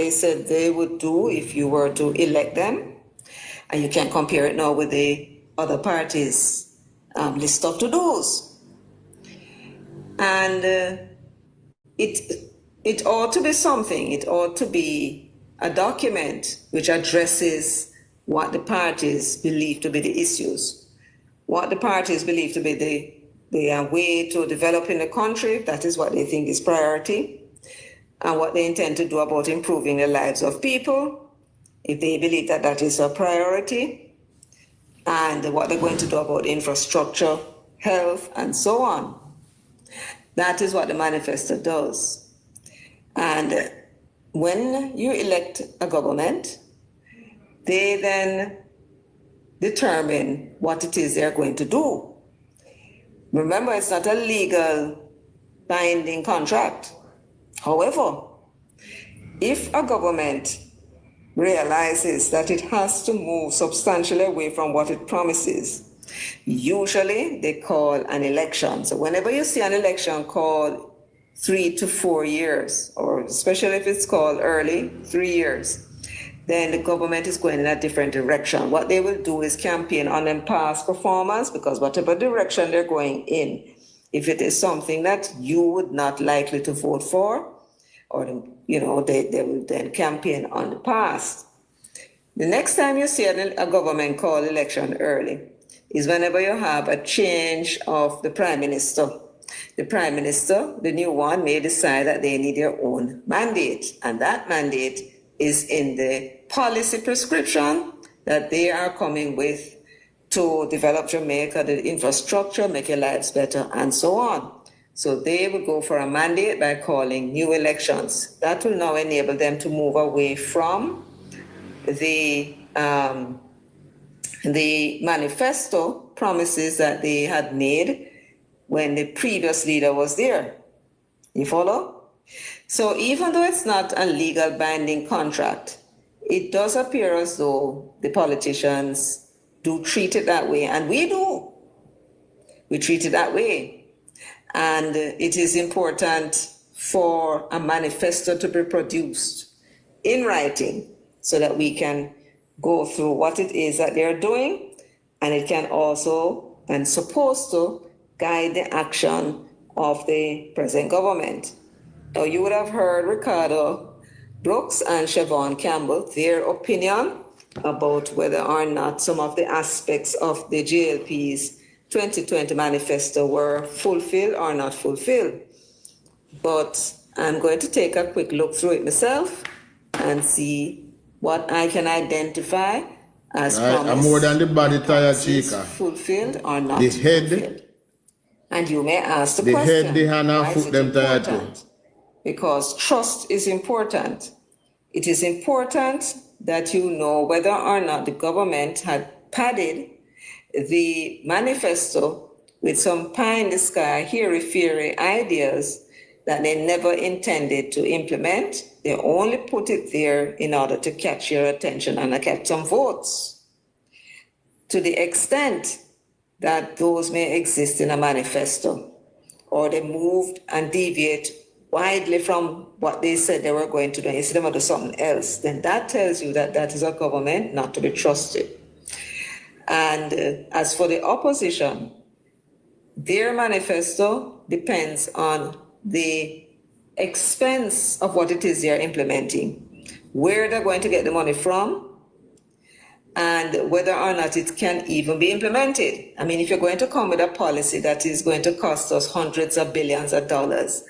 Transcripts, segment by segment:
they said they would do if you were to elect them. And you can compare it now with the other parties' list of to-dos. And it ought to be something. It ought to be a document which addresses what the parties believe to be the issues, what the parties believe to be the way to developing the country. That is what they think is priority, and what they intend to do about improving the lives of people, if they believe that that is a priority, and what they're going to do about infrastructure, health, and so on. That is what the manifesto does. And when you elect a government, they then determine what it is they're going to do. Remember, it's not a legal binding contract. However, if a government realizes that it has to move substantially away from what it promises, usually they call an election. So whenever you see an election called 3 to 4 years, or especially if it's called early, 3 years, then the government is going in a different direction. What they will do is campaign on them past performance, because whatever direction they're going in, if it is something that you would not likely to vote for, or they will then campaign on the past. The next time you see a government call election early is whenever you have a change of the prime minister. The prime minister, the new one, may decide that they need their own mandate, and that mandate is in the policy prescription that they are coming with to develop Jamaica, the infrastructure, make your lives better, and so on. So they will go for a mandate by calling new elections. That will now enable them to move away from the manifesto promises that they had made when the previous leader was there. You follow? So even though it's not a legal binding contract, it does appear as though the politicians do treat it that way, and we do. We treat it that way. And it is important for a manifesto to be produced in writing so that we can go through what it is that they're doing, and it can also and supposed to guide the action of the present government. Now, you would have heard Ricardo Brooks and Siobhan Campbell, their opinion about whether or not some of the aspects of the JLP's 2020 manifesto were fulfilled or not fulfilled. But I'm going to take a quick look through it myself and see what I can identify as promised. I'm more than the body tired, Chica. Fulfilled or not the head, fulfilled. And you may ask the question. The head, the hand, and foot them tired too. Because trust is important. It is important that you know whether or not the government had padded the manifesto with some pie in the sky, hairy-fairy ideas that they never intended to implement. They only put it there in order to catch your attention and catch some votes. To the extent that those may exist in a manifesto, or they moved and deviate widely from what they said they were going to do, instead of do something else, then that tells you that that is a government not to be trusted. And as for the opposition, their manifesto depends on the expense of what it is they're implementing, where they're going to get the money from, and whether or not it can even be implemented. I mean, if you're going to come with a policy that is going to cost us hundreds of billions of dollars,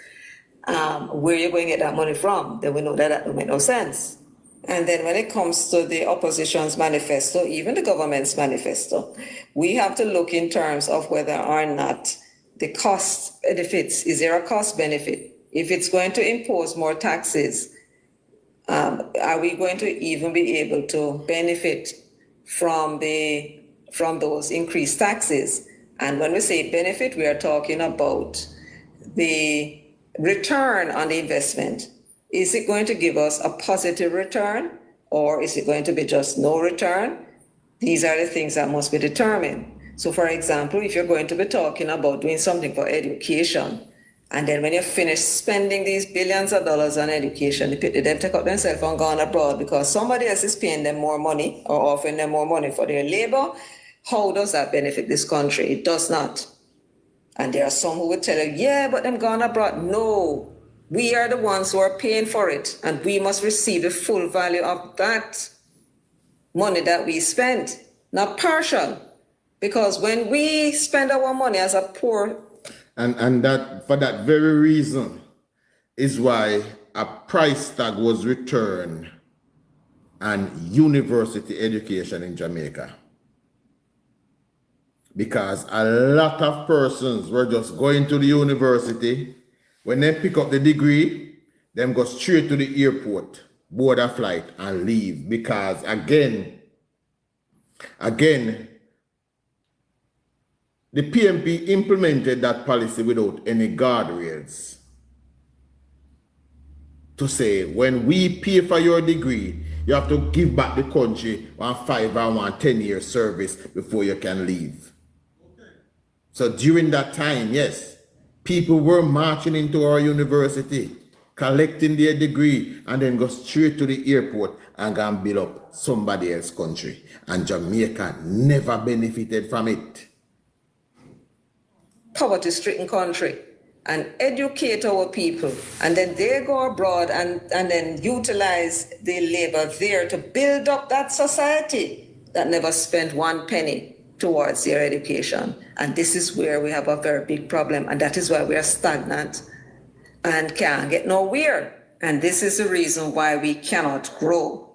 where you're going to get that money from, then we know that don't make no sense. And then when it comes to the opposition's manifesto, even the government's manifesto, we have to look in terms of whether or not the cost benefits, is there a cost benefit? If it's going to impose more taxes, are we going to even be able to benefit from those increased taxes? And when we say benefit, we are talking about the return on the investment. Is it going to give us a positive return, or is it going to be just no return? These are the things that must be determined. So for example, if you're going to be talking about doing something for education, And then when you finish spending these billions of dollars on education, they take up themselves and gone abroad because somebody else is paying them more money or offering them more money for their labor. How does that benefit this country? It does not. And there are some who would tell you, yeah, but them gone abroad. No, we are the ones who are paying for it, and we must receive the full value of that money that we spend, not partial. Because when we spend our money as a poor... And that for that very reason is why a price tag was returned on university education in Jamaica. Because a lot of persons were just going to the university. When they pick up the degree, them go straight to the airport, board a flight, and leave. Because again, the PMP implemented that policy without any guardrails. To say, when we pay for your degree, you have to give back the country 5 or 10-year service before you can leave. So during that time, yes, people were marching into our university, collecting their degree, and then go straight to the airport and go and build up somebody else's country. And Jamaica never benefited from it. Poverty-stricken country, and educate our people, and then they go abroad and then utilize the labor there to build up that society that never spent one penny towards their education. And this is where we have a very big problem, and that is why we are stagnant and can't get nowhere. And this is the reason why we cannot grow.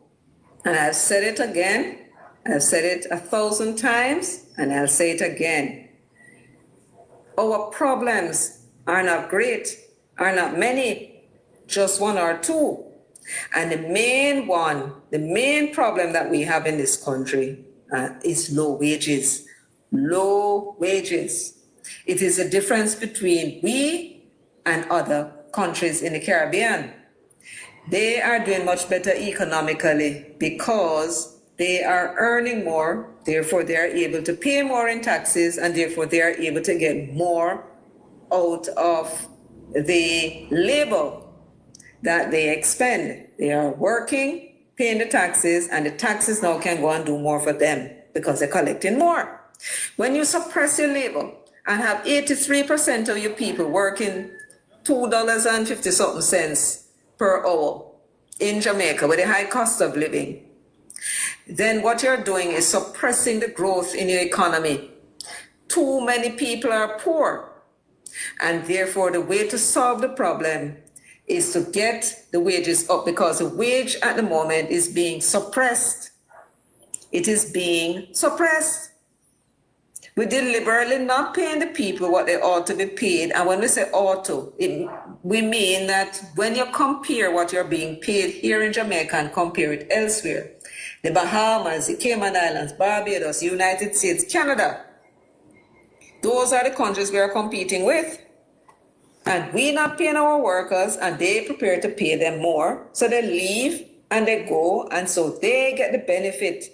And I've said it again, I've said it 1,000 times, and I'll say it again. Our problems are not great, are not many, just one or two. And the main problem that we have in this country is low wages. Low wages. It is a difference between we and other countries in the Caribbean. They are doing much better economically because they are earning more, therefore they are able to pay more in taxes, and therefore they are able to get more out of the labor that they expend. They are working, paying the taxes, and the taxes now can go and do more for them because they're collecting more. When you suppress your labor and have 83% of your people working $2.50 per hour in Jamaica with a high cost of living, then what you're doing is suppressing the growth in your economy. Too many people are poor, and therefore the way to solve the problem is to get the wages up, because the wage at the moment is being suppressed. It is being suppressed. We're deliberately not paying the people what they ought to be paid. And when we say ought to, we mean that when you compare what you're being paid here in Jamaica and compare it elsewhere, the Bahamas, the Cayman Islands, Barbados, United States, Canada, those are the countries we are competing with. And we're not paying our workers, and they prepare to pay them more. So they leave and they go, and so they get the benefit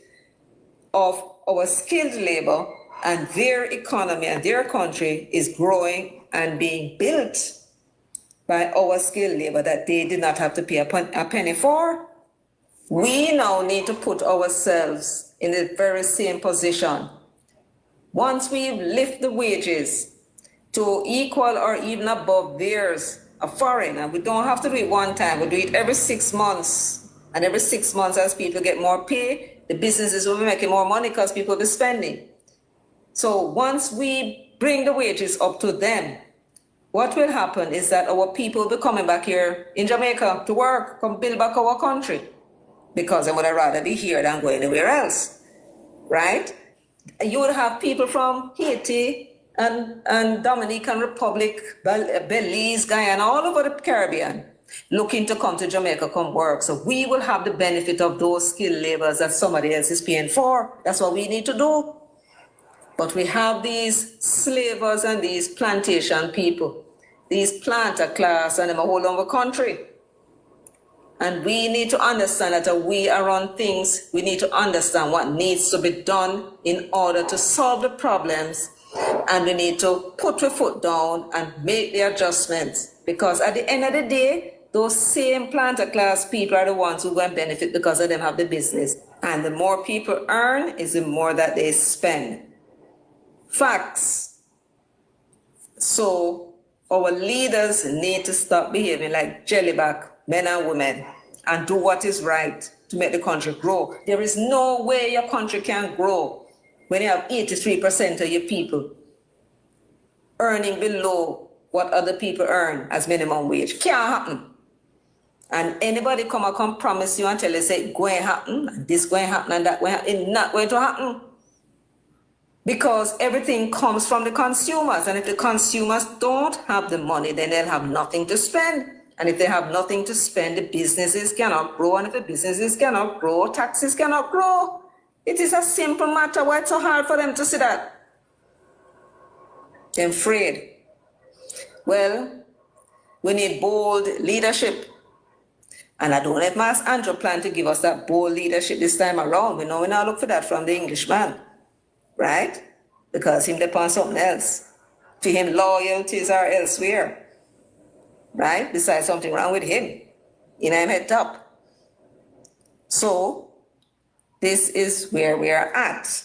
of our skilled labor, and their economy and their country is growing and being built by our skilled labor that they did not have to pay a penny for. We now need to put ourselves in the very same position. Once we lift the wages to equal or even above theirs, a foreign, and we don't have to do it one time, we do it every 6 months. And every 6 months, as people get more pay, the businesses will be making more money because people will be spending. So once we bring the wages up to them, what will happen is that our people will be coming back here in Jamaica to work, come build back our country, because they would rather be here than go anywhere else, right? You would have people from Haiti and Dominican Republic, Belize, Guyana, all over the Caribbean, looking to come to Jamaica, come work. So we will have the benefit of those skilled laborers that somebody else is paying for. That's what we need to do. But we have these slavers and these plantation people, these planter class, and them a whole other country. And we need to understand that we are on things, we need to understand what needs to be done in order to solve the problems And we need to put our foot down and make the adjustments. Because at the end of the day, those same planter class people are the ones who going to benefit because of them have the business. And the more people earn is the more that they spend. Facts. So our leaders need to stop behaving like jellyback men and women and do what is right to make the country grow. There is no way your country can grow when you have 83% of your people earning below what other people earn as minimum wage. Can't happen. And anybody come promise you and tell you, say, going to happen, this going to happen, and that going to happen, it's not going to happen. Because everything comes from the consumers. And if the consumers don't have the money, then they'll have nothing to spend. And if they have nothing to spend, the businesses cannot grow. And if the businesses cannot grow, taxes cannot grow. It is a simple matter. Why it's so hard for them to see that? They're afraid. Well, we need bold leadership. And I don't let Mas Andrew plan to give us that bold leadership this time around. We know we now look for that from the Englishman, right? Because him depend on something else. To him, loyalties are elsewhere, right? Besides something wrong with him. You know, him head up. So, this is where we are at.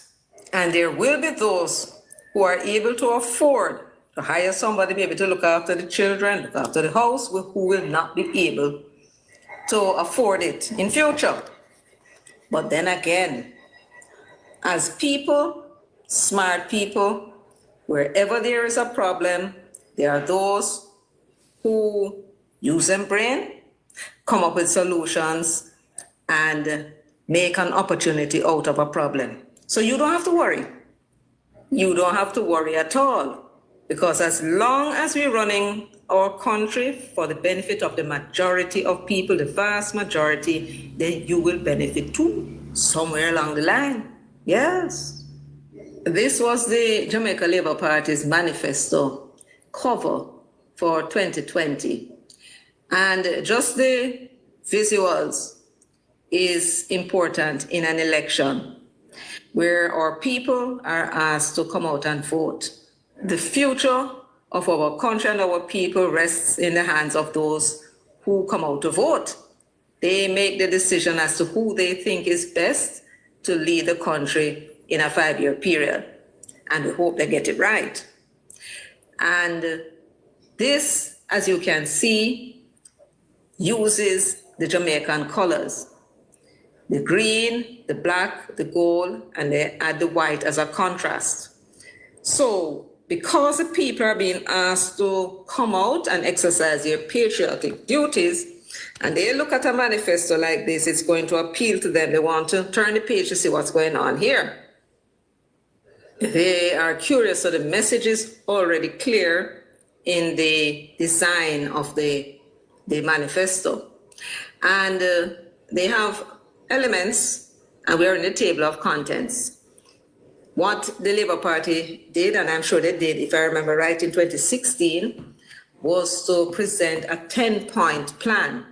And there will be those who are able to afford to hire somebody maybe to look after the children, look after the house, who will not be able to afford it in future. But then again, as people, smart people, wherever there is a problem, there are those who use their brain, come up with solutions, and make an opportunity out of a problem. So you don't have to worry. You don't have to worry at all. Because as long as we're running our country for the benefit of the majority of people, the vast majority, then you will benefit too, somewhere along the line. Yes. This was the Jamaica Labour Party's manifesto cover for 2020. And just the visuals is important in an election where our people are asked to come out and vote. The future of our country and our people rests in the hands of those who come out to vote. They make the decision as to who they think is best to lead the country in a 5-year period. And we hope they get it right. And this, as you can see, uses the Jamaican colors. The green, the black, the gold, and they add the white as a contrast. So, because the people are being asked to come out and exercise their patriotic duties, and they look at a manifesto like this, it's going to appeal to them. They want to turn the page to see what's going on here. They are curious, so the message is already clear in the design of the manifesto. And they have elements, and we're in the table of contents. What the Labour Party did, and I'm sure they did, if I remember right, in 2016, was to present a 10-point plan.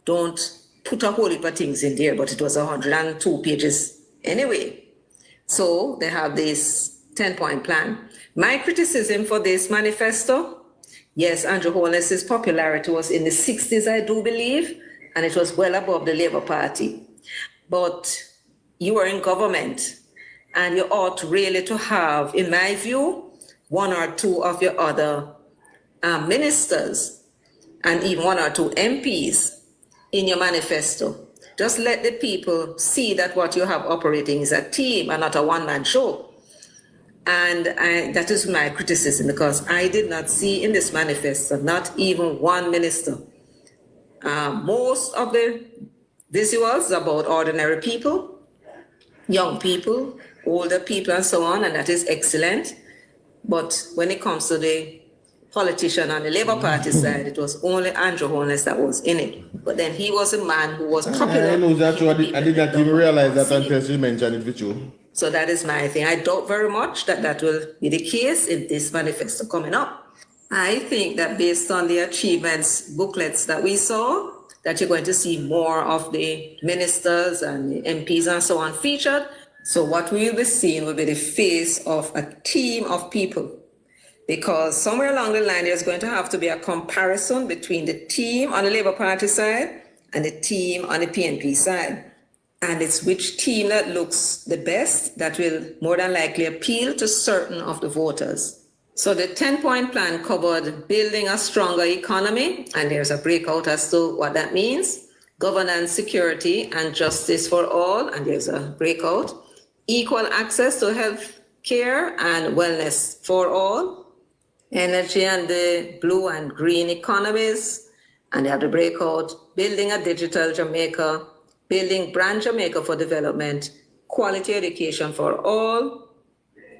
Don't put a whole heap of things in there, but it was 102 pages anyway. So they have this 10-point plan. My criticism for this manifesto, yes, Andrew Holness's popularity was in the 60s, I do believe, and it was well above the Labour Party. But you are in government, and you ought really to have, in my view, one or two of your other ministers and even one or two MPs in your manifesto. Just let the people see that what you have operating is a team and not a one-man show. And that is my criticism, because I did not see in this manifesto not even one minister. Most of the visuals about ordinary people, young people, older people, and so on, and that is excellent. But when it comes to the politician on the Labour Party side, it was only Andrew Holness that was in it. But then he was a man who was popular. I know that's true. I did not even realize that until she mentioned it with you. So that is my thing. I doubt very much that that will be the case in this manifesto coming up. I think that based on the achievements booklets that we saw, that you're going to see more of the ministers and the MPs and so on featured, So what we will be seeing will be the face of a team of people, because somewhere along the line, there's going to have to be a comparison between the team on the Labour Party side and the team on the PNP side. And it's which team that looks the best that will more than likely appeal to certain of the voters. So the 10-point plan covered building a stronger economy, and there's a breakout as to what that means. Governance, security, and justice for all, and there's a breakout. Equal access to health care and wellness for all. Energy and the blue and green economies, and they have the breakout. Building a digital Jamaica, building brand Jamaica for development, quality education for all,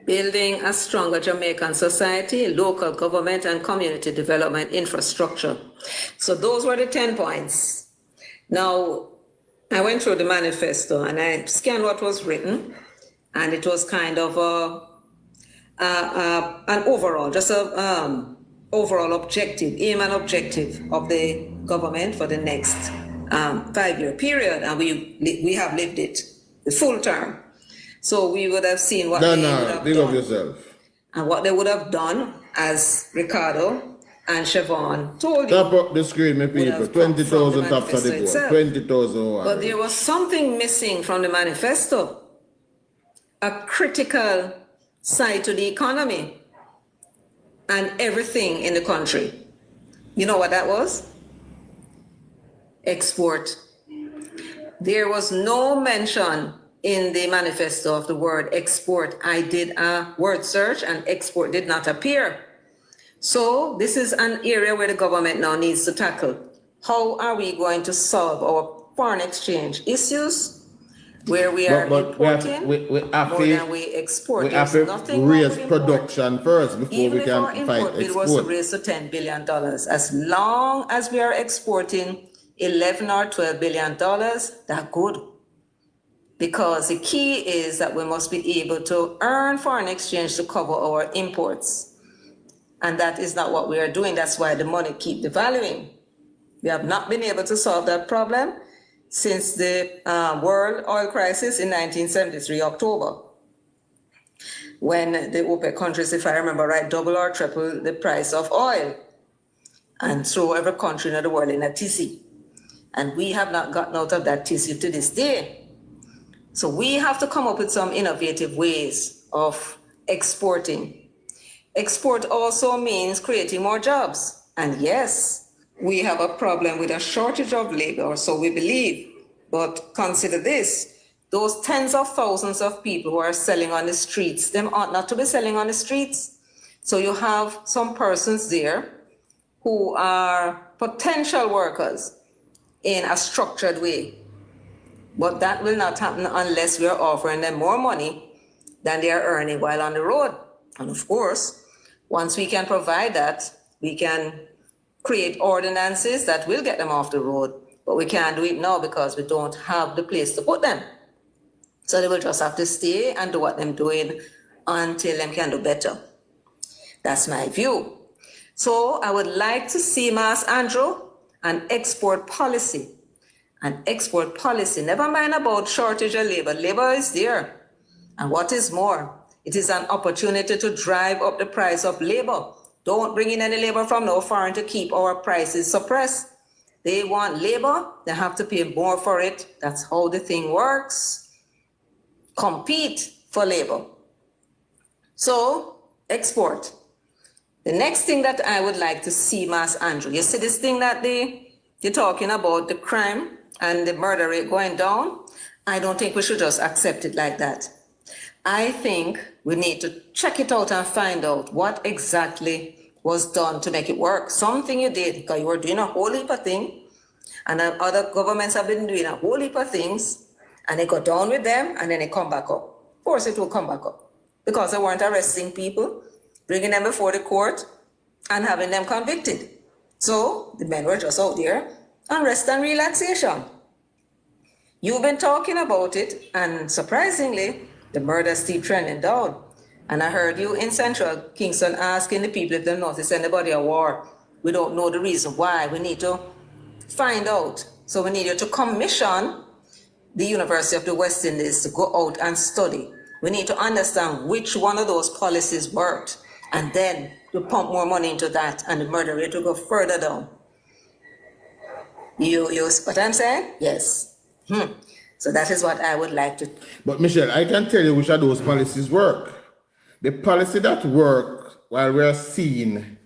building a stronger Jamaican society, local government and community development infrastructure. So those were the 10 points. Now, I went through the manifesto and I scanned what was written, and it was kind of an overall, just a overall objective, aim and objective of the government for the next 5-year period, and we have lived it the full term. So we would have seen what they would have big done. up yourself. And what they would have done, as Ricardo and Siobhan told you. Tap up the screen, my people. 20,000 taps on the board. 20,000. But there was something missing from the manifesto. A critical side to the economy and everything in the country. You know what that was? Export. There was no mention in the manifesto of the word export. I did a word search and export did not appear. So this is an area where the government now needs to tackle. How are we going to solve our foreign exchange issues where we are importing we have more than we export? We have to raise production first before even we if our can fight import bill was export. raised to $10 billion, as long as we are exporting 11 or 12 billion dollars, that's good. Because the key is that we must be able to earn foreign exchange to cover our imports. And that is not what we are doing. That's why the money keeps devaluing. We have not been able to solve that problem since the world oil crisis in 1973, October, when the OPEC countries, if I remember right, double or triple the price of oil and throw every country in the world in a tizzy. And we have not gotten out of that tizzy to this day. So we have to come up with some innovative ways of exporting. Export also means creating more jobs. And yes, we have a problem with a shortage of labor, or so we believe. But consider this, those tens of thousands of people who are selling on the streets, them ought not to be selling on the streets. So you have some persons there who are potential workers in a structured way. But that will not happen unless we are offering them more money than they are earning while on the road. And of course, once we can provide that, we can create ordinances that will get them off the road. But we can't do it now because we don't have the place to put them. So they will just have to stay and do what they're doing until they can do better. That's my view. So I would like to see, Mas Andrew, an export policy. An export policy, never mind about shortage of labor. Labor is there. And what is more, it is an opportunity to drive up the price of labor. Don't bring in any labor from no foreign to keep our prices suppressed. They want labor, they have to pay more for it. That's how the thing works. Compete for labor. So, export. The next thing that I would like to see, Mas Andrew, you see this thing that you're talking about, the crime and the murder rate going down? I don't think we should just accept it like that. I think we need to check it out and find out what exactly was done to make it work. Something you did, because you were doing a whole heap of things, and other governments have been doing a whole heap of things, and they go down with them, and then they come back up. Of course it will come back up, because they weren't arresting people, bringing them before the court, and having them convicted. So the men were just out there on rest and relaxation. You've been talking about it, and surprisingly, the murders keep trending down. And I heard you in Central Kingston asking the people if they notice anybody at war. We don't know the reason why. We need to find out. So we need you to commission the University of the West Indies to go out and study. We need to understand which one of those policies worked, and then to pump more money into that, and the murder rate will go further down. You what I'm saying? Yes. So that is what I would like to. But Michelle, I can tell you which of those policies work. The policy that work while we are seeing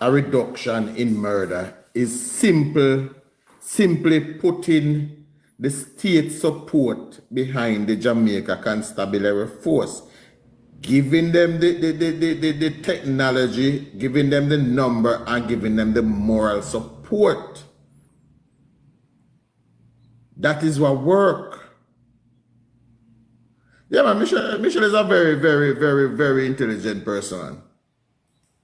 a reduction in murder is simply putting the state support behind the Jamaica Constabulary Force, giving them the technology, giving them the number, and giving them the moral support. That is what work. Yeah, man, Michelle is a very, very, very, very intelligent person.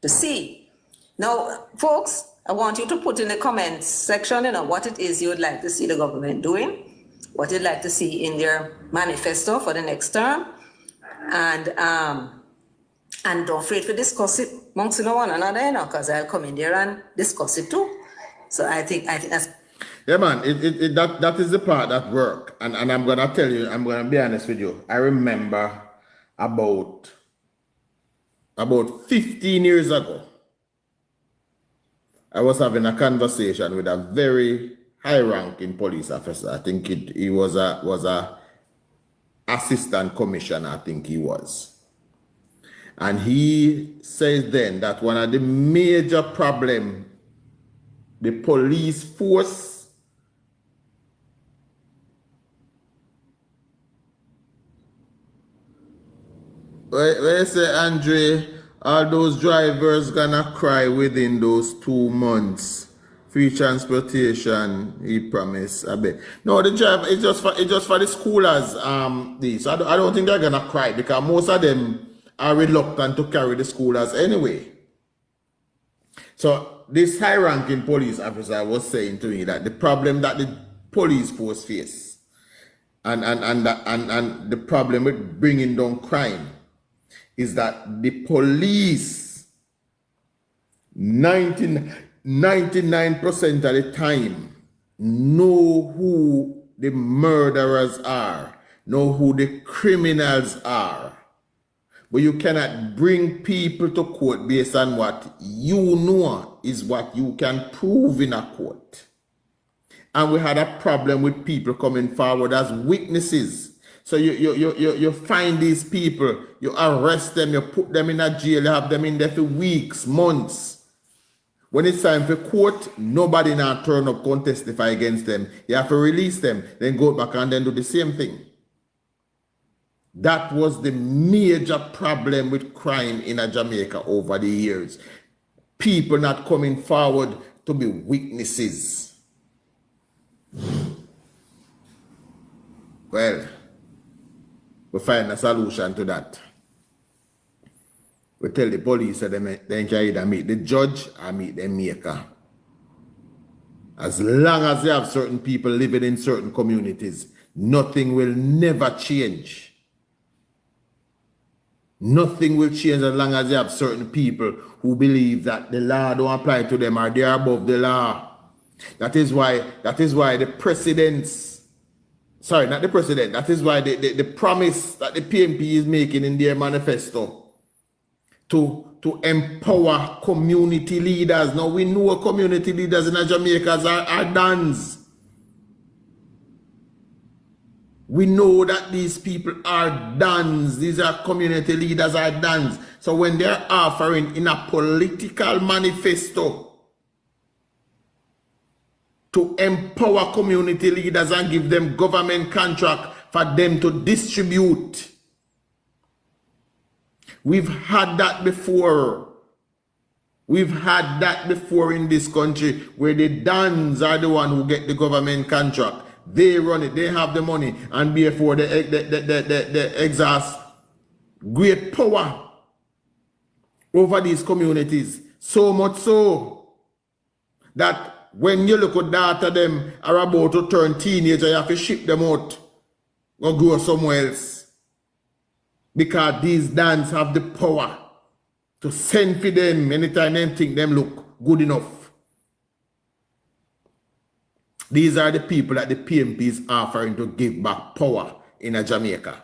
To see. Now, folks, I want you to put in the comments section, what it is you would like to see the government doing, what you'd like to see in their manifesto for the next term, and don't afraid to discuss it amongst one another, because I'll come in there and discuss it too. So I think that's. Yeah, man, that is the part that work, and I'm gonna tell you, I'm gonna be honest with you. I remember about 15 years ago, I was having a conversation with a very high-ranking police officer. I think he was a assistant commissioner, I think he was. And he says then that one of the major problem the police force where you say, Andre, all those drivers gonna cry within those 2 months. Free transportation, he promised. I bet. No, the driver it's just for the schoolers. So I don't think they're gonna cry because most of them are reluctant to carry the schoolers anyway. So this high-ranking police officer was saying to me that the problem that the police force face and the problem with bringing down crime is that the police 99% of the time know who the murderers are, know who the criminals are. But you cannot bring people to court based on what you know is what you can prove in a court. And we had a problem with people coming forward as witnesses. So you find these people, you arrest them, you put them in a jail, you have them in there for weeks, months. When it's time for court, nobody now turn up, come testify against them. You have to release them, then go back and then do the same thing. That was the major problem with crime in Jamaica over the years. People not coming forward to be witnesses. Well, we find a solution to that. We tell the police that they can either meet the judge or meet the maker. As long as they have certain people living in certain communities, nothing will never change. Nothing will change as long as they have certain people who believe that the law don't apply to them or they are above the law. That is why the presidents, sorry, not the president, that is why the promise that the PNP is making in their manifesto to empower community leaders. Now we know community leaders in Jamaica are dons. We know that these people are dons. These are community leaders are dons. So when they're offering in a political manifesto to empower community leaders and give them government contract for them to distribute. We've had that before. We've had that before in this country where the dons are the one who get the government contract. They run it, they have the money, and therefore they exercise great power over these communities. So much so that when you look at data, them are about to turn teenager, you have to ship them out or go somewhere else. Because these dons have the power to send for them anytime they think them look good enough. These are the people that the PMP is offering to give back power in Jamaica.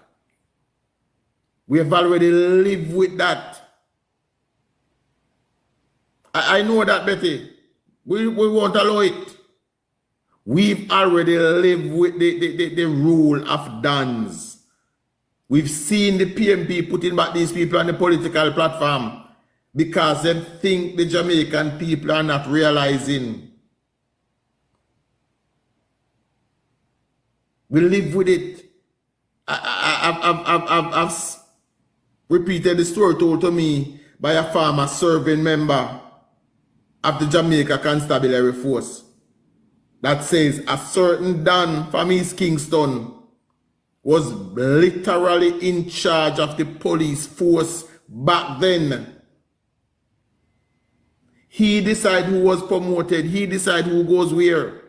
We have already lived with that. I know that, Betty. We won't allow it. We've already lived with the rule of dons. We've seen the PMP putting back these people on the political platform because they think the Jamaican people are not realizing. We live with it. I've repeated the story told to me by a former serving member of the Jamaica Constabulary Force that says a certain Don from East Kingston was literally in charge of the police force back then. He decided who was promoted. He decided who goes where.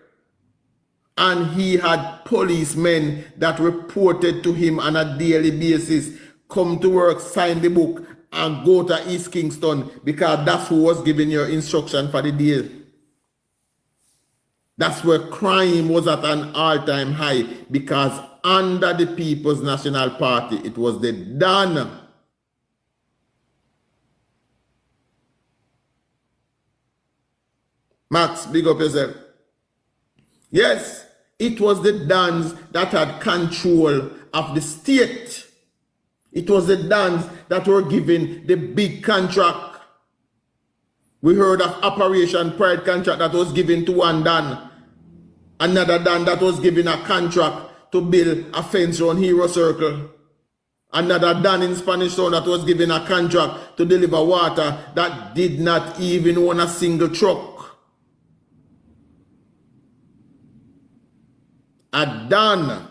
And he had policemen that reported to him on a daily basis, come to work, sign the book, and go to East Kingston because that's who was giving your instruction for the day. That's where crime was at an all-time high because under the People's National Party, it was the Don. Max, big up yourself. Yes, it was the Dons that had control of the state. It was the Dons that were given the big contract. We heard of Operation Pride contract that was given to one Don. Another Don that was given a contract to build a fence around Hero Circle. Another Don in Spanish Town that was given a contract to deliver water that did not even own a single truck. A Don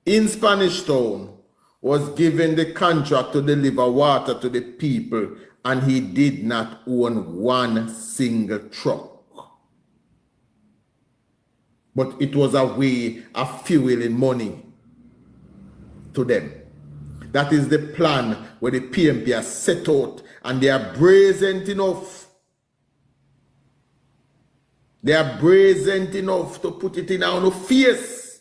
in Spanish Town was given the contract to deliver water to the people, and he did not own one single truck. But it was a way of fueling money to them. That is the plan where the PMP has set out, and they are brazen enough. They are brazen enough to put it in our face.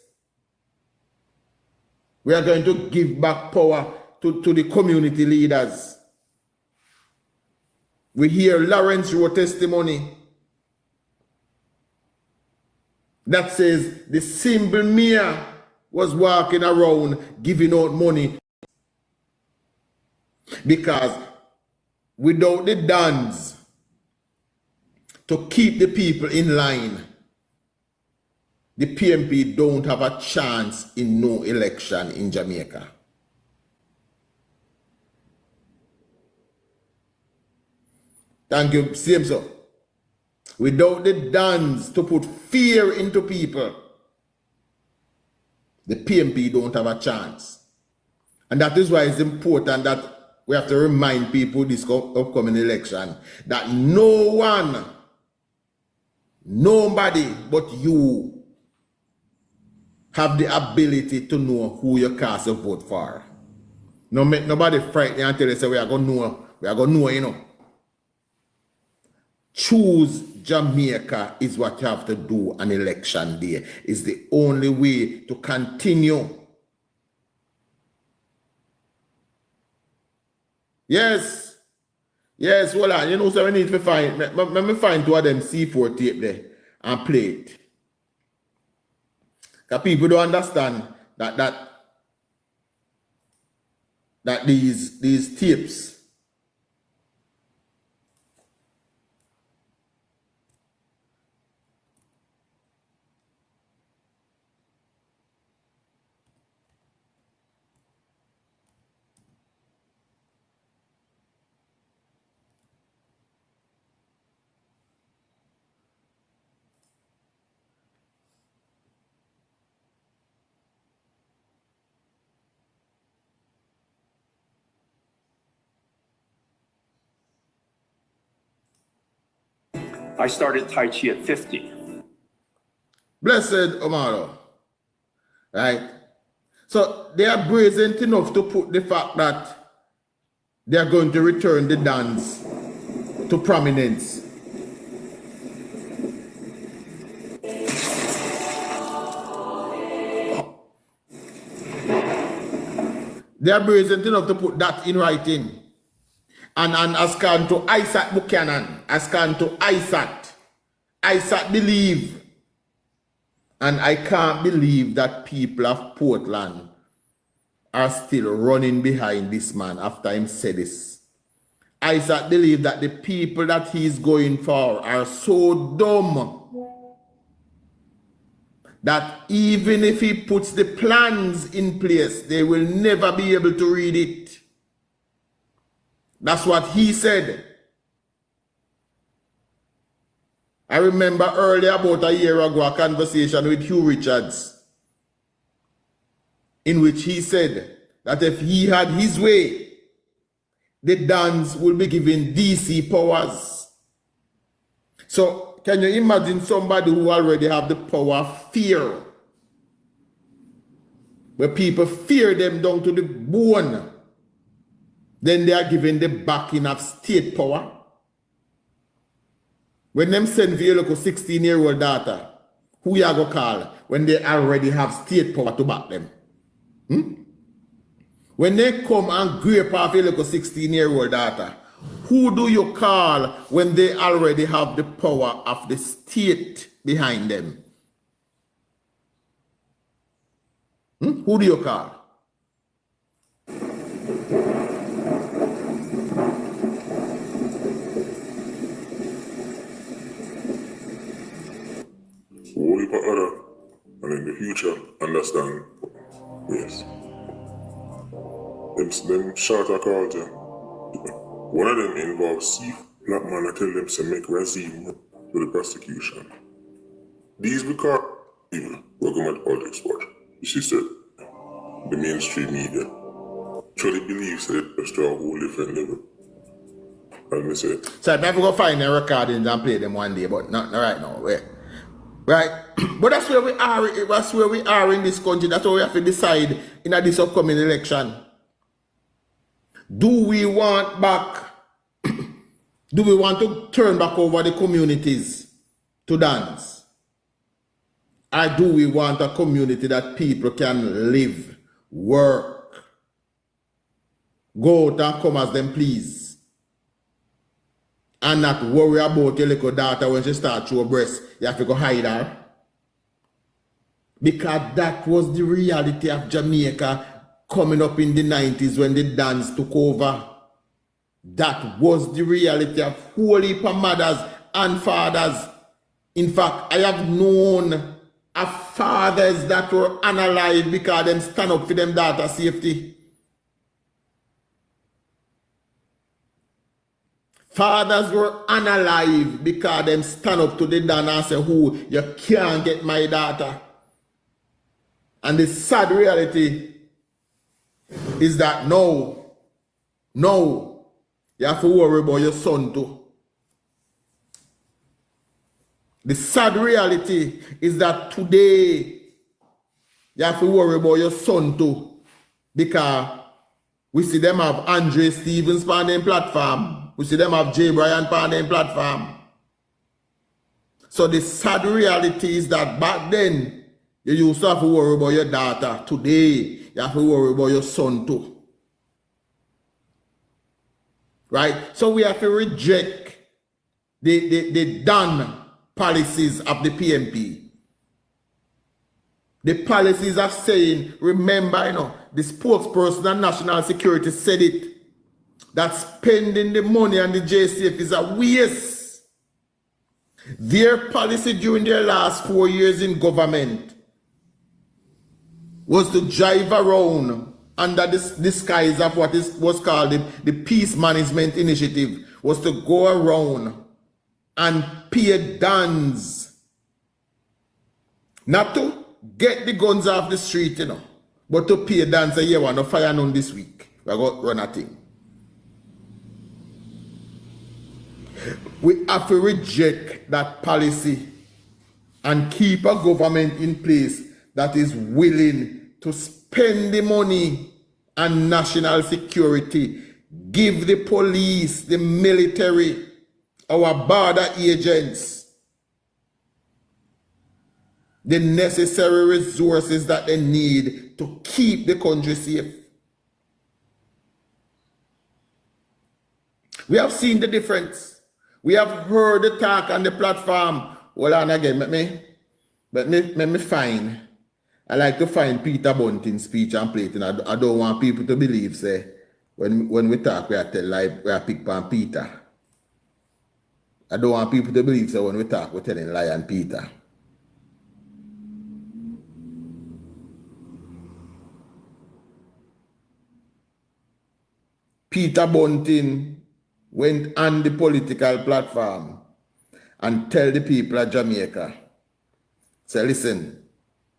We are going to give back power to the community leaders. We hear Lawrence wrote testimony that says the simple mayor was walking around giving out money because without the Dons to keep the people in line, the PMP don't have a chance in no election in Jamaica. Thank you, same so. Without the Dons to put fear into people, the PMP don't have a chance. And that is why it's important that we have to remind people this upcoming election that no one, nobody but you have the ability to know who you cast a vote for. No make nobody frighten you and tell you say we are gonna know, you know. Choose Jamaica is what you have to do on election day. It's the only way to continue. Yes. Yes, hold on. You know, so we need to find, let me find two of them C4 tape there and play it. Because people don't understand that these tapes I started Tai Chi at 50. Blessed Omaro. Right? So they are brazen enough to put the fact that they are going to return the dance to prominence. They are brazen enough to put that in writing. And as can to Isaac Buchanan, as can to Isaac believe. And I can't believe that people of Portland are still running behind this man after him said this. Isaac believe that the people that he's going for are so dumb that even if he puts the plans in place, they will never be able to read it. That's what he said. I remember earlier about a year ago a conversation with Hugh Richards in which he said that if he had his way, the Dons will be given DC powers. So can you imagine somebody who already have the power of fear? Where people fear them down to the bone. Then they are given the backing of state power. When them send for your local 16-year-old daughter, who you go call when they already have state power to back them? When they come and grape off your little 16-year-old daughter, who do you call when they already have the power of the state behind them? Who do you call? Only for other, and in the future, understand, yes. Them shorter calls, yeah. One of them involves chief black man. I tell them to make resume to the prosecution. These because people working at politics, but she said the mainstream media truly believes that it's a whole different level. And I said, so I'm never gonna find the recordings and play them one day, but not right now. Wait. Right? But that's where we are. That's where we are in this country. That's what we have to decide in this upcoming election. Do we want back? Do we want to turn back over the communities to dance? Or do we want a community that people can live, work, go out and come as them please, and not worry about your little daughter when she starts to her breast? You have to go hide her. Because that was the reality of Jamaica coming up in the 90s when the dance took over. That was the reality of whole heap of mothers and fathers. In fact, I have known of fathers that were unalive because them stand up for them daughter safety. Fathers were unalive because them stand up to the dan and say, who, you can't get my daughter. And the sad reality is that no, you have to worry about your son too. The sad reality is that today, you have to worry about your son too. Because we see them have Andre Stevens on their platform. We see them have Jay Bryan on their platform. So the sad reality is that back then, you used to have to worry about your daughter. Today, you have to worry about your son too. Right? So we have to reject the done policies of the PMP. The policies of saying, remember, the spokesperson on national security said it, that spending the money on the JCF is a waste. Their policy during their last 4 years in government was to drive around under this disguise of what was called the Peace Management Initiative, was to go around and pay guns. Not to get the guns off the street, but to pay dance a year want to fire none this week. We're going to run a thing. We have to reject that policy and keep a government in place that is willing to spend the money on national security, give the police, the military, our border agents the necessary resources that they need to keep the country safe. We have seen the difference. We have heard the talk on the platform. Hold on again, let me find. I like to find Peter Bunting's speech and play it, and I don't want people to believe, say, when we talk, we are tell lie, we are pick on Peter. I don't want people to believe, so when we talk, we're telling lie on Peter. Peter Bunting went on the political platform and tell the people of Jamaica, say, listen,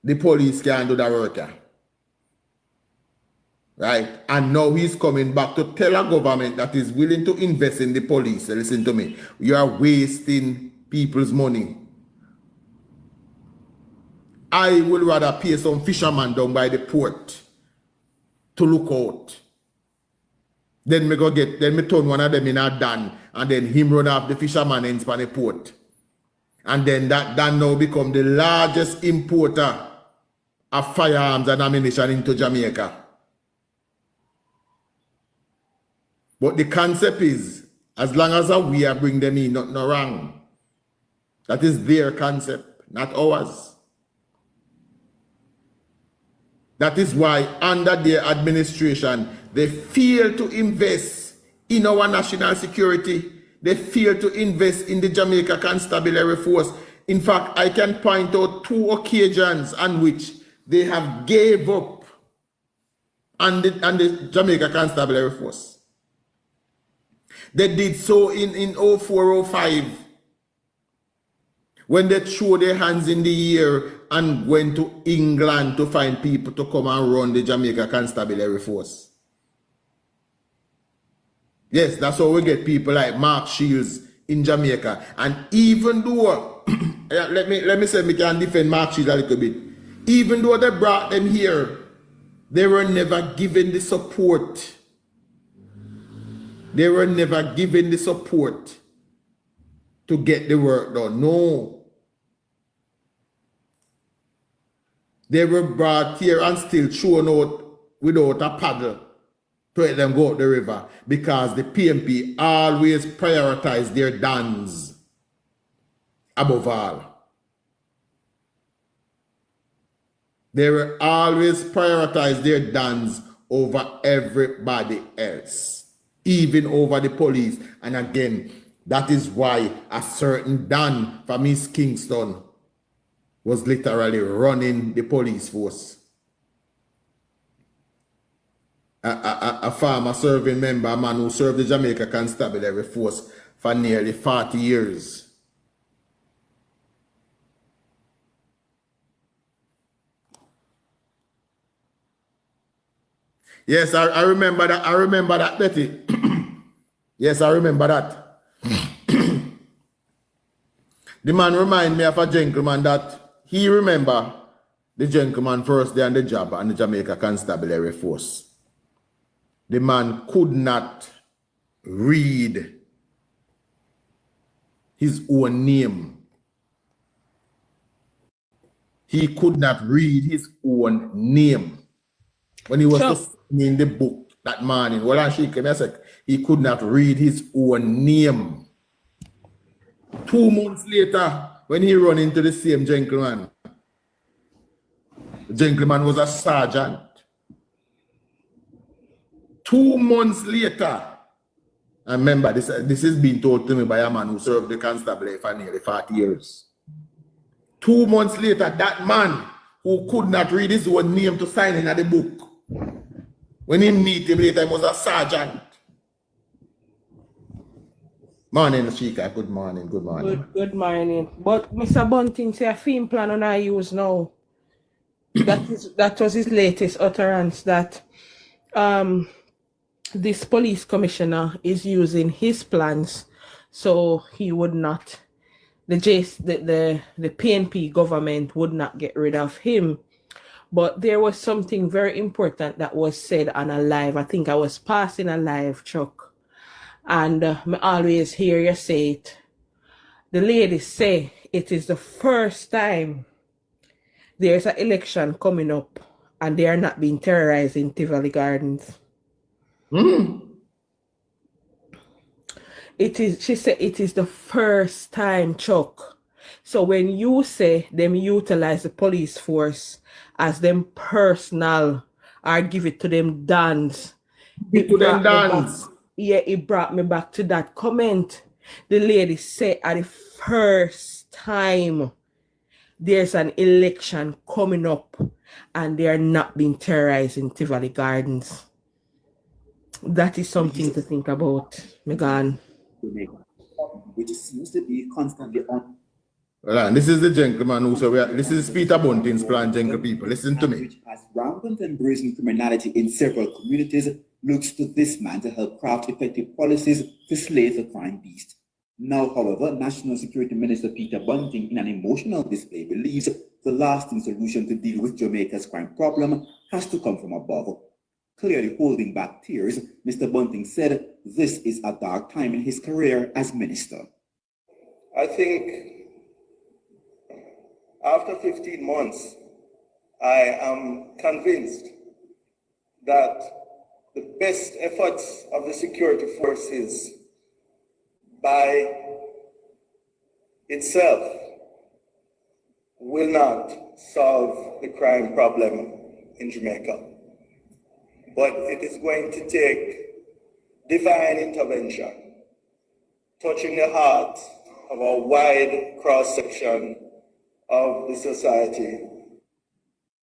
the police can't do that work. Right? And now he's coming back to tell a government that is willing to invest in the police. Say, listen to me, you are wasting people's money. I would rather pay some fisherman down by the port to look out. Then me turn one of them in a Dan, and then him run off the fisherman in the port. And then that Dan now become the largest importer of firearms and ammunition into Jamaica. But the concept is, as long as we are bring them in, nothing wrong. That is their concept, not ours. That is why under their administration, they fail to invest in our national security. They fail to invest in the Jamaica Constabulary Force. In fact, I can point out 2 occasions on which they have gave up on the Jamaica Constabulary Force. They did so in 04-05 when they threw their hands in the air and went to England to find people to come and run the Jamaica Constabulary Force. Yes, that's how we get people like Mark Shields in Jamaica. And even though, let me say we can defend Mark Shields a little bit. Even though they brought them here, they were never given the support. They were never given the support to get the work done. No. They were brought here and still thrown out without a paddle to let them go up the river, because the PMP always prioritize their dons above all. They will always prioritize their dons over everybody else, even over the police. And again, that is why a certain Don from East Kingston was literally running the police force. A former serving member, a man who served the Jamaica Constabulary Force for nearly 40 years. Yes, I remember that. I remember that, Betty. Yes, I remember that. The man remind me of a gentleman that he remember the gentleman first day on the job on the Jamaica Constabulary Force. The man could not read his own name. He could not read his own name. When he was in the book that morning, well, he could not read his own name. 2 months later, when he run into the same gentleman, the gentleman was a sergeant. 2 months later, I remember this is being told to me by a man who served the constabulary for nearly 40 years. 2 months later, that man who could not read his own name to sign in at the book, when he meet him later, he was a sergeant. Morning, Shika. Good morning. Good morning. Good morning. But Mr. Bunting say a film plan on I use now. That was his latest utterance, that this police commissioner is using his plans so he would not, the PNP government would not get rid of him. But there was something very important that was said on a live. I think I was passing a live truck, and I always hear you say it. The ladies say it is the first time there's an election coming up and they are not being terrorized in Tivoli Gardens. It is, she said, it is the first time, Chuck. So when you say them utilize the police force as them personal or give it to them dance, It to them dance. it brought me back to that comment. The lady said at the first time there's an election coming up and they are not being terrorized in Tivoli Gardens. That is something to think about, Megan. Which seems to be constantly on. Well, this is the gentleman who said, this is Peter Bunting's plan, gentle people. Listen to me. Which has rampant and brazen criminality in several communities, looks to this man to help craft effective policies to slay the crime beast. Now, however, National Security Minister Peter Bunting, in an emotional display, believes the lasting solution to deal with Jamaica's crime problem has to come from above. Clearly holding back tears, Mr. Bunting said this is a dark time in his career as minister. I think after 15 months, I am convinced that the best efforts of the security forces by itself will not solve the crime problem in Jamaica. But it is going to take divine intervention, touching the heart of a wide cross-section of the society.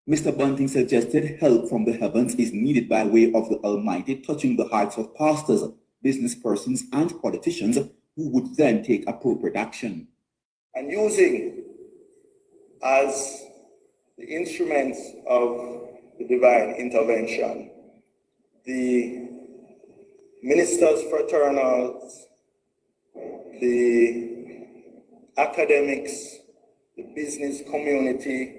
Mr. Bunting suggested help from the heavens is needed by way of the Almighty, touching the hearts of pastors, business persons, and politicians who would then take appropriate action. And using as the instruments of the divine intervention the ministers fraternals, the academics, the business community,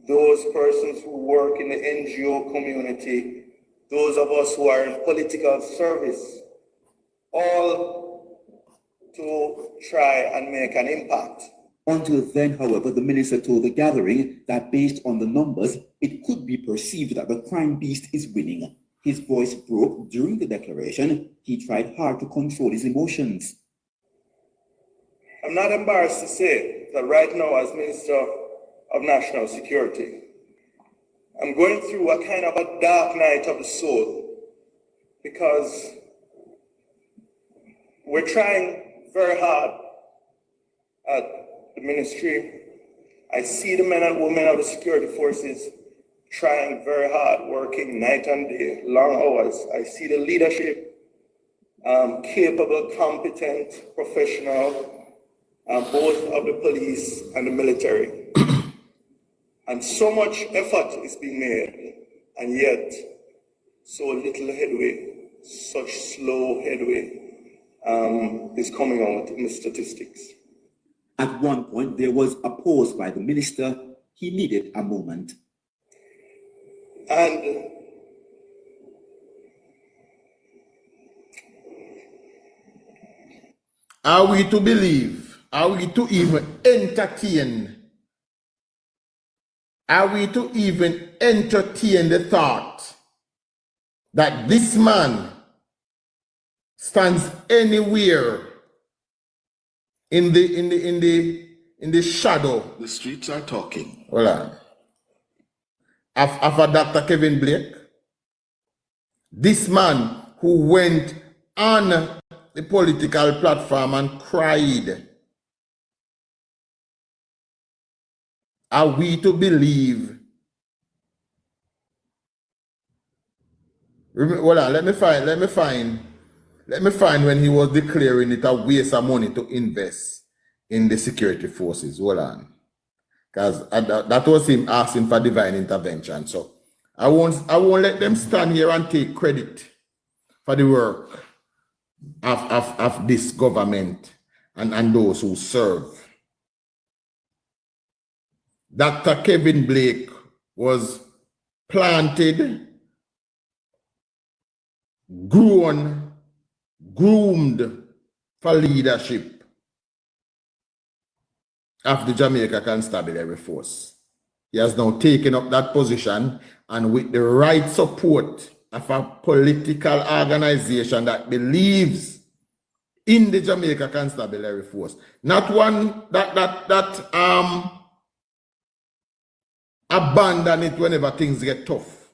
those persons who work in the NGO community, those of us who are in political service, all to try and make an impact. Until then, however, the minister told the gathering that based on the numbers, it could be perceived that the crime beast is winning. His voice broke during the declaration. He tried hard to control his emotions. I'm not embarrassed to say that right now, as Minister of National Security, I'm going through a kind of a dark night of the soul because we're trying very hard at the ministry. I see the men and women of the security forces trying very hard, working night and day, long hours. I see the leadership, capable, competent, professional, both of the police and the military. And so much effort is being made, and yet so little headway, such slow headway is coming out in the statistics. At one point, there was a pause by the minister. He needed a moment. And are we to believe? Are we to even entertain? Are we to even entertain the thought that this man stands anywhere in the shadow? The streets are talking. Hold on. After Dr. Kevin Blake, this man who went on the political platform and cried, are we to believe? Hold on, let me find when he was declaring it a waste of money to invest in the security forces. Hold on. Because that was him asking for divine intervention. So I won't let them stand here and take credit for the work of this government and those who serve. Dr. Kevin Blake was planted, grown, groomed for leadership of the Jamaica Constabulary Force. He has now taken up that position, and with the right support of a political organization that believes in the Jamaica Constabulary Force. Not one that abandon it whenever things get tough.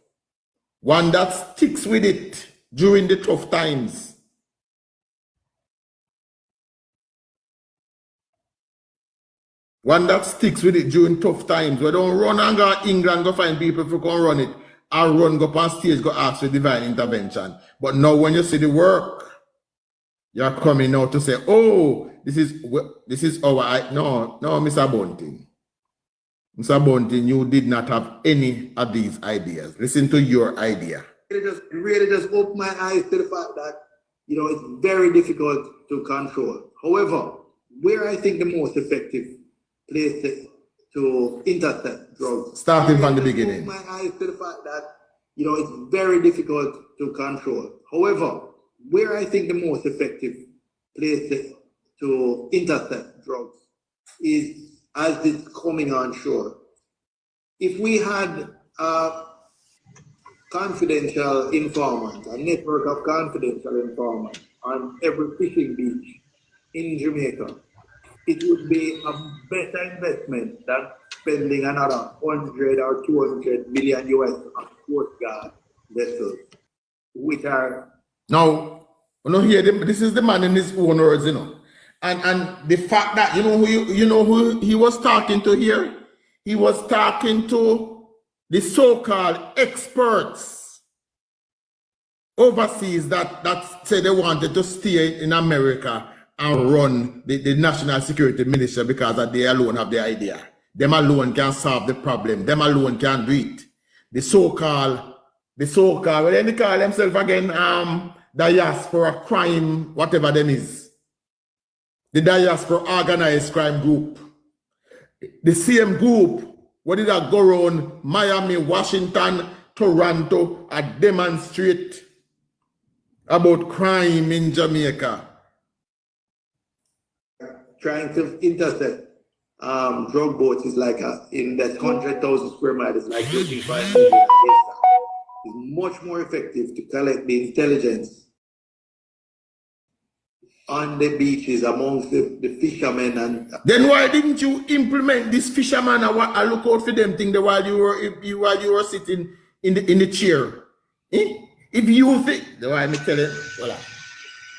One that sticks with it during the tough times. One that sticks with it during tough times. We don't run and go to England, go find people who can run it, and run, go on stage, go ask for divine intervention. But now when you see the work, you're coming out to say, oh, this is our, no, Mr. Bunting. Mr. Bunting, you did not have any of these ideas. Listen to your idea. It really just opened my eyes to the fact that, it's very difficult to control. However, where I think the most effective place to intercept drugs. Starting from the beginning. My eyes to the fact that, it's very difficult to control. However, where I think the most effective place to intercept drugs is as it's coming on shore. If we had a confidential informant, a network of confidential informants on every fishing beach in Jamaica, it would be a better investment than spending another 100 or 200 million US on Coast Guard vessels, which are... Now, this is the man in his own words, And the fact that, who he was talking to here? He was talking to the so-called experts overseas that said they wanted to stay in America and run the national security ministry because that they alone have the idea. Them alone can solve the problem. Them alone can do it. The so-called, what do they call themselves again? Diaspora crime, whatever them is. The diaspora organized crime group. The same group, what did I go around Miami, Washington, Toronto, and demonstrate about crime in Jamaica. Trying to intercept drug boats is like in that 100,000 square miles, is like looking for a needle in a haystack. It's much more effective to collect the intelligence on the beaches amongst the fishermen. And then why didn't you implement this fisherman and look out for them thing while you were sitting in the chair? If you think, why me tell you, voila.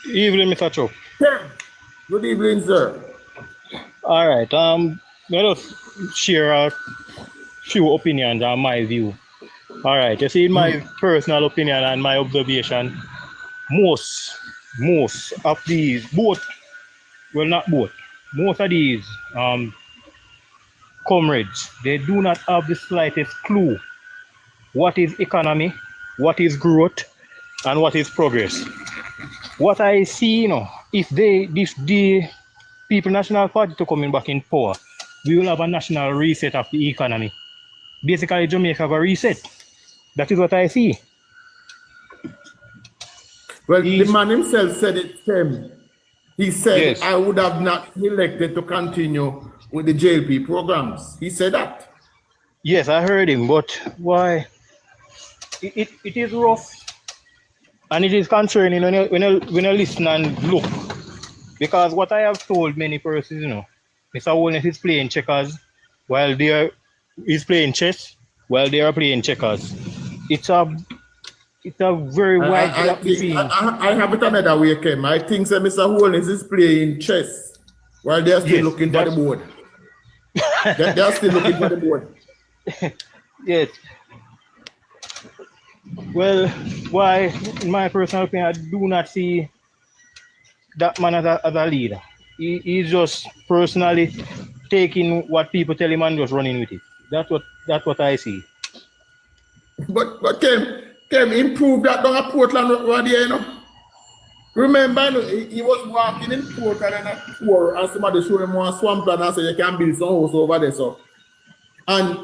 Evening, Mr. Cho. Good evening, sir. All right. Let us share a few opinions on my view. All right. You see, in my personal opinion and my observation, most of these, most of these comrades, they do not have the slightest clue what is economy, what is growth, and what is progress. What I see, if the People National Party to coming back in power, we will have a national reset of the economy. Basically, Jamaica have a reset. That is what I see. Well, the man himself said it, Tim. He said, yes. I would have not elected to continue with the JLP programs. He said that. Yes, I heard him, but why? It is rough. And it is concerning when you listen and look. Because what I have told many persons, Mr. Holness is playing checkers while he's playing chess while they are playing checkers. It's a very wide gap between. I have it another way, Kim. I think that Mr. Holness is playing chess while they are still looking for the board. They are still looking for the board. Yes. Well, why, in my personal opinion, I do not see that man as a leader. He's just personally taking what people tell him and just running with it. That's what I see. But Kim improve that down at Portland right there, Remember, he was walking in Portland and a tour and somebody showed him one swampland and said you can build some house over there, so. And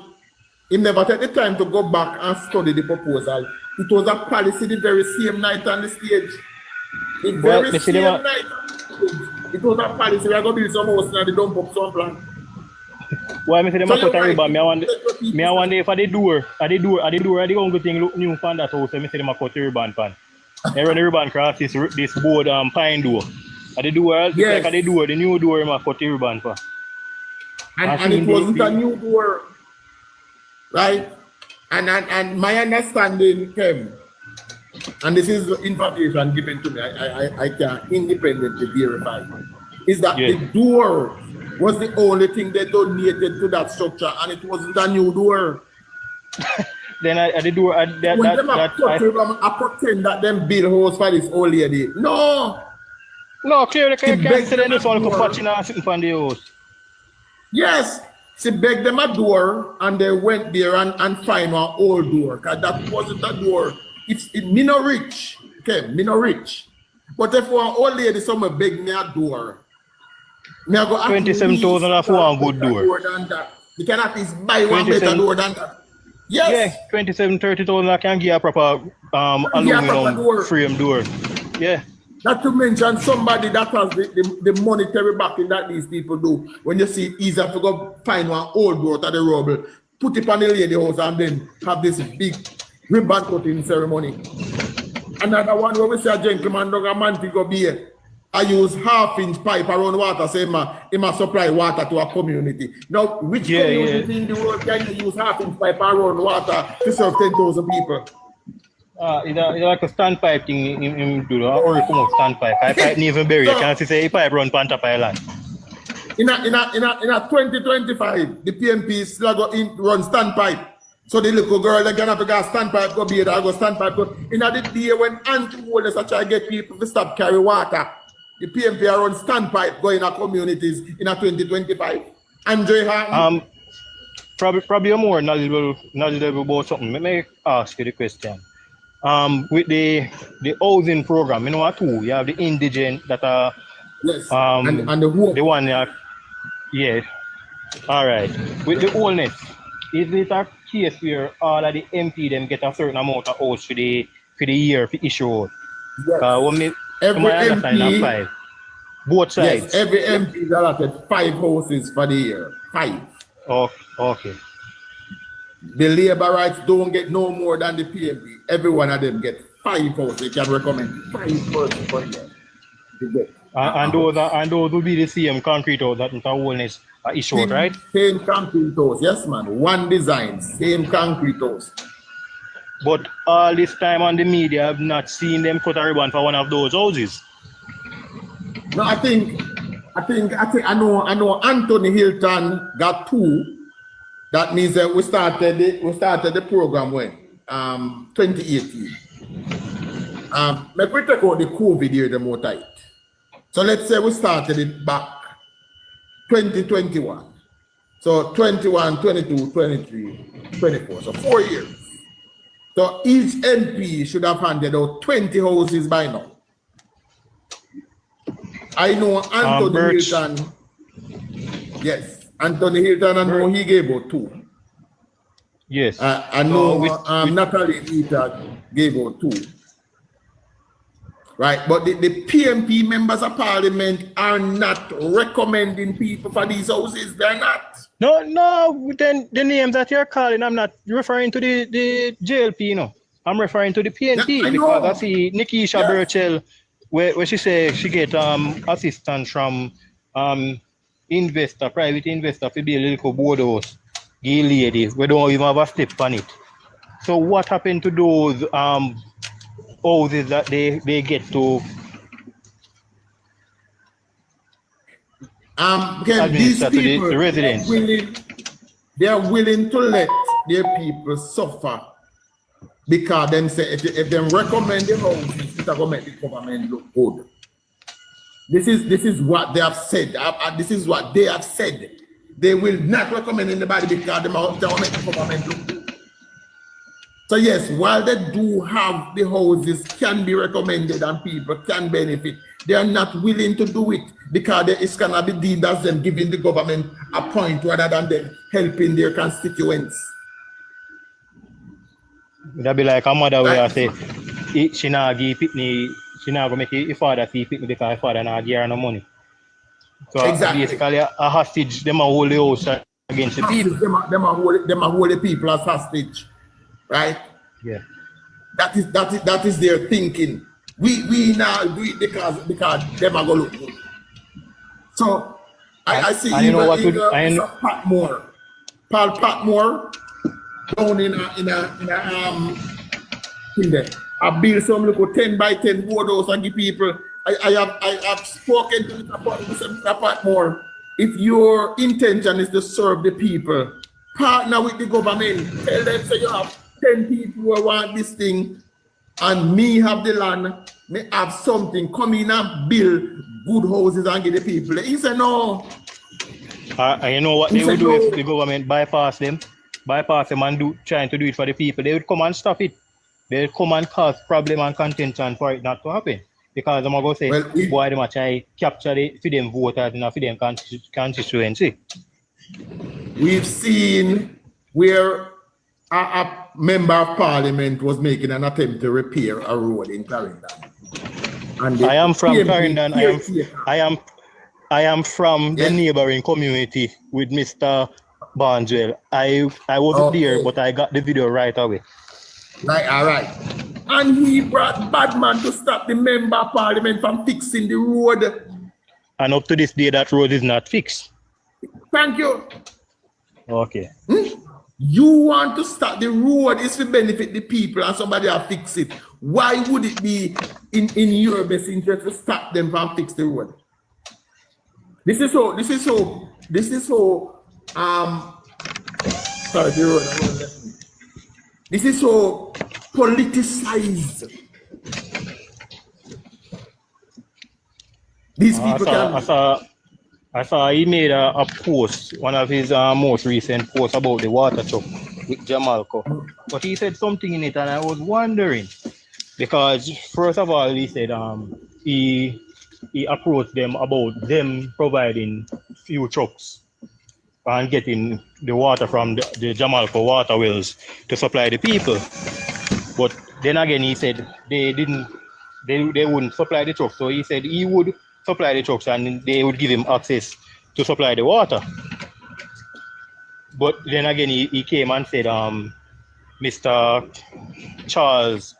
he never took the time to go back and study the proposal. It was a policy the very same night on the stage. The very same night. It was a policy. We are going to build some house and the dump up some plan. Why me say them cut a ribbon? Me I wonder if the door, the only thing look new from that house. Me say them cut a ribbon pan. They run the ribbon across this board pine door. At the door, Yes. like at the door, the new door, I cut the ribbon for. And it wasn't a new door, right? And my understanding, Kev, and this is information given to me, I can independently verify, is that Yeah. the door was the only thing they donated to that structure, and it wasn't a new door. Then at the door, When them I pretend that them build house for this old lady. No, no, clearly, She can't begged say them this a one door. patching and sitting on the house. yes, she begged them a door, and they went there and find one old door, because that wasn't a door. Me no rich, okay, me no rich. But if one old lady someone beg me a door, me I go ask 27,000 for one good door. Than that. You can at least buy one 27 better door than that. Yes. Yeah, 27, 30,000 I can get a proper proper aluminum door. frame door. Yeah. Not to mention somebody that has the monetary backing that these people do. When you see it easier to go find one old door to the rubble, put it on the lady house, and then have this big ribbon cutting ceremony. Another one where we say a gentleman dog a man to go be I use half-inch pipe around water, say he must supply water to a community. Now, which community in the world can you use half-inch pipe around water to serve 10,000 people? It's like a standpipe thing in do or come up standpipe. I pipe even bury. You can see say pipe run pan top of land. In a 2025, the PMP still go in run standpipe. So the little girl they gonna have to go standpipe go be there, go standpipe go. In the day when anti-Holness are trying to get people to stop carry water, the PMP are run standpipe go in our communities in a 2025. Andre Harton. Probably you're more knowledgeable about something. Let me ask you the question. With the housing program, you know what too? You have the indigent that are yes, and the work. The one yeah. All right. With the Holness, is it a case where all of the MP them get a certain amount of house for the year for issue? Yes. Every MP, both sides. Yes, every MP is allotted 5 houses for the year. 5. Oh, okay. The labor rights don't get no more than the PMP. Every one of them get 5 houses. They can recommend 5 persons per year. And those will be the same concrete house that Mr. Holness issued, right? Same concrete house, yes, man. One design, same concrete house. But all this time on the media, I've not seen them cut a ribbon for one of those houses. No, I think I know Anthony Hilton got 2. That means that we started the program when 2018. Make we take out the COVID year the more tight. So let's say we started it back 2021. So 21, 22, 23, 24. So 4 years. So each MP should have handed out 20 houses by now. I know Anthony Hilton. Yes, Anthony Hilton, I know he gave out 2. Yes. I know Natalie Eater gave out 2. Right, but the PMP members of parliament are not recommending people for these houses. They're not. No, then the names that you're calling, I'm not referring to the JLP, you know. I'm referring to the PNP because I see Nikisha Burchell, where she says she get assistance from private investor to be a little board house, gay ladies. We don't even have a step on it. So what happened to those houses that they get to these people, the residents? They are willing to let their people suffer because them say if they recommend the houses, it's going to make the government look good. This is what they have said. This is what they have said. They will not recommend anybody because they will make the government look good. So yes, while they do have the houses can be recommended and people can benefit, they are not willing to do it because it's going to be deemed as them giving the government a point rather than them helping their constituents. That'd be like a mother where I say, she not give pitney, she not going to make your father see pitney because her father not give her no money. So exactly. Basically a hostage, them a hold the house against the people. Them a hold the people as hostage. Right? Yeah. That is their thinking. We now do it because them are gonna look good. So I see and you know what even would- and- Mr. Patmore, Paul Patmore, down in there. I build some little 10 by 10 board house and give people. I have spoken to Mr. Patmore. If your intention is to serve the people, partner with the government. Tell them say you have 10 people who want this thing, and me have the land. Me have something. Come in and build good houses and give the people. He said no. And you know what they would do if the government bypass them and trying to do it for the people? They would come and stop it. They would come and cause problem and contention for it not to happen. Because I'm going to say, Well, boy, they might try capture the for them voters and for them constituency. We've seen where a member of parliament was making an attempt to repair a road in Clarendon. And I am from PMP Clarendon. I am from the neighboring community with Mr. Barneswell. I wasn't there, but I got the video right away. Right, all right. And he brought Badman to stop the member of parliament from fixing the road. And up to this day, that road is not fixed. Thank you. Okay. You want to stop the road is to benefit the people and somebody will fix it. Why would it be in your best interest to stop them from fix the road? This is so sorry, the road. This is so politicized. These people I saw he made a post, one of his most recent posts about the water truck with Jamalco. But he said something in it and I was wondering, because first of all he said he approached them about them providing few trucks and getting the water from the Jamalco water wells to supply the people. But then again he said they wouldn't supply the trucks, so he said he would supply the trucks and they would give him access to supply the water. But then again he came and said Mr. Charles,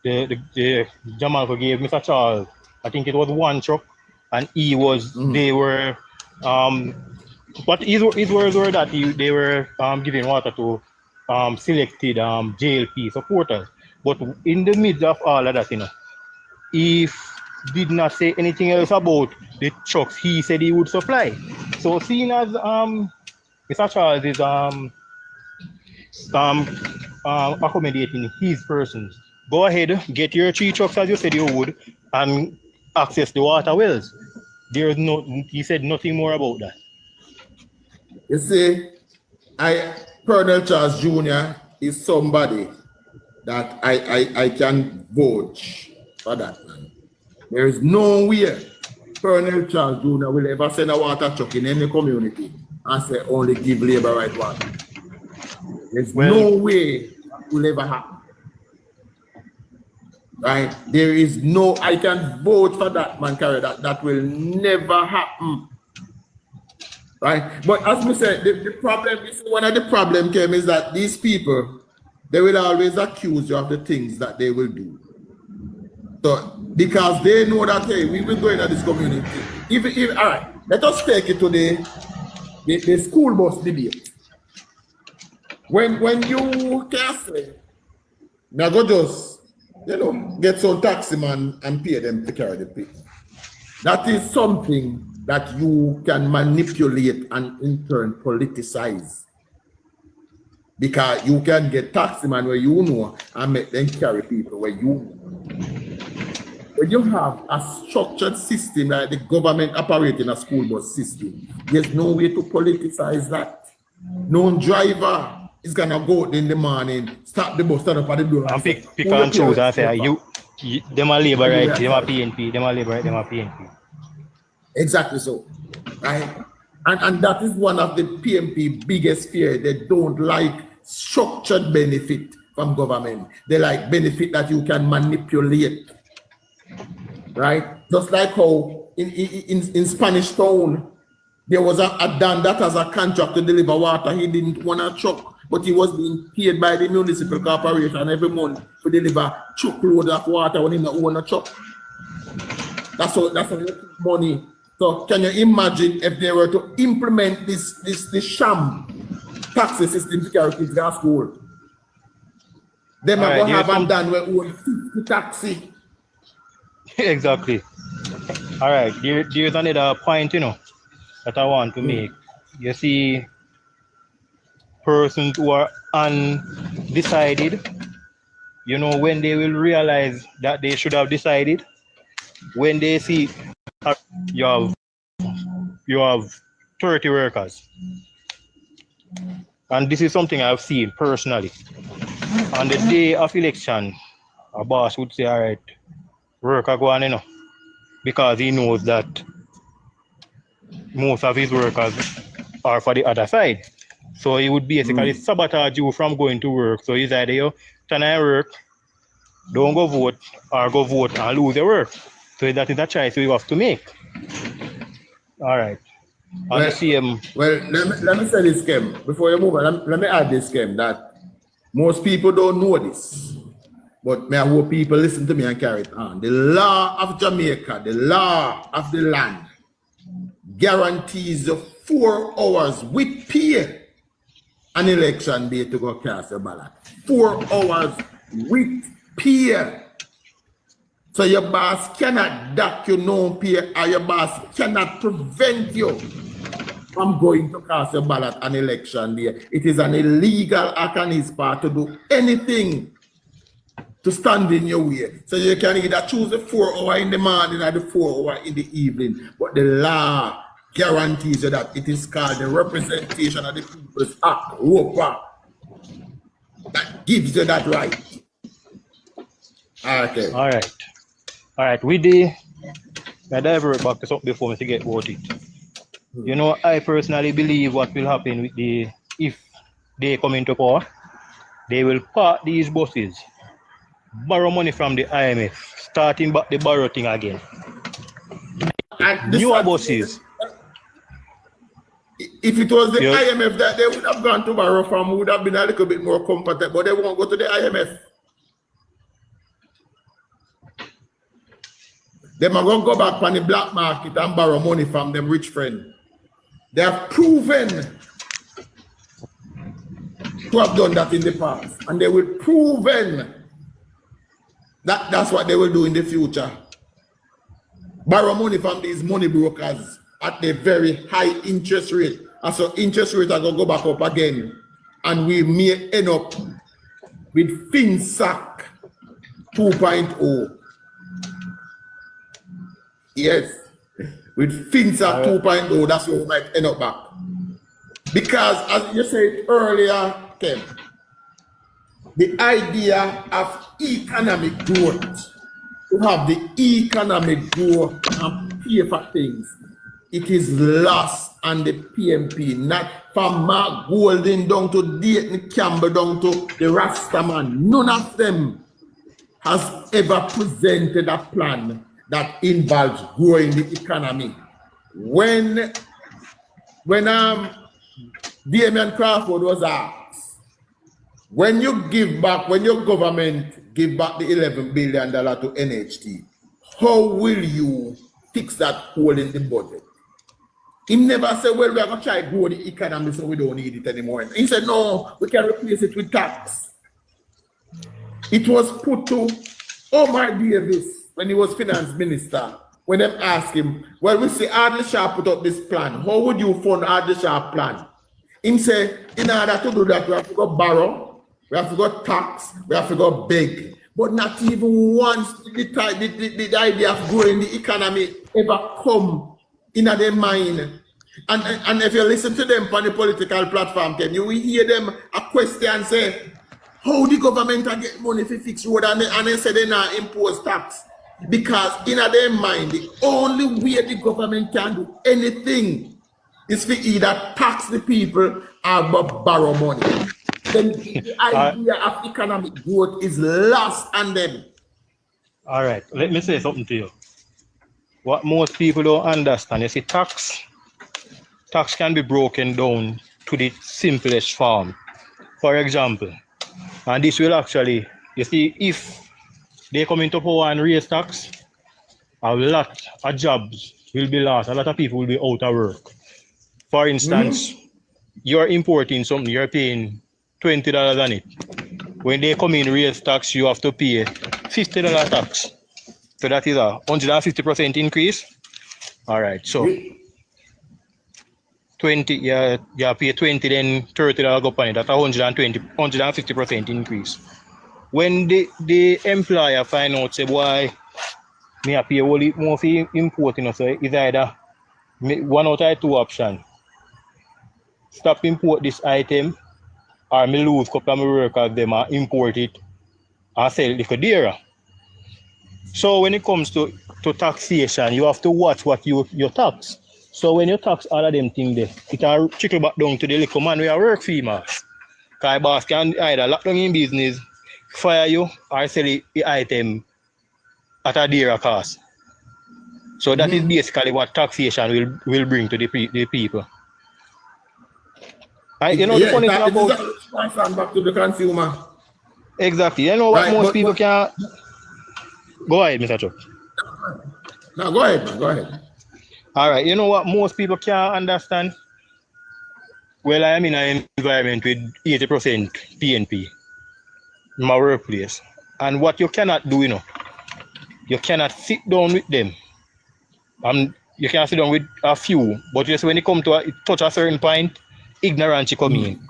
the Jamalco gave Mr. Charles, I think it was one truck, and he was they were but his words were that they were giving water to selected JLP supporters. But in the midst of all of that, he did not say anything else about the trucks he said he would supply. So seeing as Mr. Charles is accommodating his persons, go ahead, get your 3 trucks as you said you would, and access the water wells. He said nothing more about that. You see, Colonel Charles Jr. is somebody that I can vouch for that man. There is no way Colonel Charles Jr. will ever send a water truck in any community and say only give labor right water. There's no way it will ever happen. Right? There is no, I can vote for that man, Carrie, that will never happen. Right? But as we said, the problem is, one of the problems came is that these people, they will always accuse you of the things that they will do. So, because they know that, hey, we will go into this community. Even all right, let us take it to the school bus debate. When you can say, now go just, get some taxi man and pay them to carry the people. That is something that you can manipulate and in turn politicize. Because you can get taxi man where you know and make them carry people where you know. When you have a structured system like the government operating a school bus system, there's no way to politicize that. No driver is gonna go out in the morning, stop the bus, stand up at the door and pick and choose and say, them are labor right, them are PNP, them are labor right, them are PNP. Exactly so. Right? And that is one of the PMP biggest fear. They don't like structured benefit from government. They like benefit that you can manipulate. Right? Just like how in Spanish Town, there was a Dan that has a contract to deliver water. He didn't want a truck. but he was being paid by the municipal corporation every month to deliver truckload of water when he not own a truck. That's how you keep money. So can you imagine if they were to implement this sham taxi system to carry kids to school? They might go have and done with own 50 taxi. Exactly. All right, there's another point, that I want to make. You see, persons who are undecided, when they will realize that they should have decided, when they see you have 30 workers. And this is something I've seen personally. On the day of election, a boss would say, all right, worker go on, because he knows that most of his workers are for the other side. So he would basically sabotage you from going to work. So he's either, tonight work, don't go vote, or go vote and lose your work. So that is a choice you have to make. All right. Well, let me say this, Kim. Before you move on, let me add this, Kim, that most people don't know this. But I hope people listen to me and carry it on. The law of Jamaica, the law of the land, guarantees you 4 hours with pay an election day to go cast a ballot. 4 hours with pay. So your boss cannot dock you no pay, or your boss cannot prevent you from going to cast a ballot on election day. It is an illegal act on his part to do anything to stand in your way. So you can either choose the 4 hour in the morning or the 4 hour in the evening. But the law guarantees you that it is called the Representation of the People's Act, ROPA, that gives you that right. Okay. All right. We divert back to something before we get about it. I personally believe what will happen with if they come into power, they will park these buses, borrow money from the IMF, starting back the borrow thing again. Newer buses. If it was the IMF that they would have gone to borrow from, would have been a little bit more comfortable, but they won't go to the IMF. They might go back on the black market and borrow money from them rich friends. They have proven to have done that in the past, and they will proven that that's what they will do in the future. Borrow money from these money brokers at a very high interest rate. And so interest rates are going to go back up again. And we may end up with FinSac 2.0. Yes. With FinSac 2.0, that's where we might end up back. Because as you said earlier, Ken, the idea of economic growth, to have the economic growth and pay for things, it is lost on the PMP, not from Mark Golding down to Dayton Campbell down to the Rastaman. None of them has ever presented a plan that involves growing the economy. When Damian Crawford was asked, when you give back, when your government give back the $11 billion to NHT, how will you fix that hole in the budget? He never said, well, we are going to try to grow the economy so we don't need it anymore. He said, no, we can replace it with tax. It was put to Omar Davis when he was finance minister, when they asked him, well, we see Ardley Sharp put up this plan. How would you fund Ardley Sharp plan? He said, in order to do that, we have to go borrow, we have to go tax, we have to go beg. But not even once the idea of growing the economy ever come in their mind. And if you listen to them on the political platform, then you will hear them a question say, how the government can get money to fix road, and they say they not impose tax. Because in their mind, the only way the government can do anything is to either tax the people or borrow money. Then the idea of economic growth is lost on them. All right, let me say something to you. What most people don't understand, you see, tax can be broken down to the simplest form. for example, and this will actually, you see, if they come into power and raise tax, a lot of jobs will be lost. A lot of people will be out of work. For instance, you're importing something, you're paying $20 on it. When they come in raise tax, you have to pay $50 tax. So that is a 150% increase. All right, so 20, yeah, pay 20, then $30 go on it. That's a 150% increase. When the employer find out, say, why me pay only more for importing, so it's either one out of two options. Stop import this item, or me lose a couple of my workers, them and import it and sell it for dearer. So when it comes to taxation, you have to watch what you tax. So when you tax all of them things there, it will trickle back down to the little man where work for him. Because boss can either lock down in business, fire you, or sell the item at a dearer cost. So that is basically what taxation will bring to the people. You know, the funny thing about back to the consumer. Exactly. You know what, right, most people can. Go ahead, Mr. Chuck. No, go ahead, man. Go ahead. All right. You know what most people can't understand? Well, I am in an environment with 80% PNP in my workplace. And what you cannot do, you know, you cannot sit down with them. You can sit down with a few, but just when it comes to touch a certain point, ignorance come in.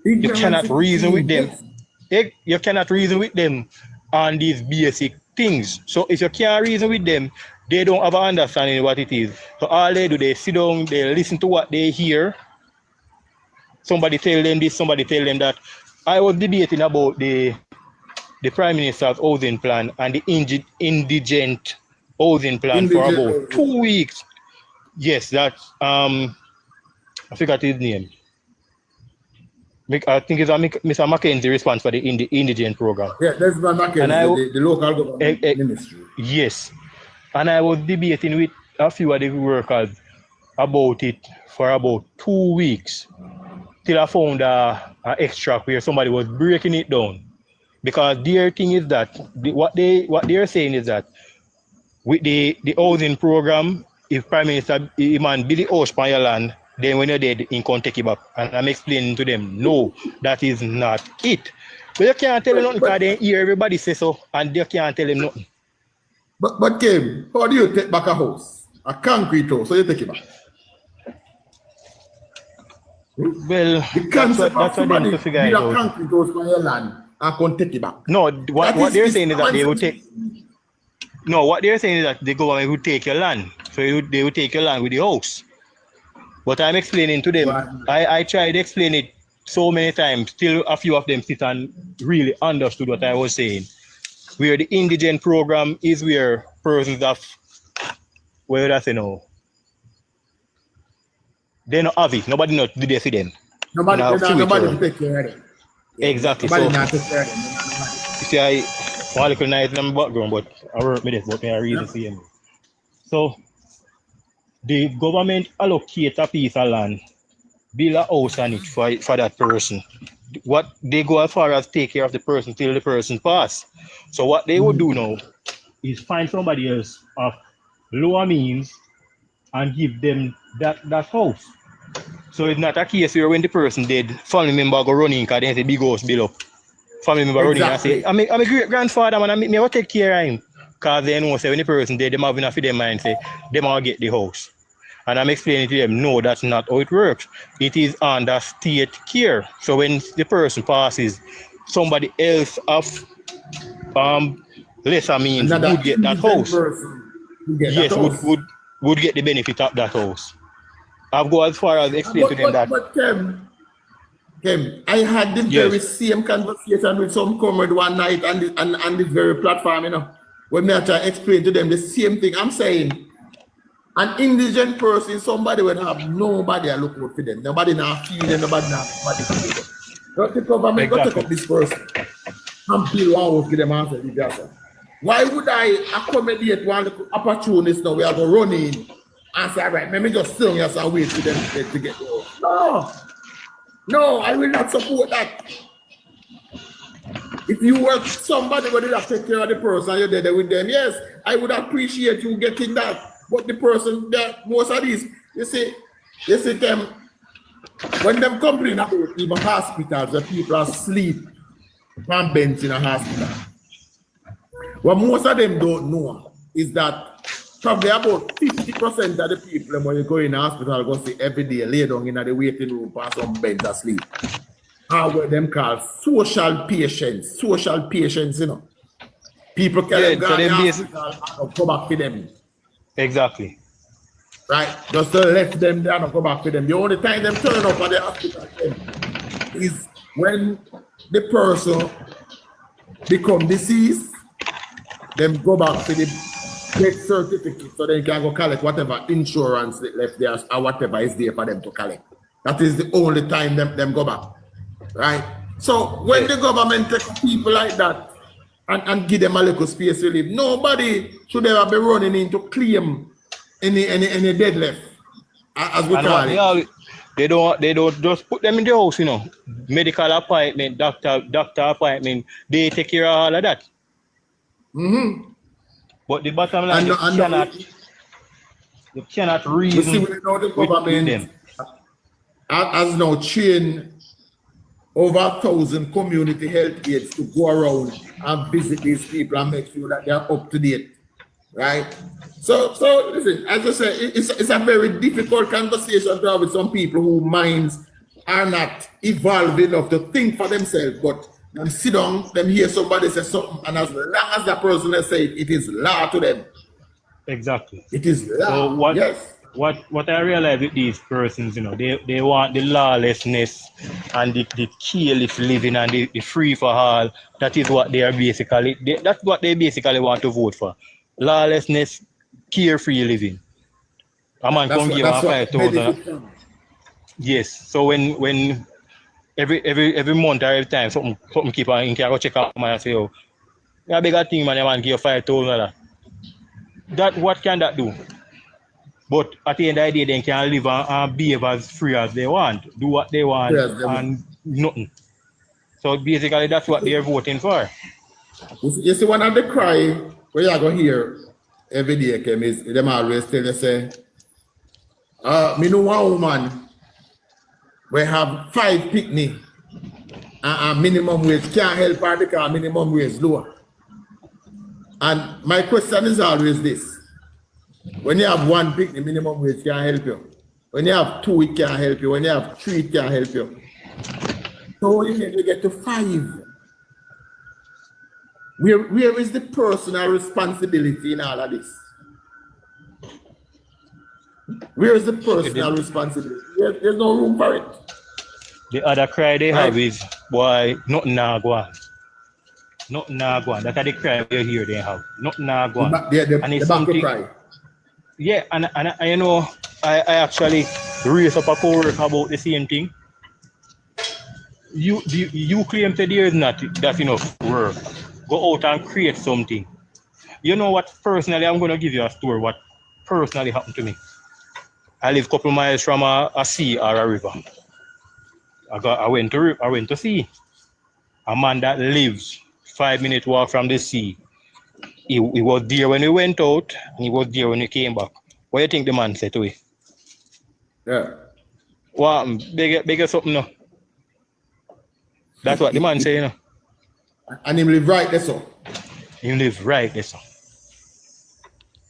You cannot reason with them. You cannot reason with them on these basic things. So if you can't reason with them, they don't have an understanding of what it is. So all they do, they sit down, they listen to what they hear. Somebody tell them this, somebody tell them that. I was debating about the Prime Minister's housing plan and the indigent housing plan for about 2 weeks. Yes, that's I forgot his name. I think it's Mr. Mackenzie response for the indigent program. Yeah, that's Mr. Mackenzie, the local government ministry. Yes. And I was debating with a few of the workers about it for about 2 weeks till I found an extract where somebody was breaking it down. Because their thing is that what they're saying is that with the housing program, if Prime Minister man build the house on your land, then when you're dead, he can't take it back. And I'm explaining to them, no, that is not it. But you can't tell them nothing because they hear everybody say so, and they can't tell them nothing. But Kim, how do you take back a house? A concrete house, so you take it back? Well, the concept that's what them to figure it out. A concrete house on your land and can't take it back. No, what they're saying is that they will take. No, what they're saying is that the government would take your land. So they would take your land with the house. But I'm explaining to them, I tried to explain it so many times, till a few of them sit and really understood what I was saying. Where the indigent program is where persons have, where that's, you know, they don't have it. Nobody knows, do they see them? Nobody take care of them. Exactly. Nobody not take care of them. You see, I want to look nice in the background, but I work with this, but I really see them. So, the government allocate a piece of land, build a house on it for that person. What they go as far as take care of the person till the person pass. So what they would do now is find somebody else of lower means and give them that house. So it's not a case where when the person dead, family member go running because they say big house build up. Family member running and say, I'm a great grandfather man, I will take care of him. Because they know say when the person dead, they have enough of their mind say they will get the house. And I'm explaining to them, no, that's not how it works. It is under state care. So when the person passes, somebody else of lesser means would get that house. Yes, would get the benefit of that house. I've go as far as explain to them that. But Kim, I had the very same conversation with some comrade one night on this very platform, you know, when I try to explain to them the same thing. I'm saying, an indigent person, somebody will have nobody to look out for them. Nobody not feel them, nobody not feel them. Not the government go take up this person and build one house for them and say, yes. Why would I accommodate one opportunist now we are going to run in and say, all right, let me just sit here and wait for them to get the house? No. No, I will not support that. If you were somebody who did not take care of the person, you're there with them, yes, I would appreciate you getting that. But the person that most of these, you see them, when them complain about even hospitals where people are asleep on bench in a hospital, what most of them don't know is that probably about 50% of the people when you go in the hospital go see every day lay down in the waiting room for some bench asleep. Are what them called social patients, you know. People can go to the hospital and go back to them. Exactly. Right? Just to left them there and go back to them. The only time them turn up at the hospital is when the person become deceased, them go back to the death certificate so they can go collect whatever insurance they left there or whatever is there for them to collect. That is the only time them go back. Right? So when the government take people like that and give them a little space to live, nobody should ever be running in to claim any dead left, as we call it. They don't just put them in the house, you know. Medical appointment, doctor appointment, they take care of all of that. Mm-hmm. But the bottom line, you cannot reason. You see, we know the government has now trained over 1,000 community health aides to go around and visit these people and make sure that they are up to date, right? So listen, as I say, it's a very difficult conversation to have with some people whose minds are not evolved enough to think for themselves, but them sit down, them hear somebody say something, and as long as that person has said it is law to them. Exactly. It is law. So what I realize with these persons, you know, they want the lawlessness and the careless living and the free for all. That is what they are basically. That's what they basically want to vote for. Lawlessness, carefree living. A man come give him 5,000. Yes. So when every month or every time something keep on, you can go check out man and say, oh, you bigger thing man, you man give you 5,000. That what can that do? But at the end of the day, they can live and behave as free as they want, do what they want, and nothing. So basically, that's what they're voting for. You see, one of the cry where you go hear every day is them always tell you say, me know one woman we have 5 picnic and minimum wage can't help her because minimum wage lower. And my question is always this. When you have 1 picnic, minimum wage can't help you. When you have 2, it can't help you. When you have 3, it can't help you. So you get to 5. Where is the personal responsibility in all of this? Where is the personal responsibility? There's no room for it. The other cry they have is, boy, nothing now go on. Nothing now go on. That's the cry we hear they have. Nothing now go on. The back cry. Yeah, and you know, I actually raised up a co-work about the same thing. You claim that there is not that enough work. Go out and create something. You know what? Personally, I'm going to give you a story. What personally happened to me. I live a couple miles from a sea or a river. I went to sea. A man that lives 5-minute walk from the sea. He was there when he went out, and he was there when he came back. What do you think the man said to him? Yeah. Well, bigger something now. That's what the man say, you know. And he live right there, so. He live right there, so.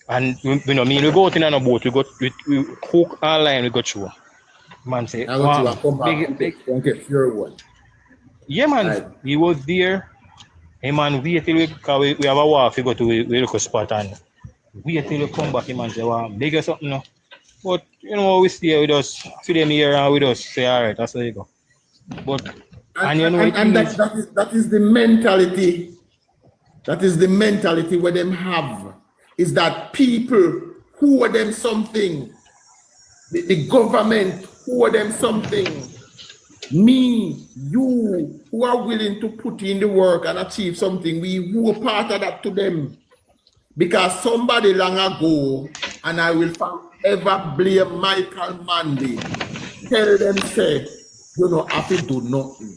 And you know, me, we go out in a boat, we hook our line, we go through. Man say, wow, don't get your one. Yeah, man. Right. He was there. Hey man, wait till we have a walk, we go to we look a spot and wait till we come back, man say, wow, bigger something now. But you know, we stay with us, feed them here and with us, say alright, that's how you go. But that is the mentality. That is the mentality where them have. Is that people who owe them something, the government who owe them something. Me, you, who are willing to put in the work and achieve something, we owe part of that to them. Because somebody long ago, and I will forever blame Michael Manley, tell them, say, You don't have to do nothing.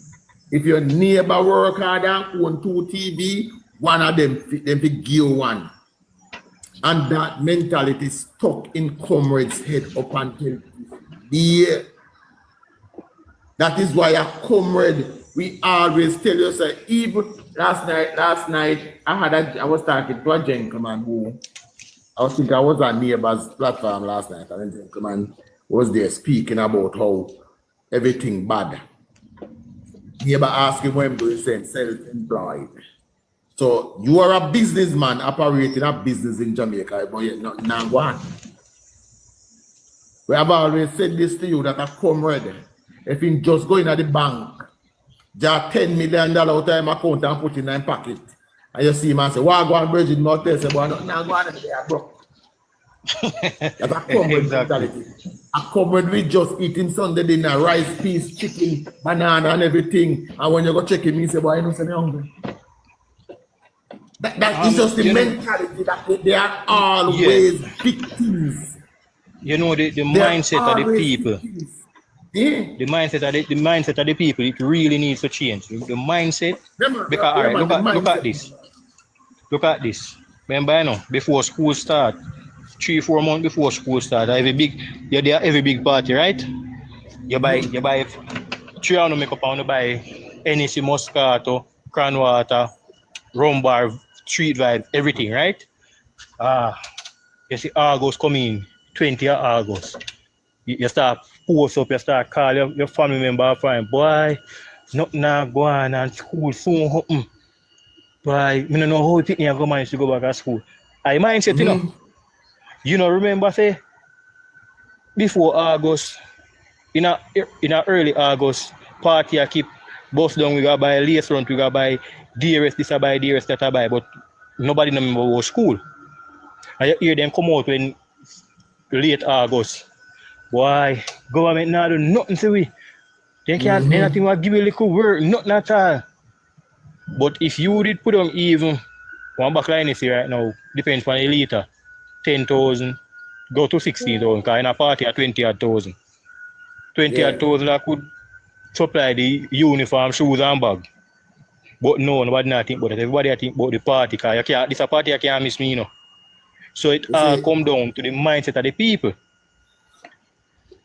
If your neighbor work hard and own 2 TV, one of them will give you one. And that mentality is stuck in comrades' head up until the That is why a comrade, we always tell you, say, even last night, I was talking to a gentleman who, I was on neighbor's platform last night, and a gentleman was there speaking about how everything bad. Neighbor asking when do you say self-employed. So you are a businessman operating a business in Jamaica, but you're not now one. We have always said this to you that a comrade, if you just go in at the bank, just $10 million out of my account and put it in my pocket, and you see man say, why go and bridge it not there? Say, but now go on there, bro. That's a comrade mentality. A comrade we just eating Sunday dinner, rice, peas, chicken, banana, and everything. And when you go check him, you say, boy, you don't say me hungry. That is just the mentality that they are always victims. You know the mindset of the people. Yeah. The mindset of the people, it really needs to change. The mindset. Because all right, look at this. Look at this. Remember, you know, before school start, 3-4 months before school start, every big party, right? You buy 300 makeup and you buy NEC Moscato, Crown Water, Rum Bar, Street Vibe, everything, right? You see August coming, 20th of August. You start post up, you start call your family member, friend, boy, nothing go on and school soon happen. Boy, I don't know how people are manage to go back to school. I mindset, you know. You know, remember say before August, in a early August, party I keep bus down, we gotta buy lace front, we gotta buy DRS, this I buy, DRS that I buy, but nobody remember about school. And you hear them come out when late August. Boy, government now do nothing to we. They can't they nothing will give you a little work, nothing at all. But if you did put them even one back line is right now, depends on the liter, 10,000, go to 16,000, because in a party at 20,000. 20,000 I could supply the uniform, shoes and bag. But no, nobody not think about it. Everybody I think about the party, because this a party I can't miss me, you know. So it all come down to the mindset of the people.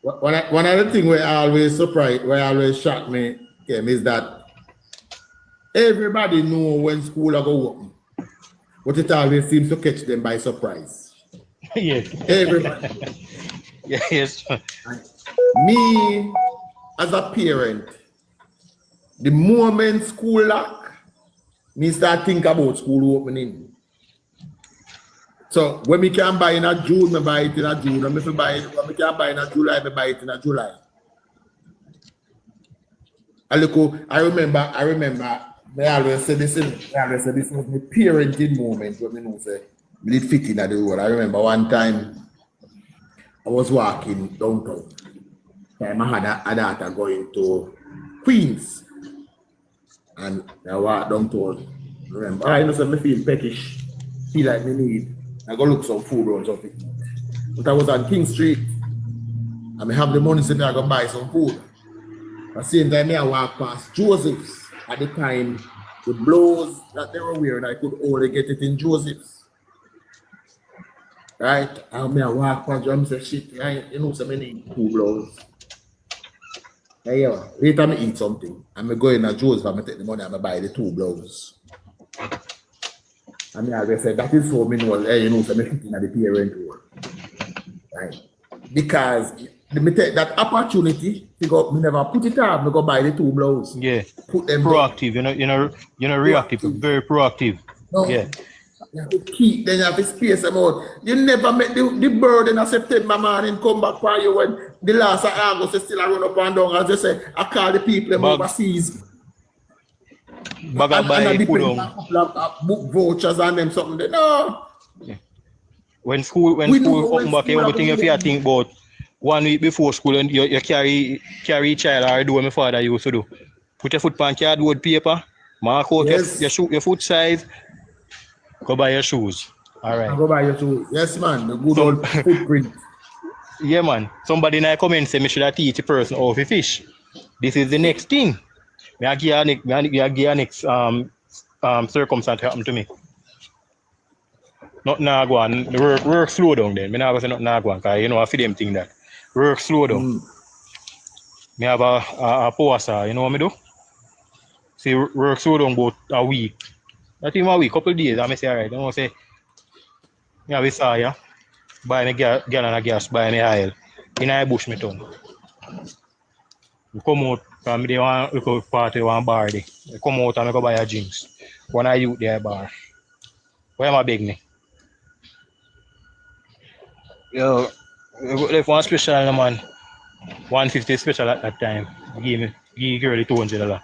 One of the things where I always surprised, where always shock me, Kim, is that everybody know when school are go open, but it always seems to catch them by surprise. Yes. Everybody. Yes. Me, as a parent, the moment school lock, me start think about school opening. So when we can buy in a June, I buy it in a June. When we can buy in a July, I buy it in a July. I remember, I always say this was my parenting moment when I know say we did fit in at the road. I remember one time I was walking downtown. I had a daughter going to Queens. And I walked downtown. Remember, I know I feel peckish, feel like me need. I go look some food or something. But I was on King Street. And I have the money so I go buy some food. At the same time, I walk past Joseph's. At the time, the blows that they were wearing, I could only get it in Joseph's. Right? And I walk past Joseph's and say, shit, you know, so many 2 blows. Yeah, later I eat something. I'm going to Joe's and I take the money and I buy the 2 blows. And I said, that is so me know, you know, so I'm fitting at the parent role. Right? Because me take that opportunity, me never put it up, me go buy the 2 blows. Yeah. Put them proactive, you know, reactive, very proactive. No. Yeah. You have to keep, then you have to space them out. You never make the bird in a September morning come back for you when the last of August is still a run up and down. As I say, I call the people overseas. Bag and buy put on. Book vouchers and them something. No. Yeah. When school come back, everything if you think about 1 week before school and you carry child or do what my father used to do. Put your foot on cardboard paper, mark out your foot size. Go buy your shoes. All right. Go buy your shoes. Yes, man. The good old footprint. Yeah, man. Somebody in the comments say me should have teach a person how to fish. This is the next thing. Me I give you next circumstance happen to me. Not now go on. Work slow down then. Me not go say not now go on, cause you know I feel them thing that. Work slow down. Me have a pause, you know what me do? See work slow down about a week. Not even a week, couple of days, I may say alright. I don't say me have a saw ya. Buy me gallon of gas, buy me oil. In a bush me town. We come out from me they want look out party one bar day. I come out and I go buy a drinks. One of you there bar. Why am I beg me? Yo, if one special man, 150 special at that time. Give girl the $200.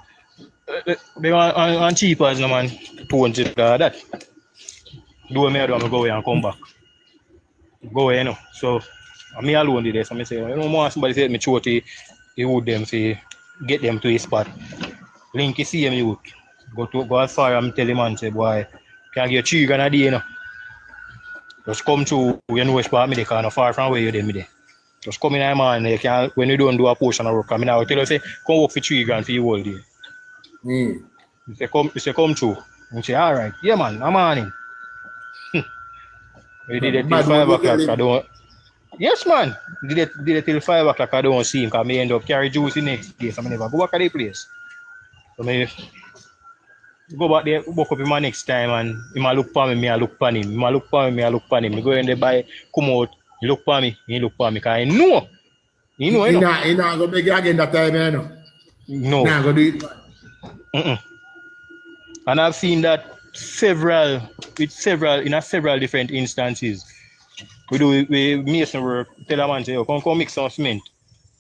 They want on cheap as no man, $200 that. Do me I do, I go away and come back. Go away, you know. So me alone did this. So I say, you know, more somebody say me throw to the wood them say get them to his spot. Link you see him youth. Go as far and tell him man say boy, can get $3 grand a day, you know. Just come to you know which part me they can far from where you them me there. Just come in there man, you can when you don't do a portion of work, I mean I will tell you say come work for $3 grand for you whole day. You say come through. You say alright, yeah man, I'm on him. We did it till 5 o'clock. I don't. Yes, man. Did it till 5 o'clock. I don't see him because I end up carry juice the next day. So I never go back at the place. So I go back there, walk up in my next time and he might look for me, I look for him. He might look for me, I look for him. I go in there by come out, he look for me, he look for me. Because I know. You know, you know. He not going to make it again that time, you know. No. He not going to do it. And I've seen that several different instances. We mason work, tell a man say, come mix some cement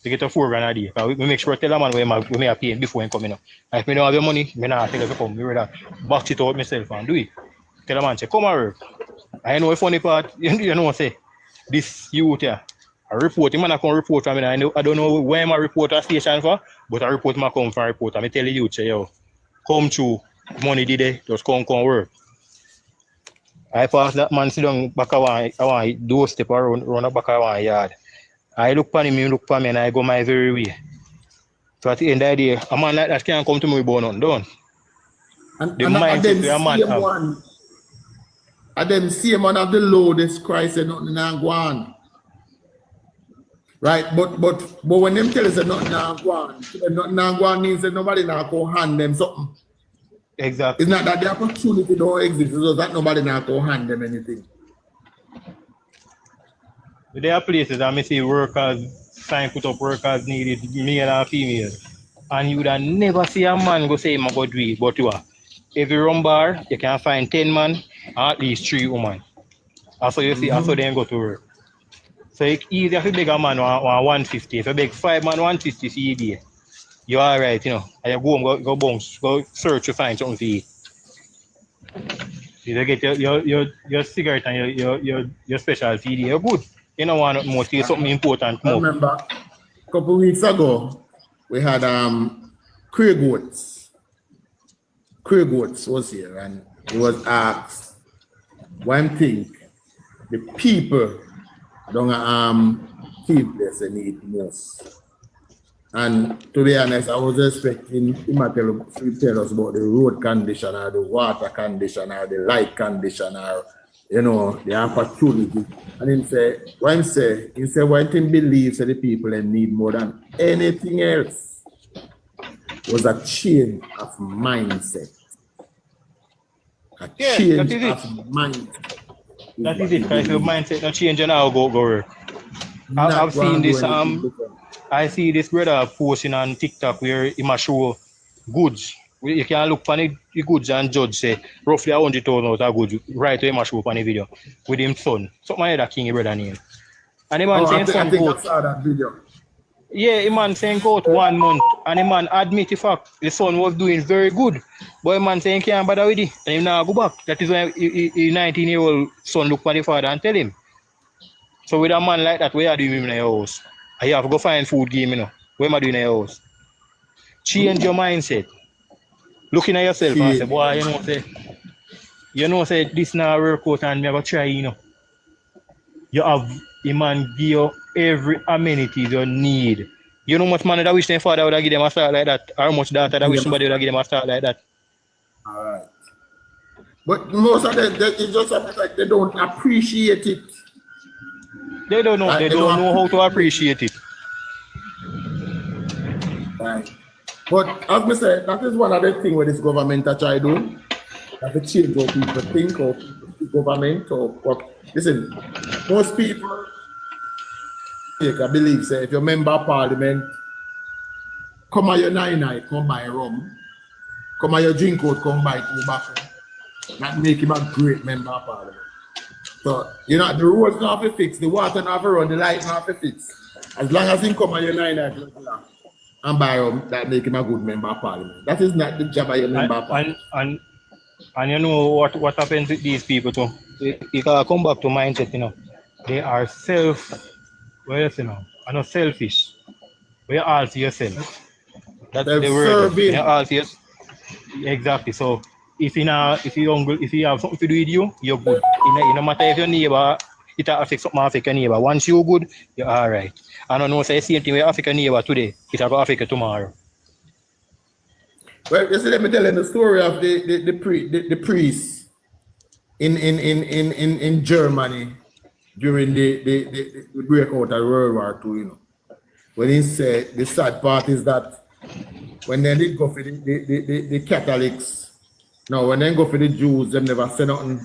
to get a $4 grand a day. We make sure tell a man we may pay before he come in. If we don't have your money, we not tell you to come. We rather box it out myself and do it. Tell a man say, come and work. I know a funny part, you know say, this youth here, I report him and I come report from me. I don't know where my report a station for, but I report my come from report. I tell the youth say, yo, come through, money did it, just come work. I pass that man sit down back I want doorstep around the back of one yard. I look for him, he look for me, and I go my very way. So at the end of the day, a man like that can't come to me about nothing done. And mindset the man have. One, and them same man of the lowest Christ and nothing not go on. Right, but when them tell us that nothing not go on, nothing not go on means that nobody not go hand them something. Exactly. It's not that the opportunity don't exist, it's just that nobody now go hand them anything. There are places I may see workers sign put up workers needed, male and female. And you would have never see a man go say I'm go do it, but you are. If you run bar, you can find 10 men and at least 3 women. Also you see, also then go to work. So it's easy if you beg a man 150. If you beg 5 man 150 for day. You're alright, you know. And you go home, go bounce, go search to find something to eat. You get your cigarette and your special feed, you're good. You don't want more to something important. I remember a couple of weeks ago, we had Craig Oates. Craig Oates was here and he was asked one thing the people don't keep this they need most. And to be honest, I was expecting him to tell us about the road condition or the water condition or the light condition or, you know, the opportunity. And he said, one thing believes that the people need more than anything else was a change of mindset. Change of mindset. That is it, because your mindset not change and I'll go work. I've seen this I see this brother posting on TikTok where he must show goods. You can look on the goods and judge say roughly 100,000 out of goods right away he must show on the video with him son. Something like that King brother name. And the man saying son go out. That video. Yeah, the man saying go out 1 month and the man admit the fact the son was doing very good. But the man saying can't bother with it and he now go back. That is why his 19-year-old son look on the father and tell him. So with a man like that, what are you doing in your house? You have to go find food game, you know. What am I doing in your house? Change your mindset. Looking at yourself and say, boy, you know, say this now work out and me have a try, you know. You have a man give you every amenity you need You know much money that wish their father would have give them a start like that, or much daughter that wish Yeah. somebody would have give them a start like that. All right. But most of them, it's just like they don't appreciate it. They don't know. Like, They don't know how to appreciate it. Right. But as I said, that is one of the things where this government are trying to do. That the change how people think or government or what. Listen, most people I believe say if you're a member of parliament, come on your night, come buy rum. Come on your drink out, come buy tobacco. That make him a great member of parliament. So, you know, the roads not have to fix, the water not have to run, the light not have to fix. As long as he come on your night and buy rum, that make him a good member of parliament. That is not the job of your member of parliament. And you know what happens with these people too? You can come back to mindset, you know. They are I know selfish. But you all see yourself. That's the word. You all see yourself. Exactly. So if you have something to do with you, you're good. It no matter if your neighbor, it affects something affect your neighbor. Once you're good, you're alright. I don't know, say the same thing will affect your neighbor today, it will affect you tomorrow. Well, you see, let me tell you the story of the priest in Germany during the breakout of World War II, you know. When he said the sad part is that when they did go for the Catholics, no, when they go for the Jews, they never say nothing.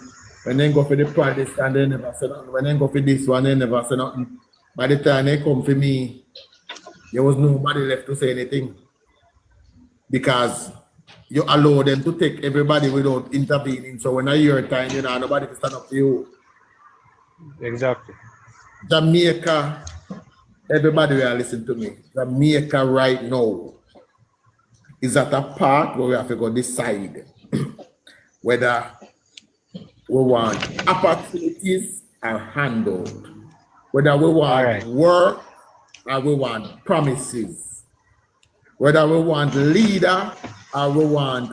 When they go for the Protestants, they never say nothing. When they go for this one, they never say nothing. By the time they come for me, there was nobody left to say anything. Because you allow them to take everybody without intervening. So when I hear time, you know, nobody can stand up for you. Exactly. Jamaica, everybody will listen to me. Jamaica right now is at a part where we have to go decide whether we want opportunities are handled, whether we want work or we want promises, whether we want leader or we want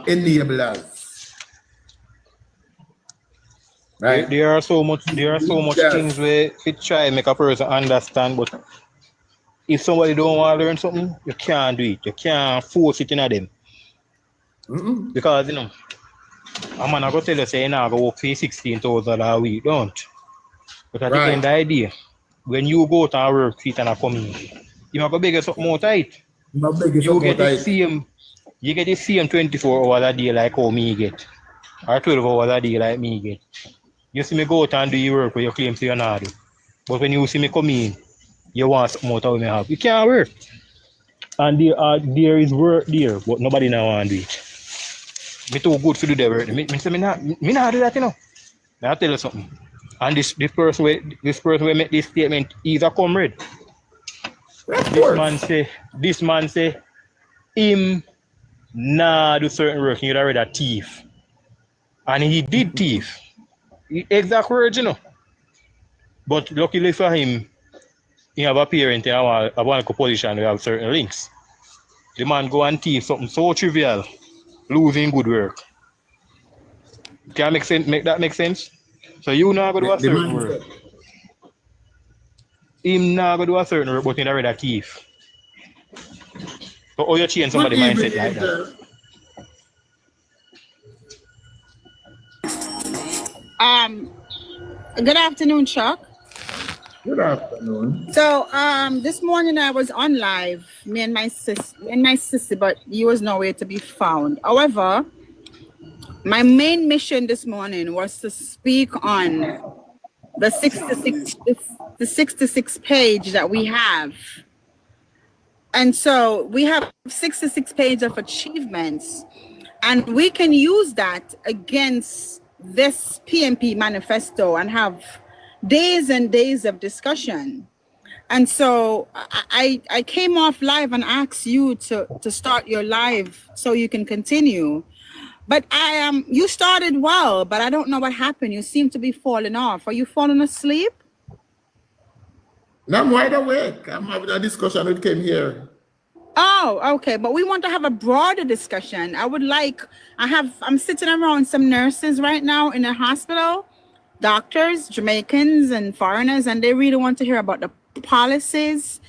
enablers. Right? There are so much things where we try and make a person understand, but if somebody don't want to learn something, you can't do it. You can't force it in them. Because, you know, a man go tell you say you now go work for $16,000 a week, don't. But at the end of the day, when you go to work for it and come in, you might go beg you something more tight. You get the same 24 hours a day like how me get. Or 12 hours a day like me get. You see me go out and do your work where you claim to you not do. But when you see me come in, you want something more to me have. You can't work. And there is work there, but nobody now want to do it. Me too good to do the work. Me say me not do that, you know. Now I tell you something. And this person will make this statement, he's a comrade. This man say him nah do certain work, he'd already a thief. And he did thief. Exact words, you know. But luckily for him, he have a parent in a one position, we have certain links. The man go and thief something so trivial, losing good work. Can make sense? Make that make sense? So you now go do a certain work. Him now go do a certain work, but he already a thief. So how you change somebody's mindset like that? Good afternoon, Chuck. Good afternoon. So this morning I was on live, me and my sister, but you was nowhere to be found. However, my main mission this morning was to speak on the 66 page that we have. And so we have 66 pages of achievements, and we can use that against this PMP manifesto and have days and days of discussion. And so I came off live and asked you to start your live so you can continue. But you started well, but I don't know what happened. You seem to be falling off. Are you falling asleep? No, I'm wide awake. I'm having a discussion with Kim here. Oh, okay. But we want to have a broader discussion. I'm sitting around some nurses right now in a hospital, doctors, Jamaicans and foreigners, and they really want to hear about the policies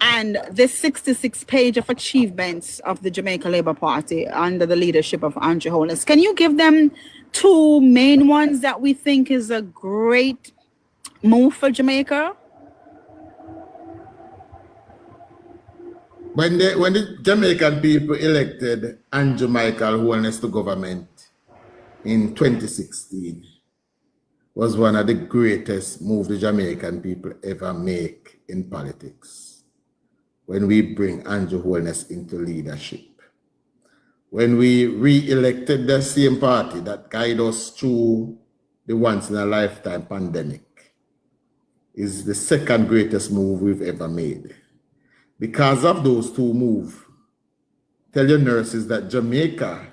and this 66 page of achievements of the Jamaica Labour Party under the leadership of Andrew Holness. Can you give them two main ones that we think is a great move for Jamaica? When the Jamaican people elected Andrew Michael Holness to government in 2016, was one of the greatest moves the Jamaican people ever make in politics. When we bring Andrew Holness into leadership. When we re-elected the same party that guided us through the once-in-a-lifetime pandemic, is the second greatest move we've ever made. Because of those two moves, tell your nurses that Jamaica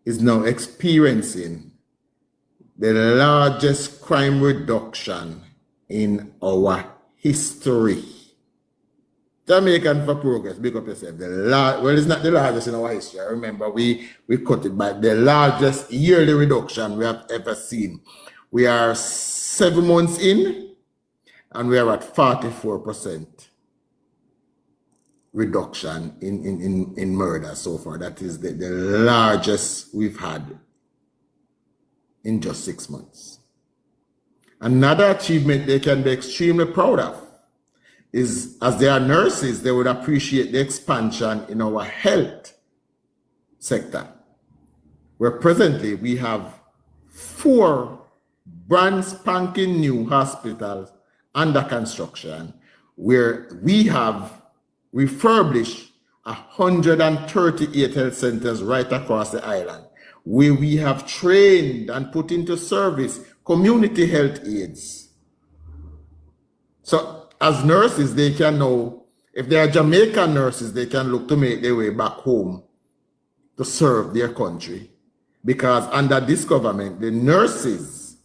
is now experiencing the largest crime reduction in our history. Jamaican for Progress, big up yourself. Well, it's not the largest in our history. I remember we cut it by the largest yearly reduction we have ever seen. We are 7 months in, and we are at 44% reduction in murder so far. That is the largest we've had in just 6 months. Another achievement they can be extremely proud of is, as they are nurses, they would appreciate the expansion in our health sector, where presently we have 4 brand spanking new hospitals under construction, where we have refurbished 138 health centers right across the island, where we have trained and put into service community health aides. So as nurses, they can know, if they are Jamaican nurses, they can look to make their way back home to serve their country. Because under this government, the nurses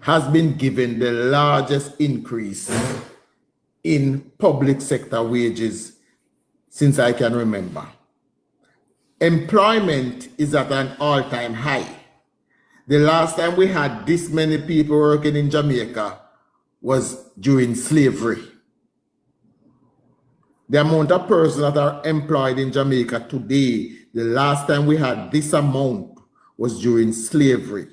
has been given the largest increase in public sector wages since I can remember. Employment is at an all-time high. The last time we had this many people working in Jamaica was during slavery. The amount of persons that are employed in Jamaica today, the last time we had this amount was during slavery.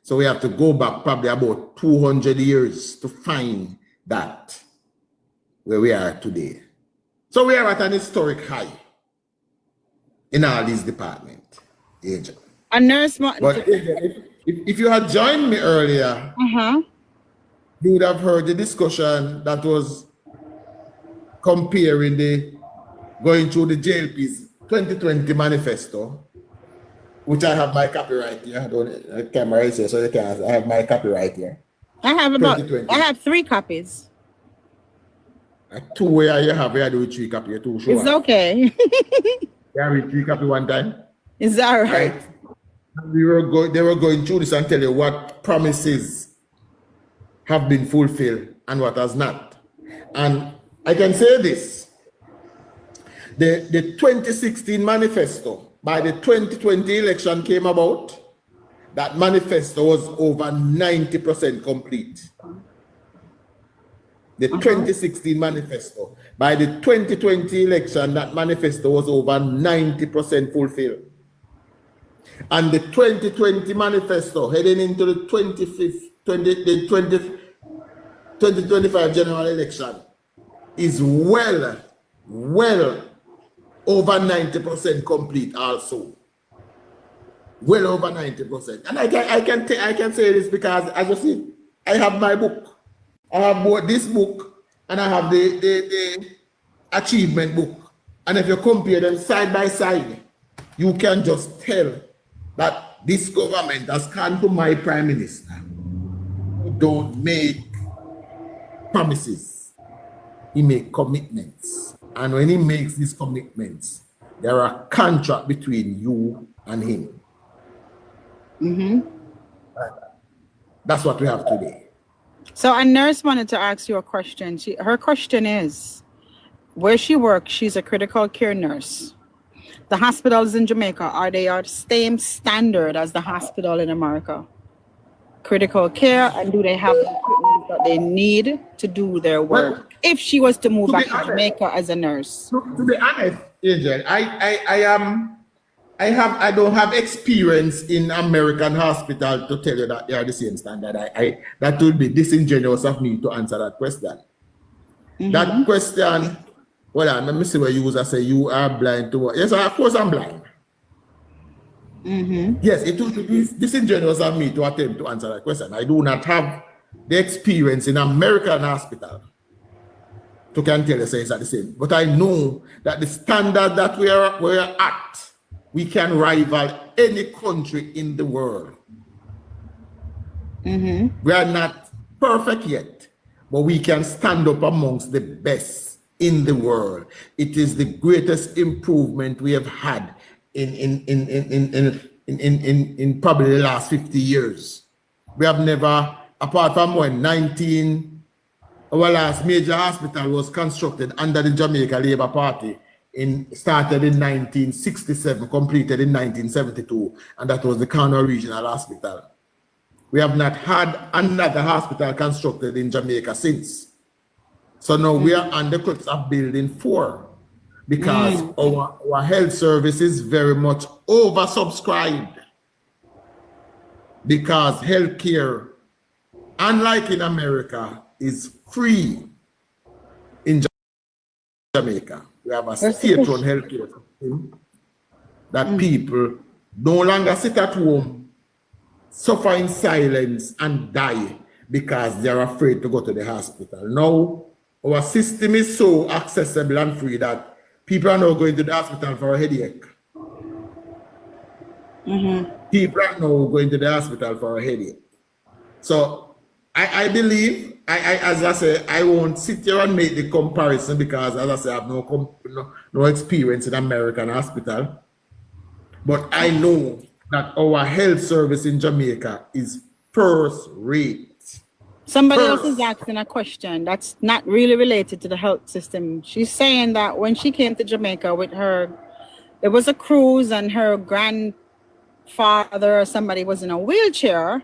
So we have to go back probably about 200 years to find that where we are today. So we are at an historic high in all these departments, Angel. A nurse, but if you had joined me earlier, you would have heard the discussion that was comparing going through the JLP's 2020 manifesto, which I have my copyright here. I don't camera is here, so you can. I have my copyright here. I have 3 copies. 2 where you have, where do 3 copies? 2 show. It's okay. You have 3 copies one time. Is that right? They were going through this and tell you what promises have been fulfilled and what has not. And I can say this, the 2016 manifesto, by the 2020 election came about, that manifesto was over 90% complete. The 2016 manifesto, by the 2020 election, that manifesto was over 90% fulfilled. And the 2020 manifesto heading into the 2025 general election is well over 90% complete also. Well over 90%. And I can say this because, as you see, I have my book. I have both this book and I have the achievement book. And if you compare them side by side, you can just tell that this government has come to my prime minister who don't make promises, he makes commitments. And when he makes these commitments, there are contracts between you and him. That's what we have today. So a nurse wanted to ask you a question. Her question is, where she works, she's a critical care nurse. The hospitals in Jamaica, are they the same standard as the hospital in America? Critical care, and do they have equipment that they need to do their work Well, if she was to move to back be to honest, Jamaica as a nurse? to be honest, Angel, I don't have experience in American hospital to tell you that they are the same standard. That would be disingenuous of me to answer that question. That question, well, let me see where you was. I say you are blind to what? Yes, of course I'm blind. Yes, it would be disingenuous of me to attempt to answer that question. I do not have the experience in American hospital to can tell you say it's at the same. But I know that the standard that we're at, we can rival any country in the world. We are not perfect yet, but we can stand up amongst the best in the world. It is the greatest improvement we have had in probably the last 50 years. We have never, apart from when our last major hospital was constructed under the Jamaica Labour Party, started in 1967, completed in 1972, and that was the Corner Regional Hospital. We have not had another hospital constructed in Jamaica since. So now we are on the crux of building 4 because our health service is very much oversubscribed, because healthcare, unlike in America, is free in Jamaica. We have a state-run healthcare system that people no longer sit at home, suffer in silence, and die because they're afraid to go to the hospital. Now, our system is so accessible and free that people are now going to the hospital for a headache. People are now going to the hospital for a headache. So I believe, as I say, I won't sit here and make the comparison because, as I say, I have no experience in American hospital. But I know that our health service in Jamaica is first rate. Somebody else is asking a question that's not really related to the health system. She's saying that when she came to Jamaica with there was a cruise and her grandfather or somebody was in a wheelchair,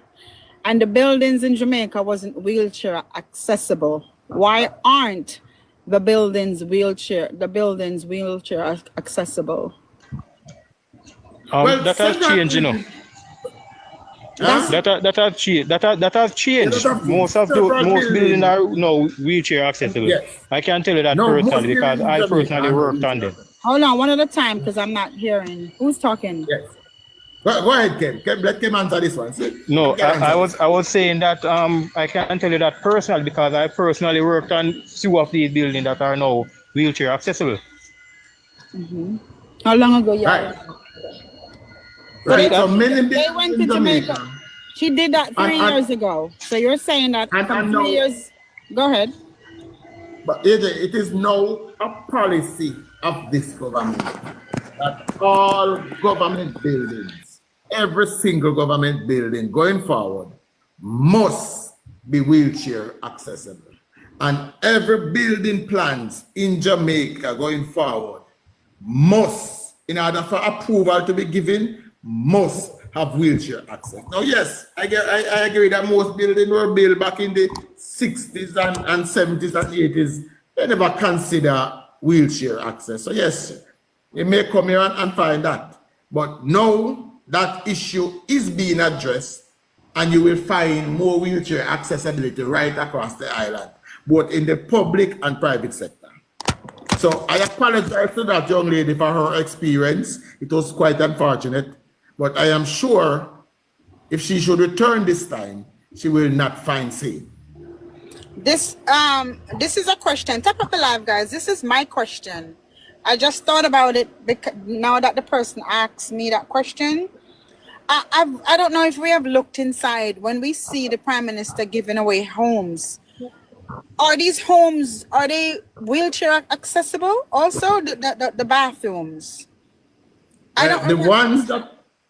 and the buildings in Jamaica wasn't wheelchair accessible. Why aren't the buildings wheelchair accessible? Well, that has changed, you know. That has changed. Most buildings are now wheelchair accessible. Yes. I can tell you that personally because I personally worked on them. Hold on, one at a time, because I'm not hearing. Who's talking? Yes. Go ahead, Ken. Let Ken answer this one. No, I was saying that I can tell you that personally because I personally worked on 2 of these buildings that are now wheelchair accessible. How long ago? Yeah. Right. So many they went to Jamaica. She did that 3 years ago. So you're saying that from 3 years. Go ahead. But it is now a policy of this government that all government buildings, every single government building going forward, must be wheelchair accessible. And every building plans in Jamaica going forward must, in order for approval to be given, must have wheelchair access. Now, yes, I agree that most buildings were built back in the 60s and 70s and 80s. They never consider wheelchair access. So, yes, you may come here and find that. But now that issue is being addressed, and you will find more wheelchair accessibility right across the island, both in the public and private sector. So I apologize to that young lady for her experience. It was quite unfortunate. But I am sure if she should return this time, she will not find same. This is a question. Tap up alive, guys. This is my question. I just thought about it because now that the person asked me that question. I don't know if we have looked inside when we see the Prime Minister giving away homes. Are these homes, are they wheelchair accessible? Also, the bathrooms.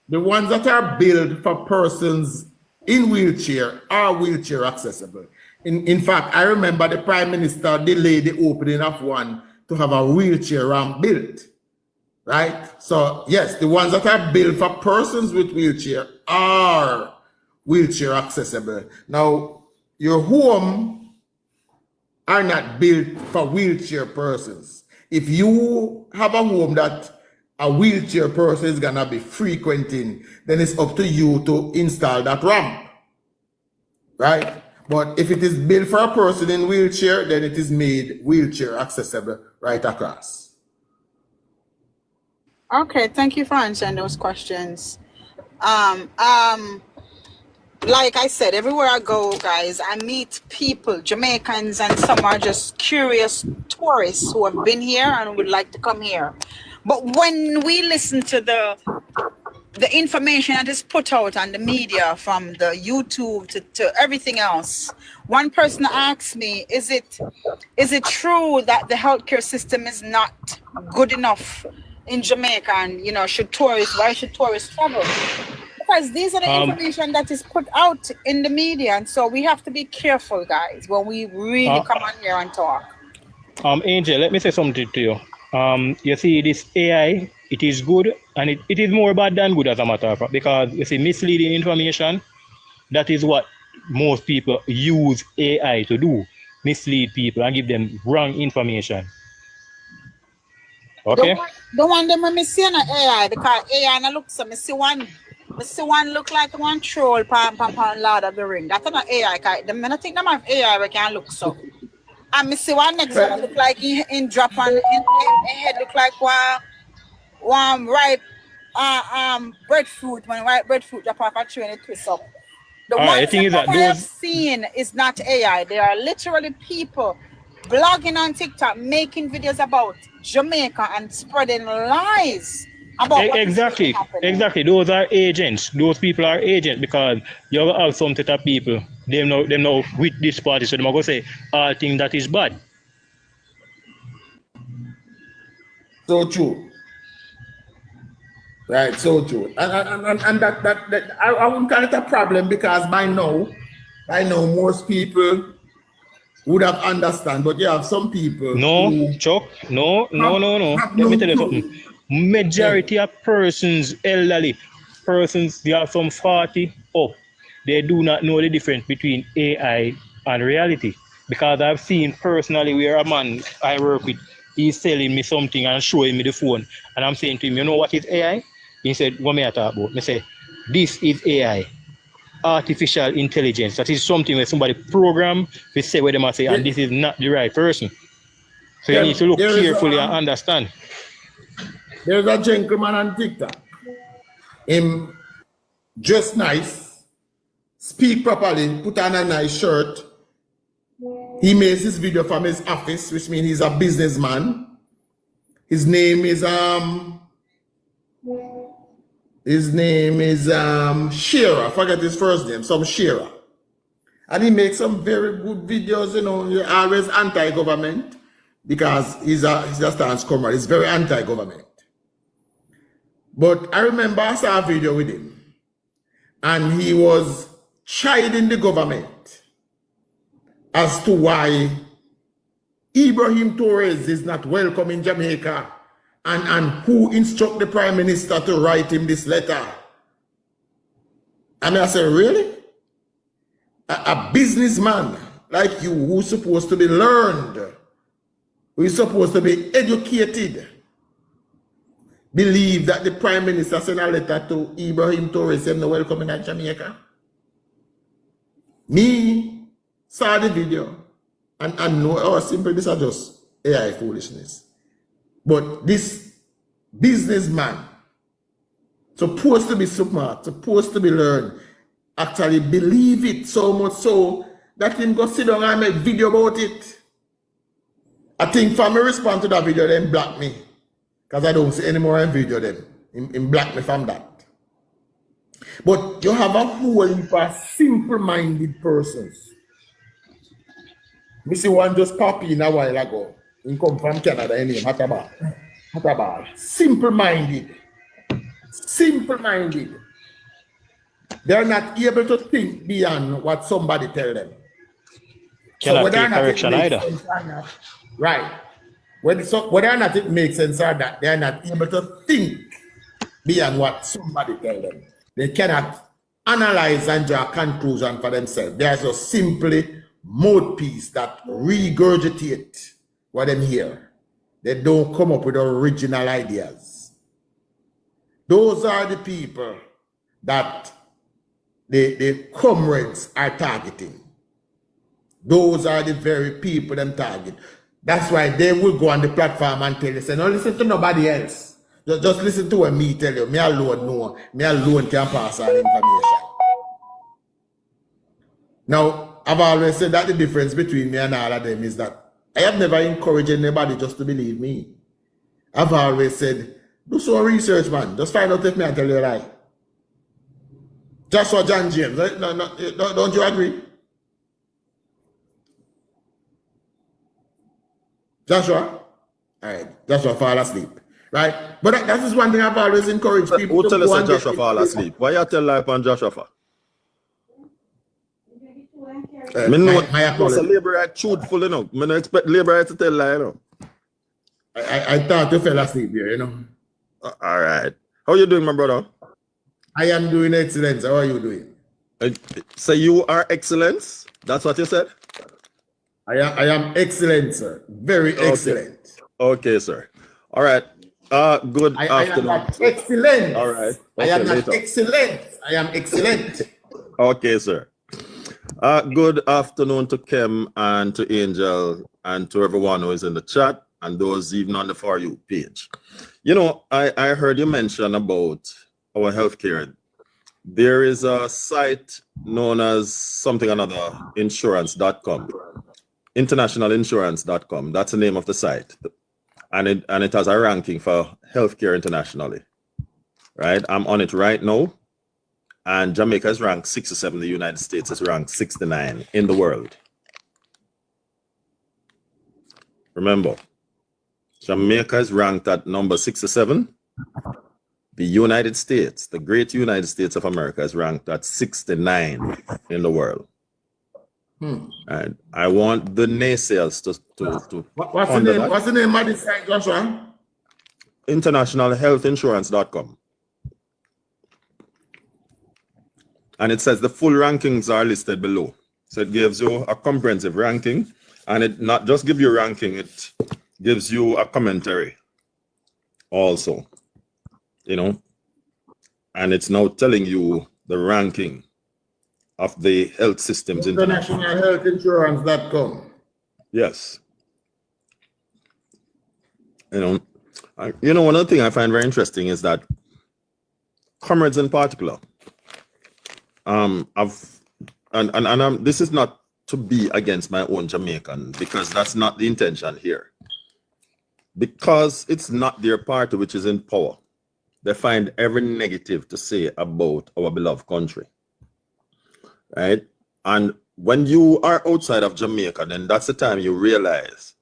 The ones that are built for persons in wheelchair are wheelchair accessible. In fact, I remember the Prime Minister delayed the opening of one to have a wheelchair ramp built, right? So yes, the ones that are built for persons with wheelchair are wheelchair accessible. Now, your home are not built for wheelchair persons. If you have a home that a wheelchair person is gonna be frequenting, then it's up to you to install that ramp, right? But if it is built for a person in wheelchair, then it is made wheelchair accessible right across. Okay, thank you for answering those questions. Like I said, everywhere I go, guys, I meet people, Jamaicans, and some are just curious tourists who have been here and would like to come here. But when we listen to the information that is put out on the media, from the YouTube to everything else, one person asked me, is it true that the healthcare system is not good enough in Jamaica, and why should tourists travel? Because these are the information that is put out in the media, and so we have to be careful, guys, when we really come on here and talk. Angel, let me say something to you. You see, this AI, it is good, and it is more bad than good, as a matter of fact, because you see, misleading information, that is what most people use AI to do, mislead people and give them wrong information. Okay? The one them when me see on AI, because AI na look so me see one look like one troll pan Lord of the Ring. That's not AI, because I don't think them have AI we can look so. And me see one next one look like in drop on in head look like one ripe breadfruit, when ripe breadfruit drop off a tree and it twists up. The ones that I have seen is not AI. They are literally people blogging on TikTok, making videos about Jamaica and spreading lies about exactly. Those are agents. Those people are agents, because you have some set of people. They know with this party, so they're going to say all things that is bad. So true. Right, so true. And that I wouldn't call it a problem, because by now most people would have understand, but you have some people. No, Chuck. No. Let me tell you something. Majority of persons, elderly persons, they are some 40 up. They do not know the difference between AI and reality. Because I've seen personally where a man I work with, he's selling me something and showing me the phone. And I'm saying to him, you know what is AI? He said, what may I talk about? I say, this is AI. Artificial intelligence. That is something where somebody program, they say what they must say, and this is not the right person. So you need to look carefully and understand. There's a gentleman on TikTok. Him dress nice, speak properly, put on a nice shirt. He makes this video from his office, which means he's a businessman. His name is Shearer. I forget his first name, some Shearer. And he makes some very good videos, You're always anti-government, because he's a stance comrade. He's very anti-government. But I remember I saw a video with him, and he was chiding the government as to why Ibrahim Torres is not welcome in Jamaica, and who instruct the Prime Minister to write him this letter. And I said, really? A businessman like you, who's supposed to be learned, who's supposed to be educated, believe that the Prime Minister sent a letter to Ibrahim Torres saying no welcome in Jamaica? Me saw the video and know, simply this is just AI foolishness. But this businessman, supposed to be smart, supposed to be learned, actually believe it so much so that him go sit down and make video about it. I think for me respond to that video, then block me. Because I don't see any more video them. Him block me from that. But you have a whole heap of simple-minded persons. Me see one just pop in a while ago. He come from Canada, anyway, Hatabad. Simple-minded. Simple-minded. They're not able to think beyond what somebody tell them. Cannot take correction either. Right. Whether or not it makes sense or that, they're not able to think beyond what somebody tell them. They cannot analyze and draw a conclusion for themselves. They are just simply mouthpiece that regurgitate what them hear. They don't come up with original ideas. Those are the people that the comrades are targeting. Those are the very people them target. That's why they will go on the platform and tell you, say, no, listen to nobody else. Just listen to what me tell you. Me alone know. Me alone can pass on information. Now, I've always said that the difference between me and all of them is that I have never encouraged anybody just to believe me. I've always said, do some research, man. Just find out if me I tell you a lie. Joshua John James, don't you agree? Joshua? All right, Joshua fall asleep. Right? But that is one thing I've always encouraged people Who to tell go us and that Joshua fall asleep? Why you tell lie on Joshua for? Me know a labor right truthful, you know. Me no expect labor right to tell lie, you know. I thought you fell asleep here, you know. All right. How you doing, my brother? I am doing excellent. How are you doing? So you are excellence? That's what you said? I am excellent, sir. Very excellent. Okay, sir. All right. Good afternoon. I am not excellent. All right. I am not later. excellent. I am excellent. Okay, sir. Good afternoon to Kem and to Angel and to everyone who is in the chat and those even on the For You page. You know, I heard you mention about our healthcare. There is a site known as something another, insurance.com, internationalinsurance.com. That's the name of the site. And it has a ranking for healthcare internationally. Right? I'm on it right now. And Jamaica is ranked 67. The United States is ranked 69 in the world. Remember, Jamaica is ranked at number 67. The United States, the great United States of America, is ranked at 69 in the world. And I want the naysayers to What's the name? What's the name of this site, Joshua? Internationalhealthinsurance.com. And it says the full rankings are listed below. So it gives you a comprehensive ranking, and it not just gives you a ranking, it gives you a commentary also, you know, and it's now telling you the ranking of the health systems internationally. Internationalhealthinsurance.com. Yes. You know, one other thing I find very interesting is that comrades in particular, this is not to be against my own Jamaican, because that's not the intention here. Because it's not their party which is in power, they find every negative to say about our beloved country. Right? And when you are outside of Jamaica, then that's the time you realize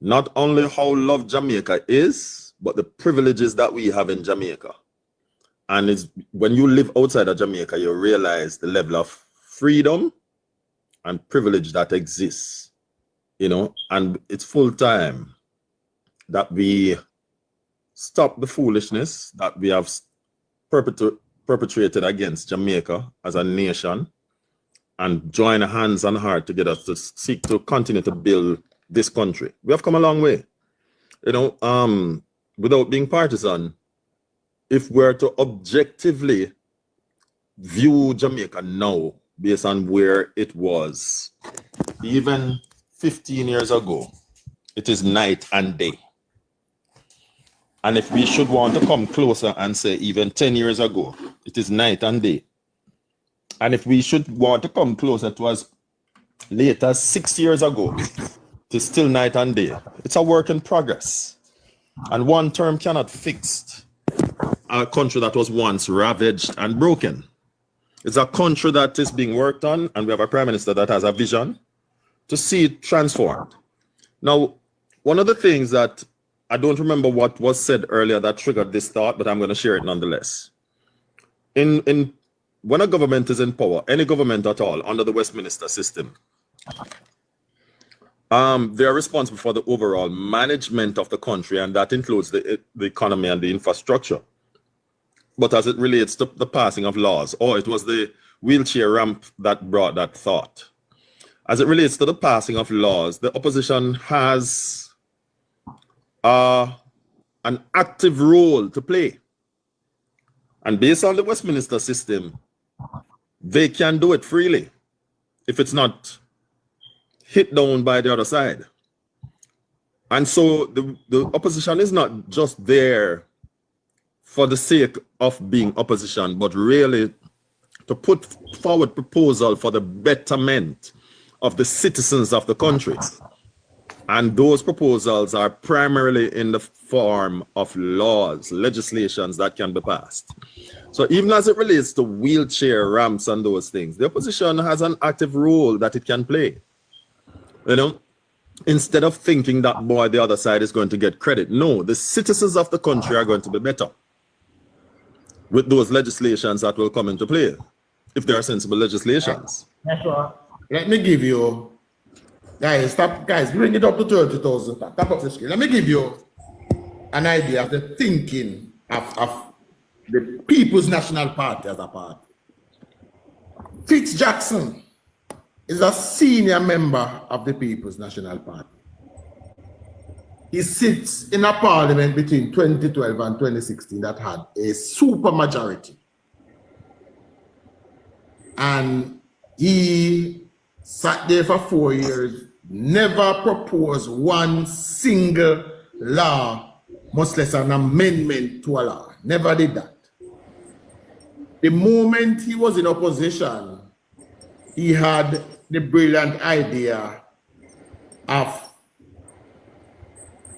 not only how loved Jamaica is, but the privileges that we have in Jamaica. And it's when you live outside of Jamaica, you realize the level of freedom and privilege that exists, you know, and it's full time that we stop the foolishness that we have perpetrated against Jamaica as a nation and join hands and heart together to seek to continue to build this country. We have come a long way, you know, without being partisan. If we're to objectively view Jamaica now based on where it was even 15 years ago, it is night and day. And if we should want to come closer and say even 10 years ago, it is night and day. And if we should want to come closer to as late as 6 years ago, it is still night and day. It's a work in progress. And one term cannot fix a country that was once ravaged and broken. It's a country that is being worked on, and we have a prime minister that has a vision to see it transformed. Now, one of the things that I don't remember what was said earlier that triggered this thought, but I'm going to share it nonetheless. When a government is in power, any government at all under the Westminster system, they are responsible for the overall management of the country, and that includes the economy and the infrastructure. but as it relates to the passing of laws, or it was the wheelchair ramp that brought that thought. As it relates to the passing of laws, the opposition has an active role to play. And based on the Westminster system, they can do it freely if it's not hit down by the other side. And so the opposition is not just there for the sake of being opposition, but really to put forward proposal for the betterment of the citizens of the country. And those proposals are primarily in the form of laws, legislations that can be passed. So even as it relates to wheelchair ramps and those things, the opposition has an active role that it can play. You know, instead of thinking that, boy, the other side is going to get credit. No, the citizens of the country are going to be better with those legislations that will come into play, if there are sensible legislations. That's right. Let me give you, guys, bring it up to 30,000. Tap up the screen. Let me give you an idea of the thinking of the People's National Party as a party. Fitz Jackson is a senior member of the People's National Party. He sits in a parliament between 2012 and 2016 that had a super majority. And he sat there for 4 years, never proposed one single law, much less an amendment to a law. Never did that. The moment he was in opposition, he had the brilliant idea of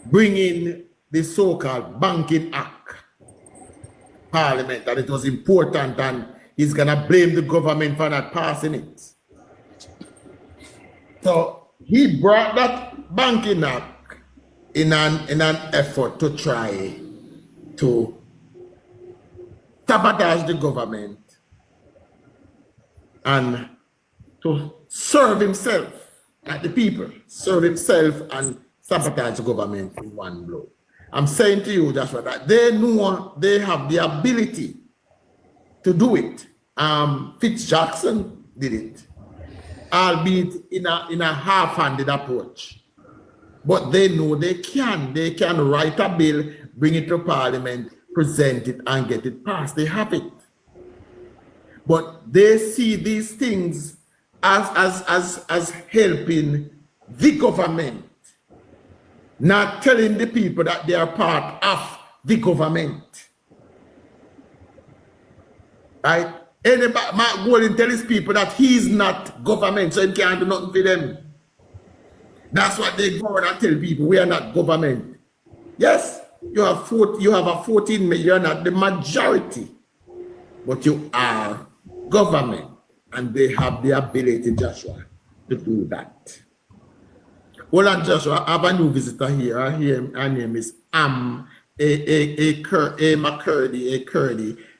bringing the so-called Banking Act Parliament, that it was important, and he's gonna blame the government for not passing it. So he brought that Banking Act in an effort to try to sabotage the government and to serve himself, like the people, serve himself and sabotage the government in one blow. I'm saying to you, Joshua, that they know they have the ability to do it. Fitz Jackson did it, albeit in a half-handed approach. But they know they can. They can write a bill, bring it to Parliament, present it, and get it passed. They have it. But they see these things as helping the government, not telling the people that they are part of the government. Right? Anybody might go and tell his people that he's not government, so he can't do nothing for them. That's what they go and tell people, we are not government. Yes, you have a 14 million, you're not the majority, but you are government, and they have the ability, Joshua, to do that. Hold on, Joshua, I have a new visitor here. Her name is McCurdy.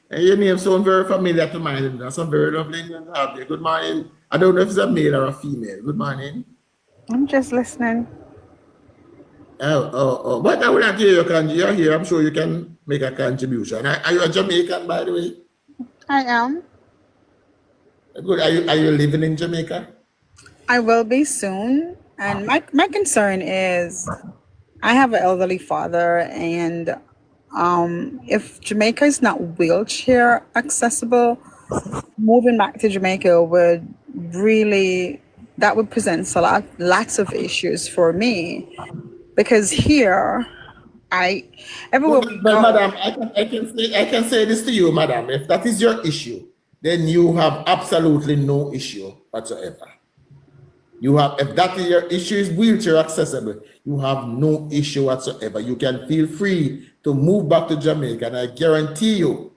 And your name sounds very familiar to mine. That's some very lovely English out there. Good morning. I don't know if it's a male or a female. Good morning. I'm just listening. Oh. But I will not hear you're here. I'm sure you can make a contribution. Are you a Jamaican, by the way? I am. Good. Are you living in Jamaica? I will be soon. And my concern is I have an elderly father, and if Jamaica is not wheelchair accessible, moving back to Jamaica would present lots of issues for me, because here everywhere we go. Madam, I can say this to you, madam. If that is your issue, then you have absolutely no issue whatsoever. If that is your issue is wheelchair accessible, you have no issue whatsoever. You can feel free to move back to Jamaica, and I guarantee you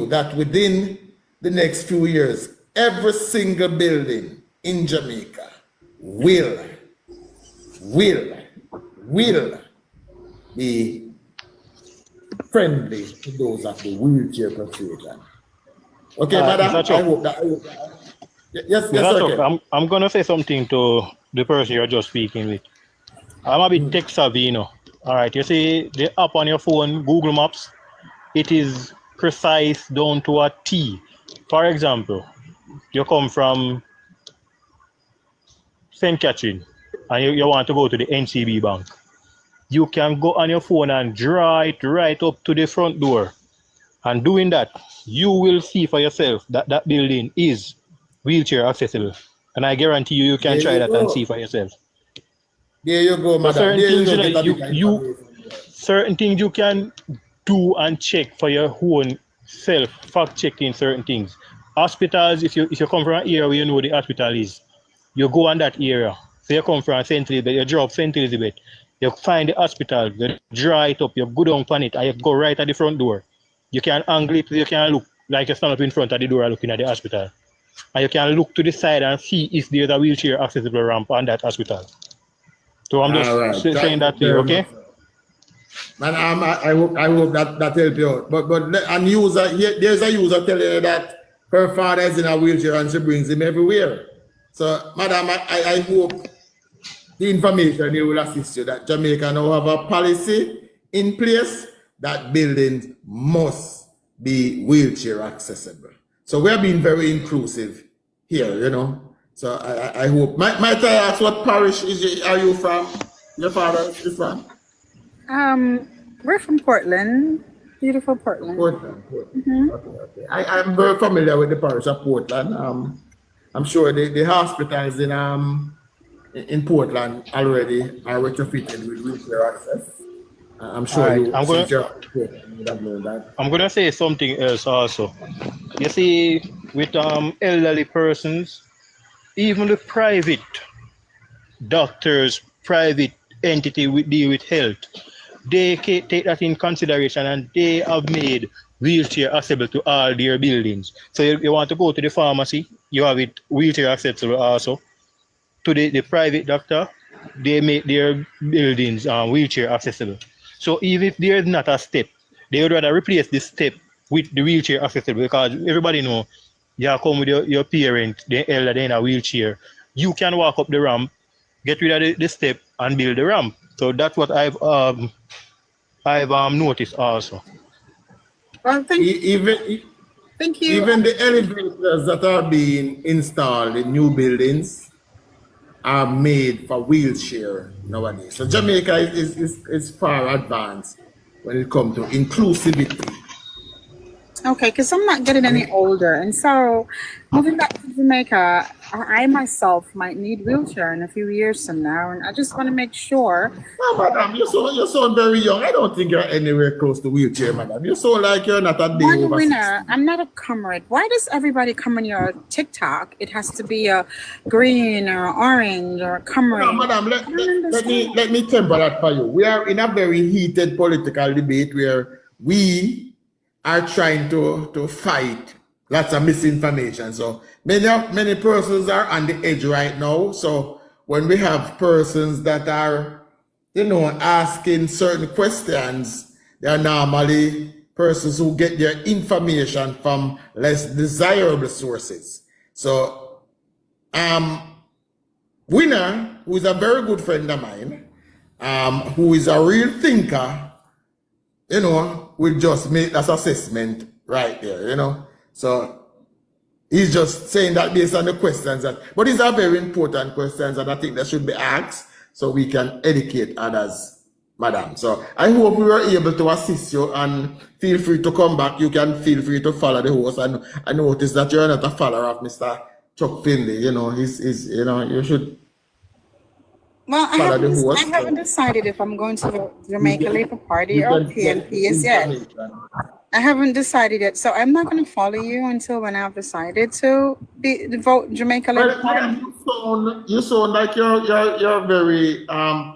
that within the next few years, every single building in Jamaica will be friendly to those of the wheelchair persuasion. Okay, madam, I hope that. Yes, okay. I'm going to say something to the person you're just speaking with. I'm a bit tech savvy, All right, you see the app on your phone, Google Maps, it is precise down to a T. For example, you come from St. Catherine and you want to go to the NCB Bank. You can go on your phone and draw it right up to the front door. And doing that, you will see for yourself that that building is wheelchair accessible. And I guarantee you, you can try that and see for yourself. There you go, So madam. certain There things, you you go. know, certain things you can do and check for your own self, fact checking certain things. Hospitals, if you come from an area where you know the hospital is, you go on that area. So you come from St. Elizabeth, you drop St. Elizabeth, you find the hospital, you draw it up, you go down on it, and you go right at the front door. You can angle it, you can look like you stand up in front of the door looking at the hospital. And you can look to the side and see if there's a wheelchair accessible ramp on that hospital. So I'm just saying that to you, okay? Man, I hope that help you out. But and user here, there's a user telling you that her father is in a wheelchair and she brings him everywhere. So, madam, I hope the information here will assist you that Jamaica now have a policy in place that buildings must be wheelchair accessible. So we are being very inclusive here, you know. So I hope. Might I ask what parish are you from? Your father is from? We're from Portland, beautiful Portland. Portland. Okay. I'm very familiar with the parish of Portland. I'm sure the hospitals in Portland already are retrofitted with wheelchair access. I'm sure right. I'm gonna say something else also. You see, with elderly persons, even the private doctors, private entity with deal with health, they take that in consideration and they have made wheelchair accessible to all their buildings. So you want to go to the pharmacy, you have it wheelchair accessible also. To the private doctor, they make their buildings wheelchair accessible. So even if there is not a step, they would rather replace the step with the wheelchair accessible because everybody know you come with your parent, the elder in a wheelchair. You can walk up the ramp, get rid of the step and build the ramp. So that's what I've noticed also. Well, thank you. Even the elevators that are being installed in new buildings are made for wheelchair nowadays. So Jamaica is far advanced when it comes to inclusivity. Okay, because I'm not getting any older, and so moving back to Jamaica, I myself might need wheelchair in a few years from now, and I just want to make sure. No, madam, you sound very young. I don't think you're anywhere close to wheelchair, madam. You sound like you're not a day One over winner. 60. I'm not a comrade. Why does everybody come on your TikTok? It has to be a green or orange or a comrade. No, madam, let me temper that for you. We are in a very heated political debate where we are trying to fight lots of misinformation. So many persons are on the edge right now. So when we have persons that are, asking certain questions, they are normally persons who get their information from less desirable sources. So Winner, who is a very good friend of mine, who is a real thinker, will just make that assessment right there, So he's just saying that based on the questions but these are very important questions and I think they should be asked so we can educate others, madam. So I hope we were able to assist you and feel free to come back. You can feel free to follow the host. And I notice that you're not a follower of Mr. Chuck Finley, you should. Well, I haven't decided if I'm going to the Jamaica Labour Party or PNP yet. I haven't decided yet, so I'm not going to follow you until when I've decided to vote Jamaica Labour Party. You sound like you're very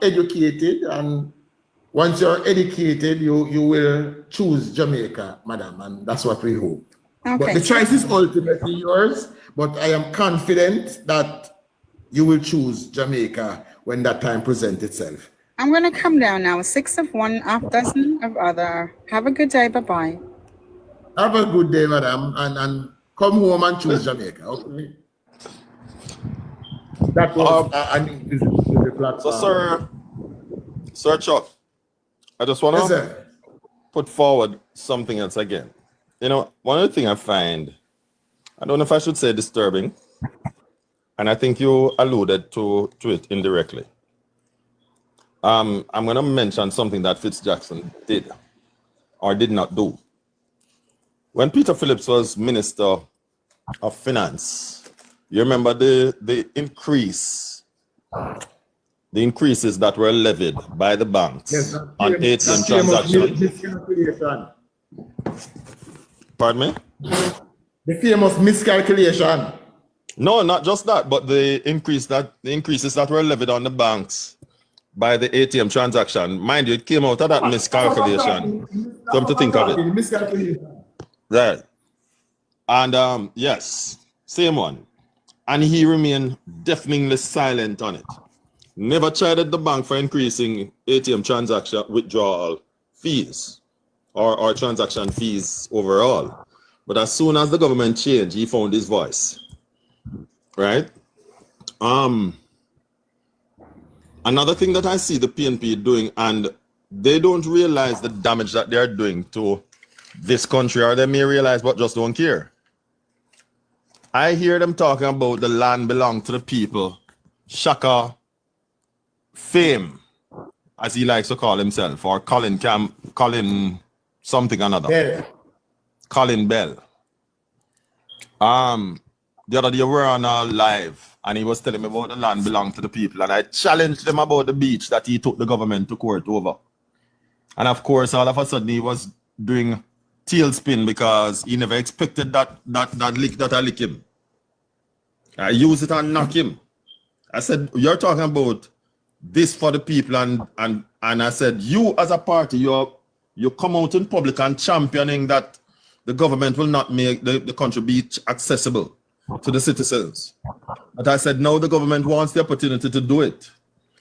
educated, and once you're educated, you will choose Jamaica, madam, and that's what we hope. Okay. But the choice is ultimately yours. But I am confident that you will choose Jamaica when that time presents itself. I'm going to come down now. 6 of one, half dozen of other. Have a good day. Bye-bye. Have a good day, madam, and come home and choose Jamaica, okay? That was an visit to the platform. So, Sir Chuck, I just want Yes, to sir. put forward something else again. You know, one of the things I find, I don't know if I should say disturbing, and I think you alluded to it indirectly. I'm going to mention something that Fitz Jackson did or did not do. When Peter Phillips was Minister of Finance, you remember the increases that were levied by the banks Yes, on ATM transactions. Miscalculation. Pardon me? The famous miscalculation. No, not just that, but the increases that were levied on the banks by the ATM transaction. Mind you, it came out of that miscalculation. Come to think of it. Miscalculation. Right. And yes, same one. And he remained deafeningly silent on it. Never chided the bank for increasing ATM transaction withdrawal fees or transaction fees overall. But as soon as the government changed, he found his voice. Right? Another thing that I see the PNP doing, and they don't realize the damage that they're doing to this country, or they may realize but just don't care. I hear them talking about the land belong to the people. Shaka Fame, as he likes to call himself, or Colin something another. Yeah. Colin Bell. The other day we were on a live and he was telling me about the land belong to the people, and I challenged him about the beach that he took the government to court over. And of course, all of a sudden he was doing tailspin because he never expected that lick that I lick him. I use it and knock him. I said, you're talking about this for the people, and I said, you as a party, you come out in public and championing that the government will not make the country be accessible to the citizens. But I said, no, the government wants the opportunity to do it.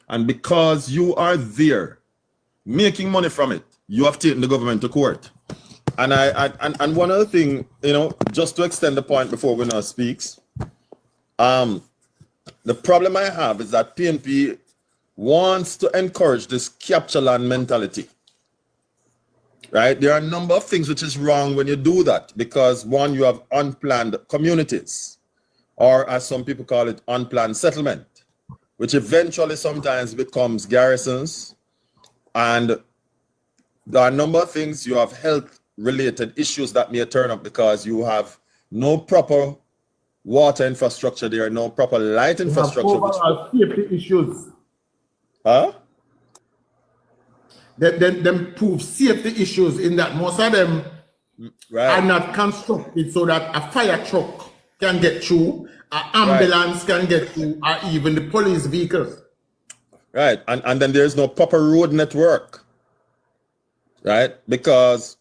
And because you are there making money from it, you have taken the government to court. And one other thing, you know, just to extend the point before Winner speaks, the problem I have is that PNP wants to encourage this capture land mentality. Right? There are a number of things which is wrong when you do that, because one, you have unplanned communities, or as some people call it, unplanned settlement, which eventually sometimes becomes garrisons. And there are a number of things. You have health related issues that may turn up because you have no proper water infrastructure there, no proper light infrastructure. Overall safety issues. Huh? Them prove safety issues in that most of them are not constructed so that a fire truck can get through, an ambulance can get through, or even the police vehicles. Right, and then there's no proper road network, right? Because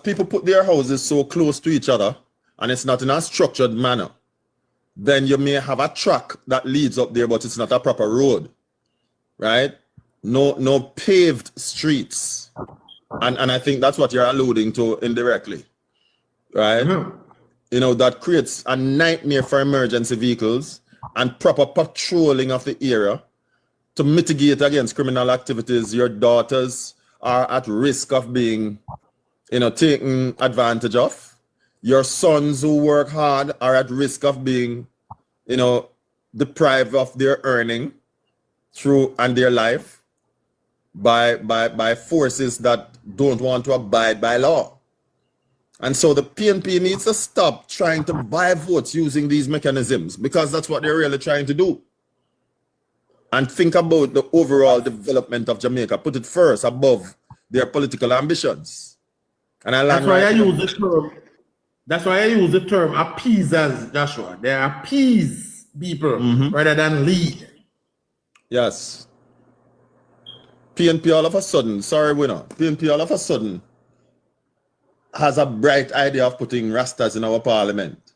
people put their houses so close to each other and it's not in a structured manner. Then you may have a track that leads up there, but it's not a proper road, right? No paved streets. And I think that's what you're alluding to indirectly, right? Mm-hmm. You know, that creates a nightmare for emergency vehicles and proper patrolling of the area to mitigate against criminal activities. Your daughters are at risk of being, you know, taken advantage of. Your sons who work hard are at risk of being, you know, deprived of their earning through and their life by forces that don't want to abide by law. And so the PNP needs to stop trying to buy votes using these mechanisms, because that's what they're really trying to do. And think about the overall development of Jamaica. Put it first above their political ambitions. And that's why I use the term. That's why I use the term appeasers, Joshua. They appease people rather than lead. Yes. PNP all of a sudden, sorry, Winner. PNP all of a sudden has a bright idea of putting Rastas in our parliament.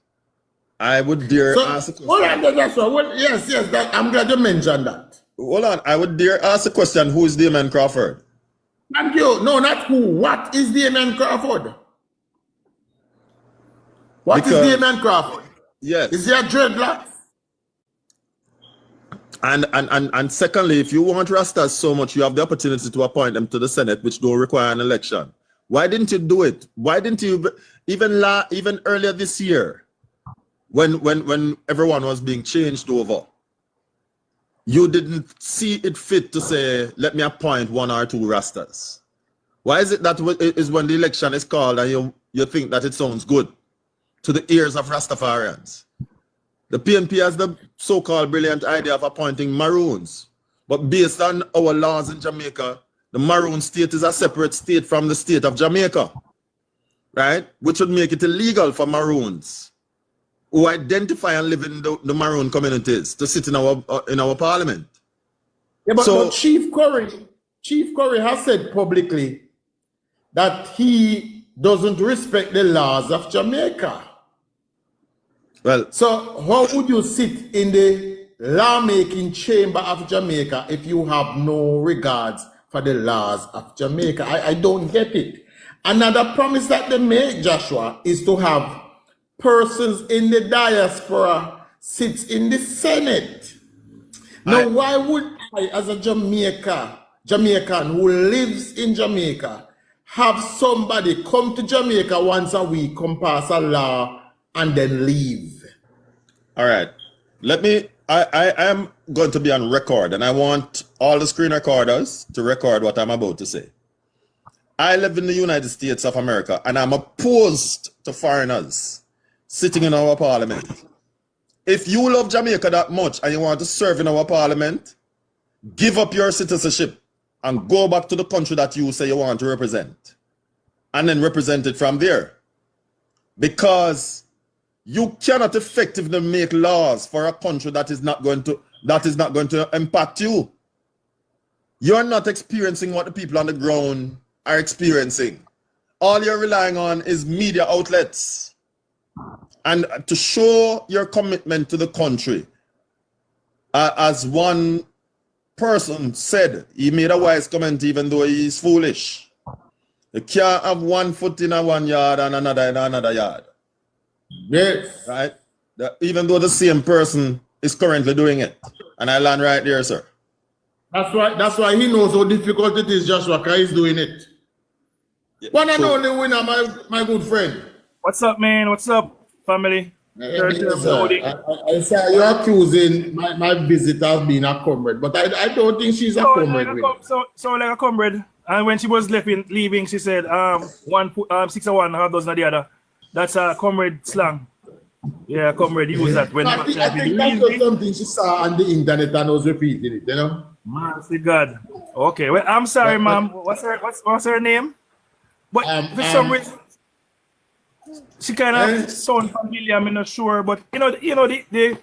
I would dare ask a question. Hold on, Joshua. Yes, I'm glad you mentioned that. Hold on. I would dare ask a question. Who is Damien Crawford? Thank you. No, not who. What is Damien Crawford? What is Damien Crawford? Yes. Is he a dreadlock? And secondly, if you want Rastas so much, you have the opportunity to appoint them to the Senate, which don't require an election. Why didn't you do it? Why didn't you even earlier this year, when everyone was being changed over, you didn't see it fit to say, let me appoint 1 or 2 Rastas? Why is it that is when the election is called and you think that it sounds good to the ears of Rastafarians? The PNP has the so-called brilliant idea of appointing Maroons. But based on our laws in Jamaica, the Maroon state is a separate state from the state of Jamaica, right? Which would make it illegal for Maroons who identify and live in the Maroon communities to sit in our parliament. Yeah, but Chief Curry has said publicly that he doesn't respect the laws of Jamaica. Well, so how would you sit in the lawmaking chamber of Jamaica if you have no regards for the laws of Jamaica? I don't get it. Another promise that they make, Joshua, is to have persons in the diaspora sit in the Senate. Now, why would I, as a Jamaican who lives in Jamaica, have somebody come to Jamaica once a week, come pass a law, and then leave? All right. I am going to be on record, and I want all the screen recorders to record what I'm about to say. I live in the United States of America, and I'm opposed to foreigners sitting in our parliament. If you love Jamaica that much and you want to serve in our parliament, give up your citizenship and go back to the country that you say you want to represent, and then represent it from there. Because you cannot effectively make laws for a country that is not going to impact you. You're not experiencing what the people on the ground are experiencing. All you're relying on is media outlets. And to show your commitment to the country, as one person said, he made a wise comment even though he is foolish. You can't have 1 foot in one yard and another in another yard. Yes. Right? Even though the same person is currently doing it. And I land right there, sir. That's why he knows how difficult it is, Joshua, because he's doing it. Yeah, one and only winner, my good friend. What's up, man? What's up, family? I say you're accusing my visitor of being a comrade, but I don't think she's a comrade. Like a comrade. And when she was leaving, she said, 6 of one, half dozen of the other. That's a comrade slang. Yeah, comrade use that. When I think that's just something she saw on the internet and was repeating it, you know? Mercy God. Okay, well, I'm sorry, ma'am. What's her name? But for some reason, she kind of sound familiar. I'm not sure, but you know the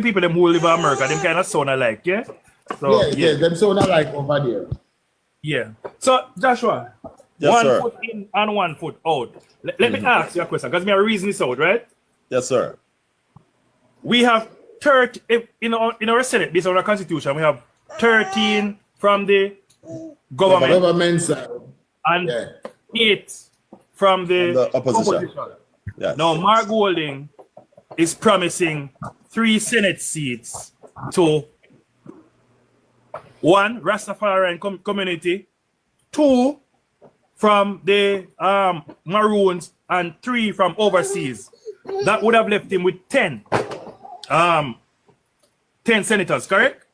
people them who live in America, them kind of sound alike, yeah. So yeah, them sound alike over there. Yeah. So Joshua, yes, 1 sir. foot in and 1 foot out. Let me ask you a question, because me are reason this out, right? Yes, sir. We have 30 in our Senate, based on our Constitution. We have 13 from the government side, and 8 from the opposition. Yes. Now, Mark Golding is promising 3 Senate seats to 1 Rastafarian community, 2 from the Maroons, and 3 from overseas. That would have left him with 10 senators, correct?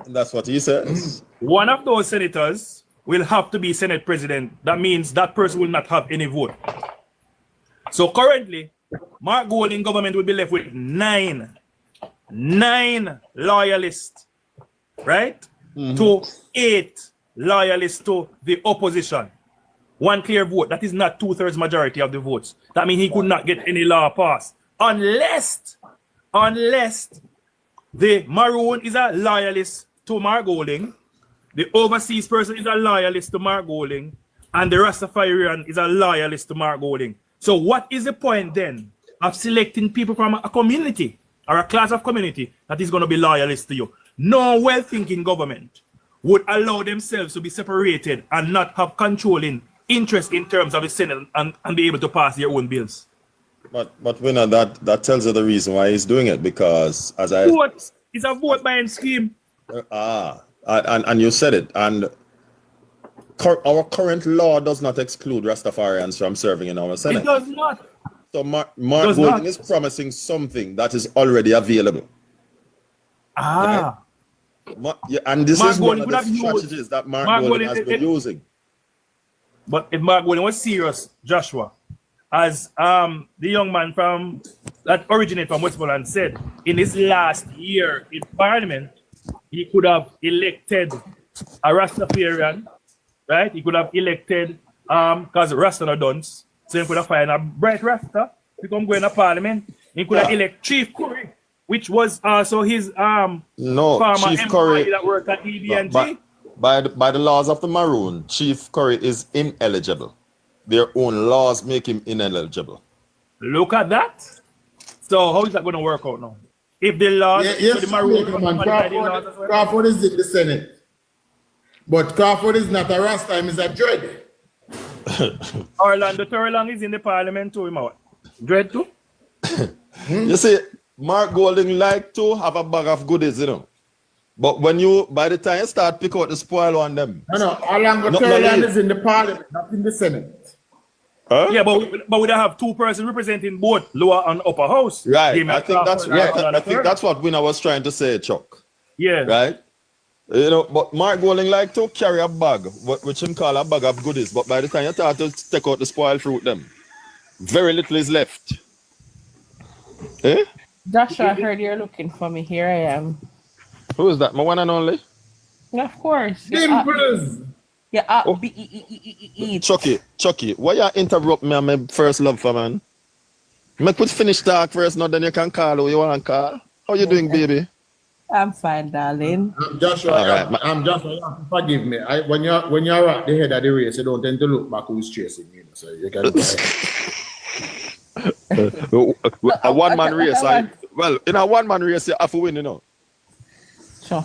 That's what he says. One of those senators will have to be Senate president. That means that person will not have any vote. So currently, Mark Golding government will be left with 9 loyalists, right? To 8 loyalists to the opposition. 1 clear vote. That is not 2/3 majority of the votes. That means he could not get any law passed unless the Maroon is a loyalist to Mark Golding, the overseas person is a loyalist to Mark Golding, and the Rastafarian is a loyalist to Mark Golding. So what is the point then of selecting people from a community or a class of community that is going to be loyalist to you? No well-thinking government would allow themselves to be separated and not have controlling interest in terms of the Senate and be able to pass their own bills. But Winner, that tells you the reason why he's doing it, because as I It's a vote buying scheme. And you said it. And our current law does not exclude Rastafarians from serving in our Senate. It does not. So Mark Golding is promising something that is already available. Ah. Right? And this Mark is one Golding of the strategies that Mark Golding has been using. But if Mark Golding was serious, Joshua, as the young man from that originated from Westmoreland said, in his last year in Parliament, he could have elected a Rastafarian, right? He could have elected because Rasta are done, so he could have found a bright Rasta to come go in the Parliament. He could have elected Chief Curry, which was also his former Chief Curry that worked at ED&G. By the laws of the Maroon, Chief Curry is ineligible. Their own laws make him ineligible. Look at that. So how is that going to work out now? If the laws, yes, the Maroon, Crawford is in the Senate. But Crawford is not a Rasta, he's a Dread. Orlando Turlong is in the Parliament too, what? Dread too? You see, Mark Golding like to have a bag of goodies, you know. But by the time you start pick out the spoil on them. No, Orlando Turlong is in the Parliament, not in the Senate. Huh? Yeah, but we don't have two persons representing both lower and upper house. Right. I think that's what Winner was trying to say, Chuck. Yeah. Right? You know, but Mark Golding like to carry a bag, which him call a bag of goodies. But by the time you start to take out the spoiled fruit, them, very little is left. Eh? Joshua, I heard you're looking for me. Here I am. Who is that? My one and only? Of course. Dimples. Yeah, Chucky, why you interrupt me on my first love for, man? Make we finish talk first, now then you can call who you want to call. How you doing, baby? I'm fine, darling. Joshua, you have to forgive me. When you're at the head of the race, you don't tend to look back who's chasing you. So you can a one-man race. In a one-man race, you have to win, you know. Sure.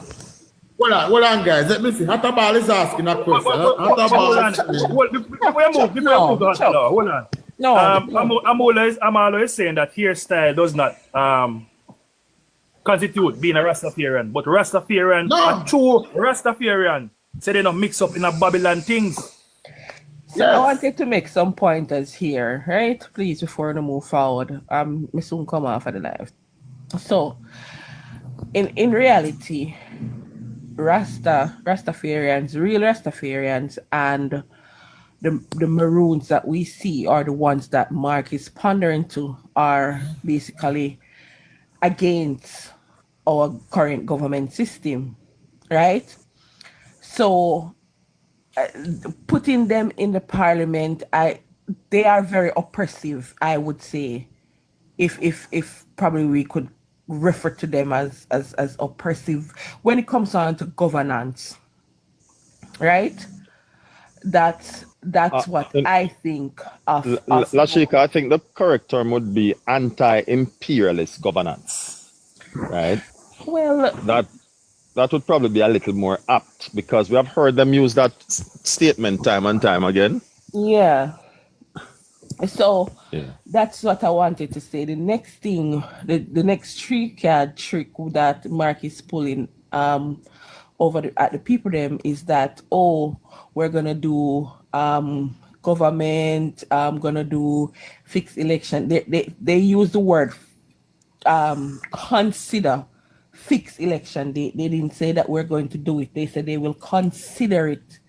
Hold on, guys. Let me see. Hatabal is asking a question. Hold on. No. I'm always saying that hairstyle does not constitute being a Rastafarian, but Rastafarian, a true Rastafarian, say they don't mix up in a Babylon things. So I wanted to make some pointers here, right? Please, before we move forward. Me soon come off of the live. So, in reality, Rastafarians, real Rastafarians, and the Maroons that we see are the ones that Mark is pondering to are basically against our current government system, right? So putting them in the parliament, they are very oppressive, I would say, if probably we could refer to them as oppressive when it comes on to governance, right? That's what I think of. Lashika, I think the correct term would be anti-imperialist governance, right? Well, that would probably be a little more apt because we have heard them use that statement time and time again. Yeah. So that's what I wanted to say. The next thing, the next three-card trick that Mark is pulling at the people them is that, we're gonna do government, gonna do fixed election. They use the word consider fixed election. They didn't say that we're going to do it. They said they will consider it,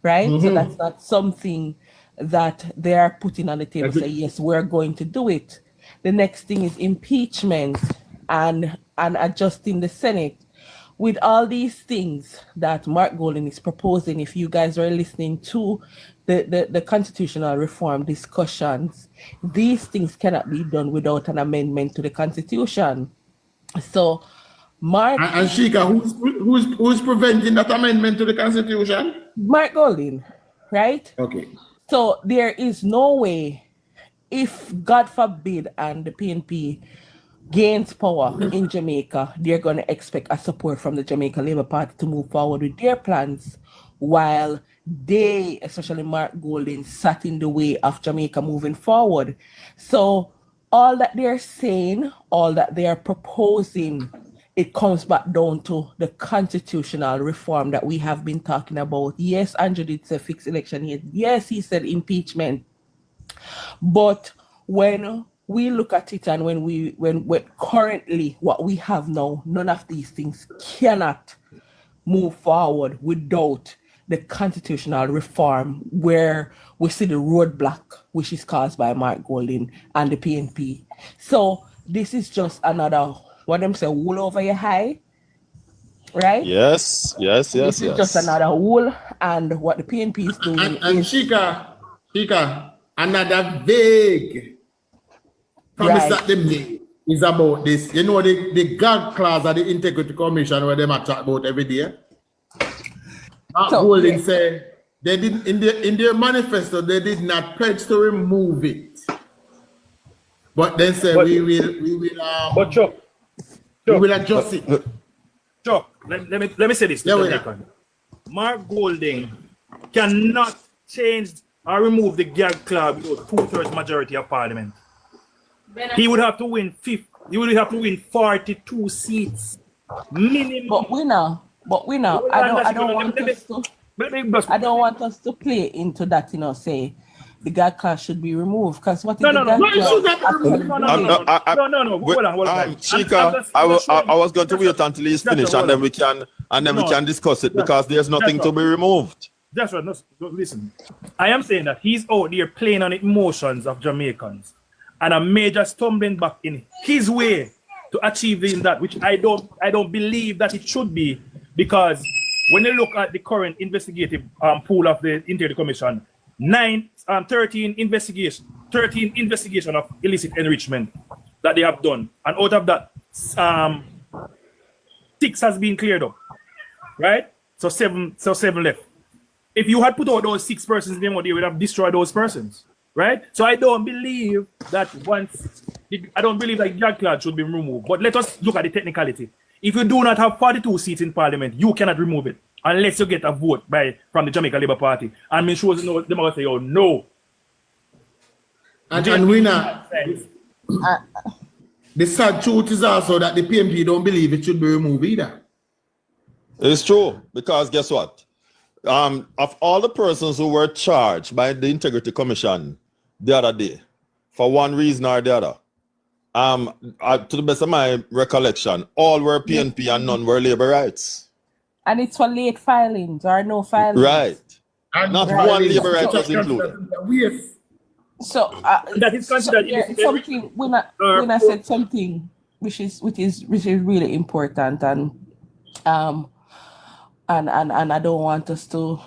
right? Mm-hmm. So that's not something that they are putting on the table. Say yes, we're going to do it. The next thing is impeachment and adjusting the Senate. With all these things that Mark Golding is proposing, if you guys are listening to the constitutional reform discussions, these things cannot be done without an amendment to the Constitution. So Mark and Shika, who's preventing that amendment to the Constitution? Mark Golding, right? Okay. So there is no way, if God forbid and the PNP gains power in Jamaica, they're going to expect a support from the Jamaica Labour Party to move forward with their plans, while they, especially Mark Golding, sat in the way of Jamaica moving forward. So all that they're saying, all that they are proposing it comes back down to the constitutional reform that we have been talking about. Yes, Andrew did say fixed election. Yes, he said impeachment. But when we look at it and when currently what we have now, none of these things cannot move forward without the constitutional reform, where we see the roadblock which is caused by Mark Golding and the PNP. So this is just another, what them say, wool over your eye, right? Yes. This is just another wool, and what the PNP is doing And is Shika, another vague promise that they made is about this. You know, the God clause of the Integrity Commission where they might talk about every day. Golding said they did in their manifesto they did not pledge to remove it, but then said we will Chuck, we will adjust it. Chuck, let me say this. Mark Golding cannot change or remove the gag clause with 2/3 majority of parliament. He would have to win 42 seats minimum. But we know. I don't want us to play into that, say the gag clause should be removed, because what is the gag clause? Chika, I was going to wait until he's finished, and then we can discuss it, because there's nothing to be removed. That's right. No, listen, I am saying that he's out there playing on the emotions of Jamaicans, and a major stumbling block in his way to achieving that, which I don't believe that it should be, because when you look at the current investigative pool of the Integrity Commission, 13 investigation of illicit enrichment that they have done, and out of that, 6 has been cleared up, right? So seven left. If you had put out those 6 persons, they would have destroyed those persons, right? So I don't believe that gag clause should be removed. But let us look at the technicality. If you do not have 42 seats in parliament, you cannot remove it unless you get a vote from the Jamaica Labour Party. And me sure them will say, oh no. And we now, the sad truth is also that the PMP don't believe it should be removed either. It's true, because guess what? Of all the persons who were charged by the Integrity Commission the other day, for one reason or the other, to the best of my recollection, all were PNP and none were labor rights. And it's for late filings or no filings. Right. And not one labor right was included. So that is considered something when I said something which is really important, and I don't want us to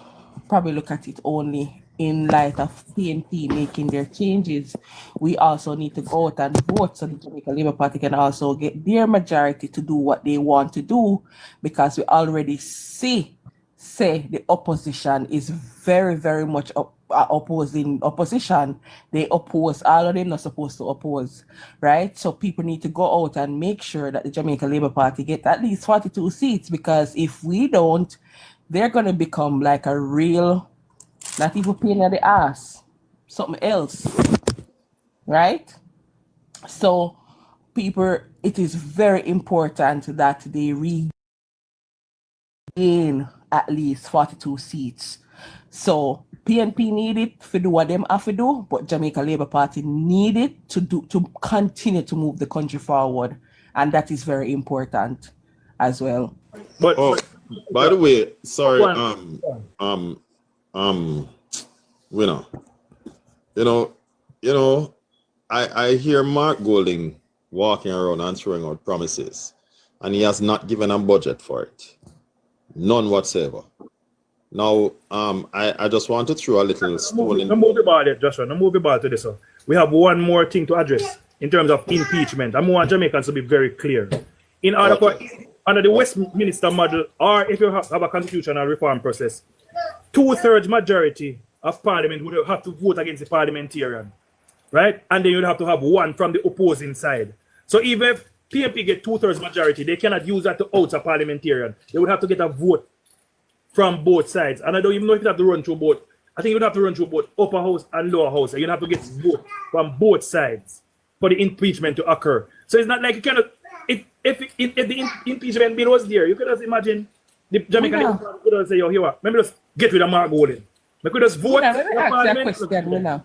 probably look at it only in light of PNP making their changes. We also need to go out and vote so the Jamaica Labour Party can also get their majority to do what they want to do, because we already say the opposition is very, very much opposing opposition. They oppose, all of them not supposed to oppose, right? So people need to go out and make sure that the Jamaica Labour Party get at least 42 seats, because if we don't, they're going to become like a real, not even pain in the ass, something else, right? So people, it is very important that they regain at least 42 seats. So PNP need it to do what them have to do, but Jamaica Labour Party need it to continue to move the country forward, and that is very important as well. But by the way, sorry, I hear Mark Golding walking around and throwing out promises, and he has not given a budget for it, none whatsoever. Now, I just want to throw a little stone in. No move about it, Joshua. No move about this. We have one more thing to address in terms of impeachment. I want Jamaicans to be very clear. In order for under the Westminster model, or if you have a constitutional reform process, 2/3 majority of parliament would have to vote against the parliamentarian, right? And then you'd have to have one from the opposing side. So even if PMP get 2/3 majority, they cannot use that to oust a parliamentarian. They would have to get a vote from both sides. And I don't even know if you have to run through both. I think you'd have to run through both upper house and lower house. And you'd have to get vote from both sides for the impeachment to occur. So it's not like you cannot, if the impeachment bill was there, you could just imagine the Jamaican could just say, yo, here what? Maybe just get rid of Mark Golding. We could just vote. Let me ask you a question, Winner.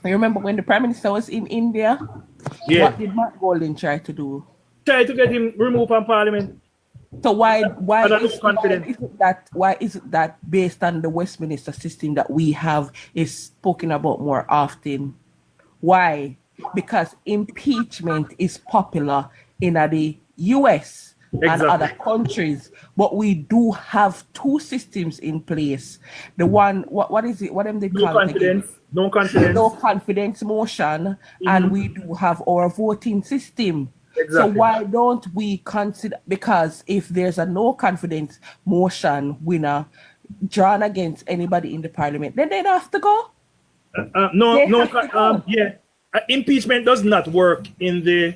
You remember when the Prime Minister was in India? Yeah. What did Mark Golding try to do? Try to get him removed from Parliament. So why is it that based on the Westminster system that we have is spoken about more often? Why? Because impeachment is popular in the US and other countries, but we do have two systems in place. The one, what is it? What am they call it again? No confidence. No confidence motion, and we do have our voting system. Exactly. So why don't we consider, because if there's a no confidence motion winner drawn against anybody in the parliament, then they'd have to go. Impeachment does not work in the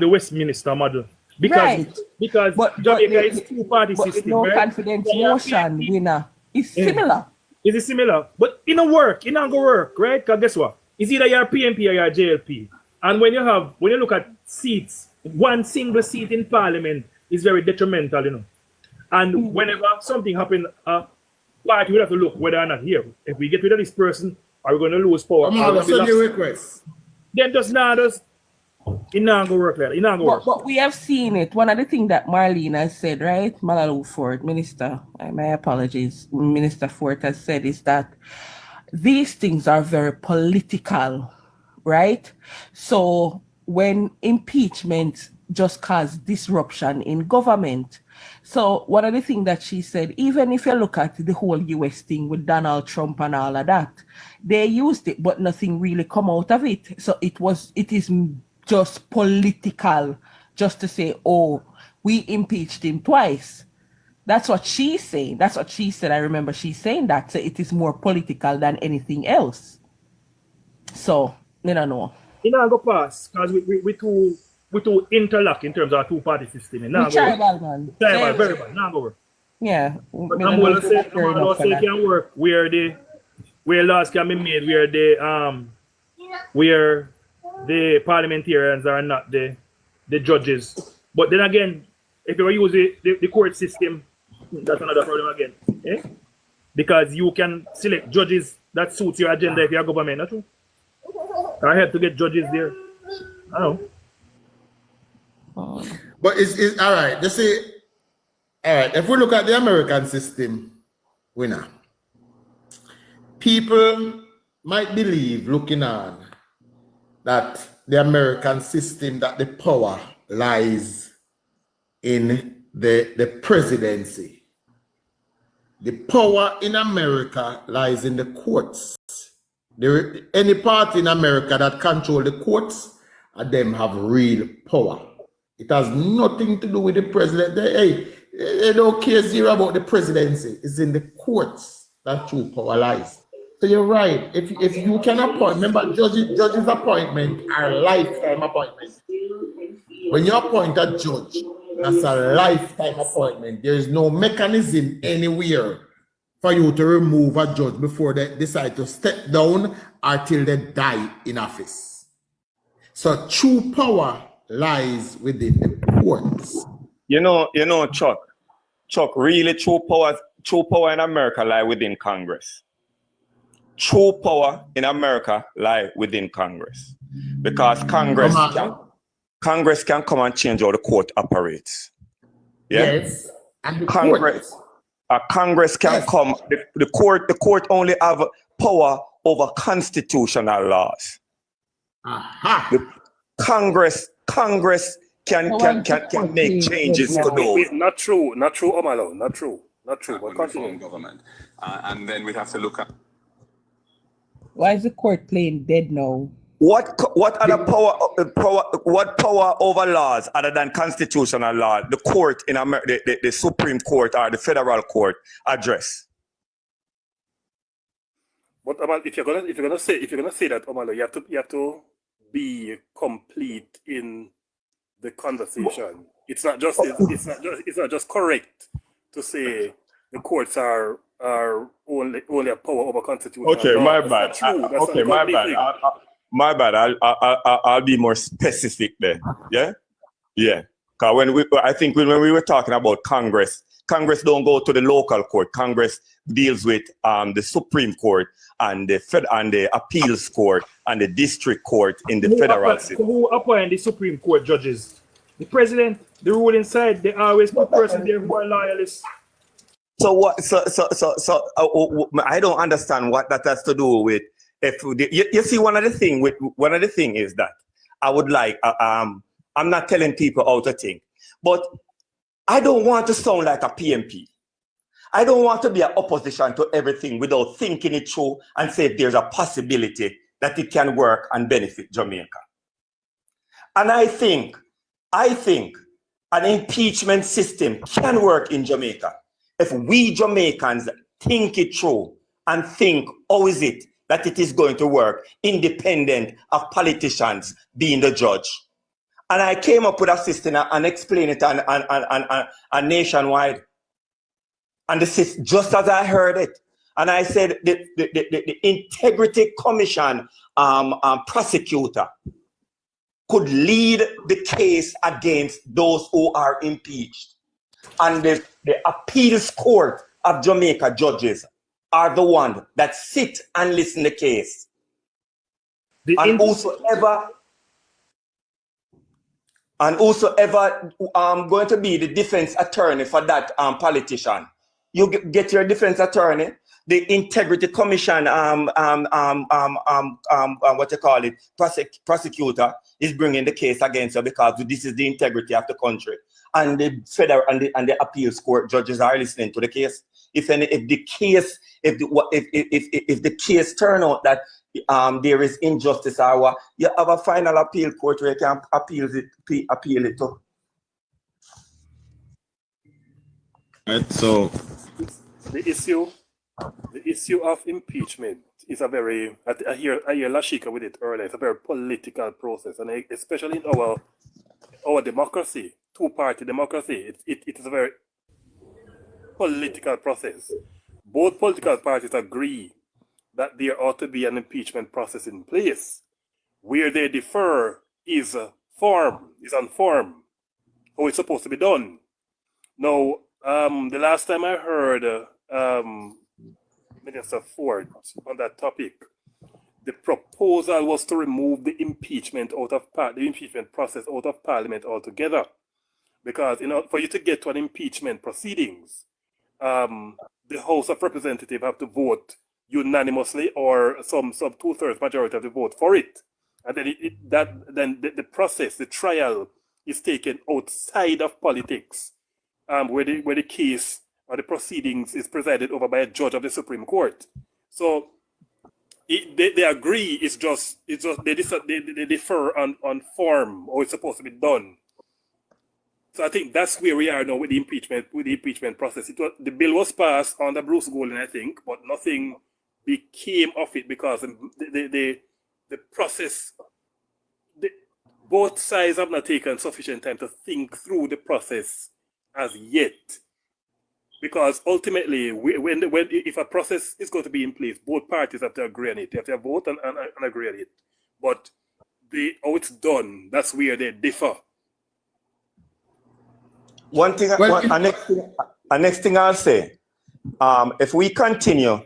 Westminster model because Jamaica is two-party system. No confidence motion winner is similar. Is it similar? But it don't work. It not gonna work, right? Because guess what? It's either your PNP or your JLP. And when you look at seats, one single seat in Parliament is very detrimental, you know. And whenever something happens, party will have to look whether or not here. If we get rid of this person, are we going to lose power? Then just it not gonna work like that. It not gonna work. But we have seen it. One of the things that Marlene has said, right? Malalu Ford, Minister, my apologies, Minister Ford has said is that these things are very political, right? So when impeachment just cause disruption in government. So one of the things that she said, even if you look at the whole US thing with Donald Trump and all of that, they used it, but nothing really come out of it. So it is just political, just to say, oh, we impeached him twice. That's what she's saying. That's what she said. I remember she's saying that. So it is more political than anything else. So, I don't know. It not go pass because we too interlock in terms of our two-party system. Tribal, man. Tribal, very bad. Not go work. Yeah. I'm going to say it can work where laws can be made, where the parliamentarians are not the judges. But then again, if you use the court system, that's another problem again. Eh? Because you can select judges that suits your agenda if you're government, not true? I have to get judges there. I don't know. But it's all right. Just say, all right, if we look at the American system, winner, people might believe, looking on, that the American system, that the power lies in the presidency. The power in America lies in the courts. Any party in America that control the courts, them have real power. It has nothing to do with the president. They don't care zero about the presidency. It's in the courts that true power lies. So you're right. If you can appoint, remember, judges' appointment are lifetime appointments. When you appoint a judge, that's a lifetime appointment. There is no mechanism anywhere for you to remove a judge before they decide to step down or till they die in office. So true power lies within the courts. You know, Chuck, really true power in America lie within Congress. True power in America lie within Congress. Because Congress can come and change how the court operates. Yeah? Yes. And the Congress can come. The court only have power over constitutional laws. The Congress can make changes to those. Not true, Omalo, not true. But government, and then we have to look at. Why is the court playing dead now? What other what power over laws other than constitutional law the court in America, the Supreme Court or the federal court address? But if you're gonna say that, Omalo, you have to be complete in the conversation. It's not just correct to say the courts are only a power over constitutional law. Okay, my bad. My bad. I'll be more specific there. Yeah. Because I think when we were talking about Congress don't go to the local court. Congress deals with the Supreme Court and the appeals court and the district court in the federal system. Who appoint the Supreme Court judges? The president, the ruling side, they always put person there who are loyalists. So what? I don't understand what that has to do with. You see, one of the thing is that I would like. I'm not telling people how to think, but I don't want to sound like a PMP. I don't want to be an opposition to everything without thinking it through and say if there's a possibility that it can work and benefit Jamaica. And I think an impeachment system can work in Jamaica if we Jamaicans think it through and think how is it that it is going to work independent of politicians being the judge. And I came up with a system and explained it on nationwide. And this is just as I heard it. And I said the Integrity Commission prosecutor could lead the case against those who are impeached. And the appeals court of Jamaica judges are the ones that sit and listen to the case. And whosoever going to be the defense attorney for that politician. You get your defense attorney, the Integrity Commission, prosecutor is bringing the case against you because this is the integrity of the country. And the federal and the appeals court judges are listening to the case. If the case turn out that there is injustice or what, you have a final appeal court where you can appeal it to. Right, so the issue of impeachment is a very, I hear Lashika with it earlier, it's a very political process, and especially in our democracy, two-party democracy, it is a very political process. Both political parties agree that there ought to be an impeachment process in place. Where they differ is on form, how it's supposed to be done. Now, the last time I heard Minister Ford on that topic, the proposal was to remove the impeachment process out of Parliament altogether, because for you to get to an impeachment proceedings, the House of Representatives have to vote unanimously or some 2/3 majority of the vote for it, and then the process, the trial, is taken outside of politics, where the case or the proceedings is presided over by a judge of the Supreme Court. So they agree. It's just they differ on form, or it's supposed to be done. So I think that's where we are now with the impeachment process. The bill was passed under Bruce Golding, I think, but nothing became of it because the process, both sides have not taken sufficient time to think through the process as yet. Because ultimately, if a process is going to be in place, both parties have to agree on it. They have to vote and agree on it. But how it's done, that's where they differ. One thing, next thing I'll say, if we continue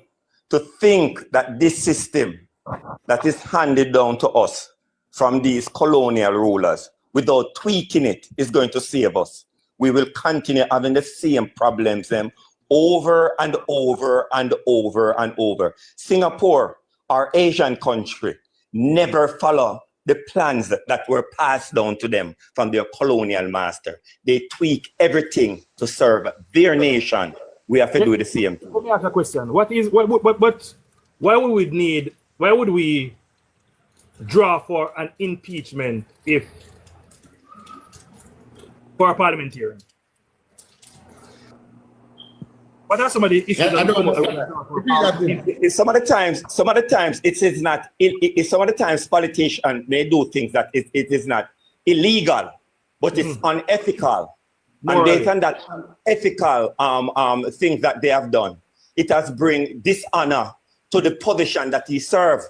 to think that this system that is handed down to us from these colonial rulers without tweaking it is going to save us, we will continue having the same problems over and over and over and over. Singapore, our Asian country, never follow the plans that were passed down to them from their colonial master. They tweak everything to serve their nation. We have to do the same thing. Let me ask a question. Why would we draw for an impeachment for a parliamentarian? What are some of the issues? Some of the times it is not. Some of the times politicians may do things that it is not illegal, but it's unethical. And based on that unethical things that they have done, it has bring dishonor to the position that he served.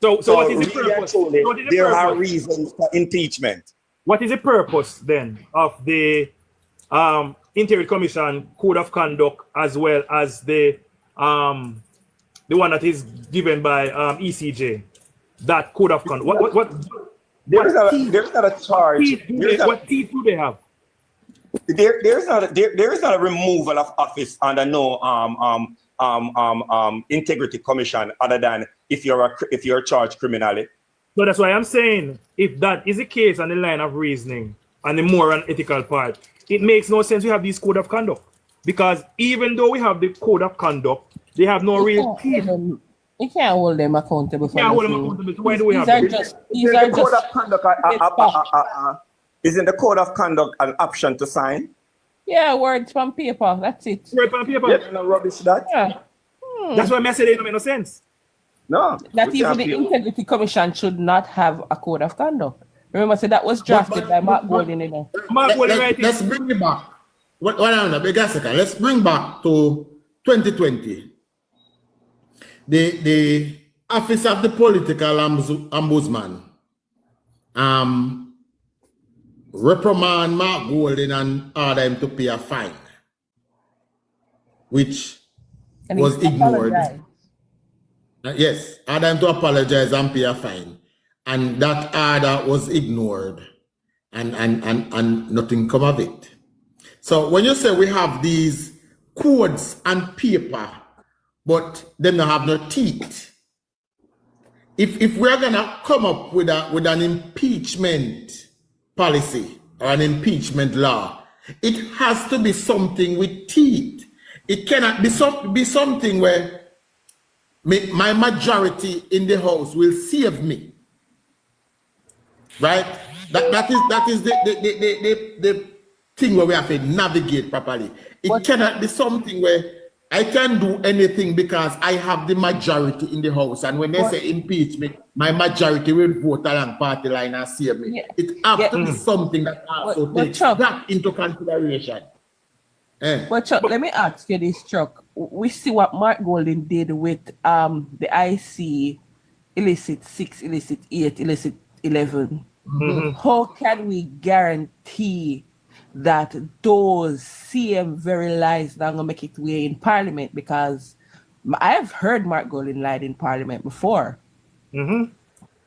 So what is the purpose? There are reasons for impeachment. what is the purpose then of the Integrity Commission Code of Conduct as well as the one that is given by ECJ? That Code of Conduct. There's not a charge. What teeth do they have? There is not a removal of office under no integrity commission other than if you're charged criminally. So that's why I'm saying if that is the case on the line of reasoning and the moral and ethical part, it makes no sense we have this code of conduct, because even though we have the code of conduct, they have no real teeth. You can't hold them accountable. Can't hold them accountable. So why do we have Isn't the code of conduct an option to sign? Yeah, words from paper. That's it. Words from paper. Yeah, no rubbish that. Yeah. That's why I said it don't make no sense. No. That even the Integrity Commission should not have a code of conduct. Remember, so that was drafted by Mark Golding. Let's bring it back. Let's bring back to 2020. The Office of the Political Ombudsman reprimand Mark Golding and order him to pay a fine, which was ignored. Yes, order him to apologize and pay a fine, and that order was ignored, and nothing come of it. So when you say we have these codes and paper, but they don't have no teeth, if we're gonna come up with an impeachment policy or an impeachment law, it has to be something with teeth. It cannot be something where my majority in the House will save me, right? That is the thing where we have to navigate properly. It cannot be something where I can do anything because I have the majority in the House, and when they say impeachment, my majority will vote along party line and save me. Yeah. It has to be something that also takes that into consideration. But Chuck, let me ask you this, Chuck. We see what Mark Golding did with the IC illicit 6, illicit 8, illicit 11. Mm-hmm. How can we guarantee that those same very lies that are going to make it way in Parliament? Because I've heard Mark Golding lied in Parliament before. Mm-hmm.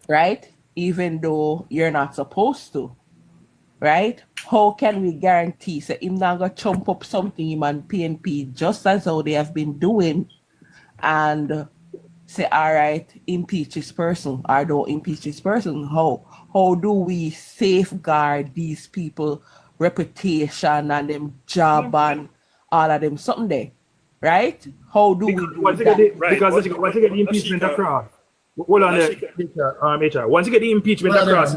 Right? Even though you're not supposed to. Right? How can we guarantee that him not going to chump up something him and PNP just as how they have been doing and say, all right, impeach this person or don't impeach this person? How do we safeguard these people reputation and them job and all of them something there, right? How do we do that? Because once you get the impeachment across, hold on there, HR. Once you get the impeachment across,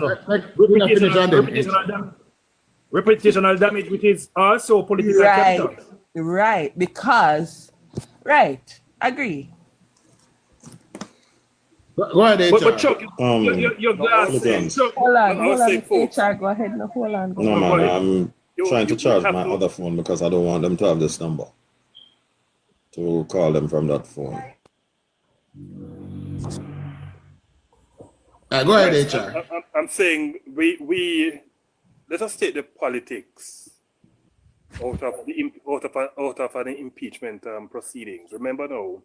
reputational damage, which is also political capital. Right, because, agree. Go ahead, HR. But Chuck, your glass. Hold on, HR, go ahead. No, hold on. No, man, I'm trying to charge my other phone because I don't want them to have this number to call them from that phone. Go ahead, HR. I'm saying we let us take the politics out of an impeachment proceedings. Remember now,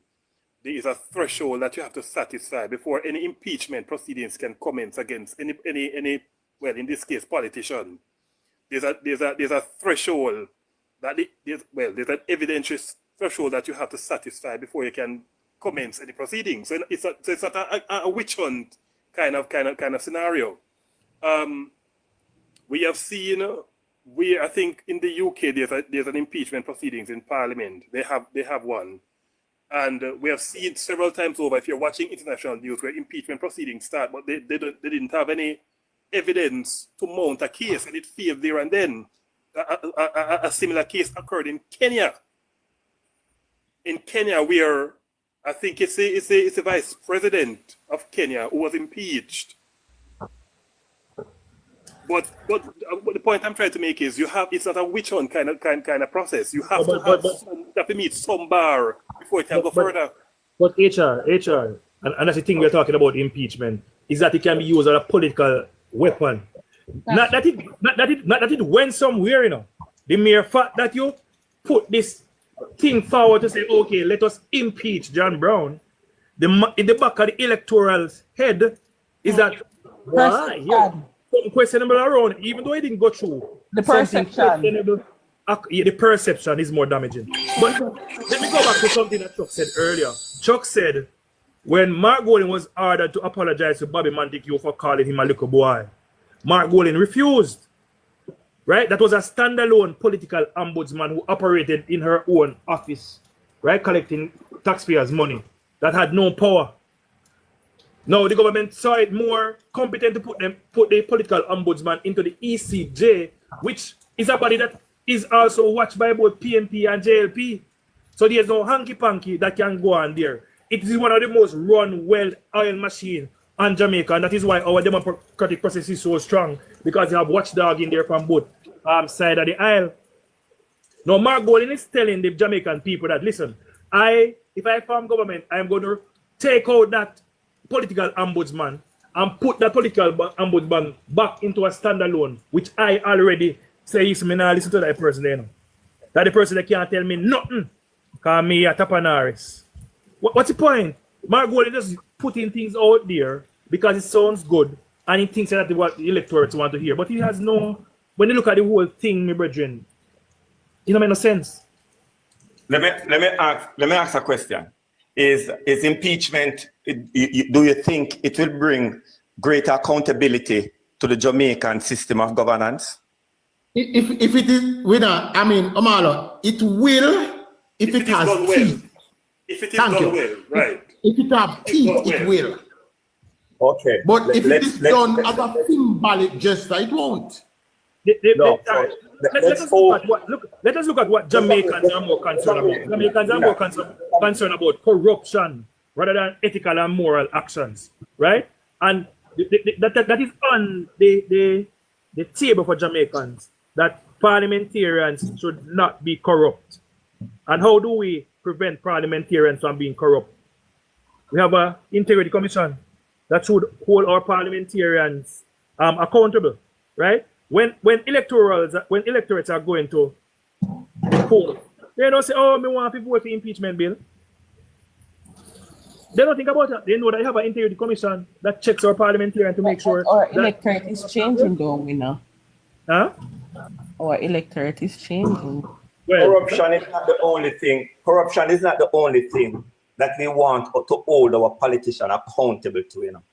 there is a threshold that you have to satisfy before any impeachment proceedings can commence against any well, in this case, politician. There's a threshold that there's an evidentiary threshold that you have to satisfy before you can commence any proceedings. So it's not a witch hunt kind of scenario. We have seen I think in the UK there's an impeachment proceedings in Parliament. They have one. And we have seen several times over, if you're watching international news, where impeachment proceedings start, but they didn't have any evidence to mount a case, and it failed there and then. A similar case occurred in Kenya. In Kenya, where I think it's a vice president of Kenya who was impeached. But the point I'm trying to make is it's not a witch hunt kind of process. You have to meet some bar before it can go further. But HR, and that's the thing we're talking about impeachment, is that it can be used as a political weapon. Not that it went somewhere, you know. The mere fact that you put this thing forward to say, okay, let us impeach John Brown, in the back of the electoral's head is that why? Yeah, something questionable around, even though it didn't go through. The perception. Yeah, the perception is more damaging. But let me go back to something that Chuck said earlier. Chuck said when Mark Golding was ordered to apologize to Bobby Montague for calling him a little boy, Mark Golding refused. Right? That was a standalone political ombudsman who operated in her own office, right? Collecting taxpayers' money that had no power. Now the government saw it more competent to put the political ombudsman into the ECJ, which is a body that is also watched by both PNP and JLP. So there's no hanky-panky that can go on there. It is one of the most run well-oiled machines on Jamaica, and that is why our democratic process is so strong, because you have watchdog in there from both side of the aisle. Now, Mark Golding is telling the Jamaican people that, listen, if I form government, I'm going to take out that political ombudsman and put that political ombudsman back into a standalone, which I already say is me not listen to that person there. You know. That the person that can't tell me nothing. Because me a Tapanaris. What's the point? Mark Golding just putting things out there because it sounds good and he thinks that what the electorates want to hear. But he has no, when you look at the whole thing, my brethren, it don't make no sense. Let me ask a question. Is impeachment, do you think it will bring greater accountability to the Jamaican system of governance? If it is winner, I mean, Omalo, it will if it has teeth. If it is done well, right. If it has teeth, it will. Okay. But if it is done as a symbolic gesture, it won't. Let us look at what Jamaicans are more concerned about. Jamaicans are more concerned about corruption rather than ethical and moral actions, right? And that is on the table for Jamaicans, that parliamentarians should not be corrupt. And how do we prevent parliamentarians from being corrupt? We have an integrity commission that should hold our parliamentarians accountable, right? When electorates are going to poll, they don't say, oh, we want people with the impeachment bill. They don't think about it. They know that they have an integrity commission that checks our parliamentarians to make sure our electorate is changing, don't we now? Huh? Our electorate is changing. Well, corruption is not the only thing. Corruption is not the only thing that we want to hold our politicians accountable to, you know.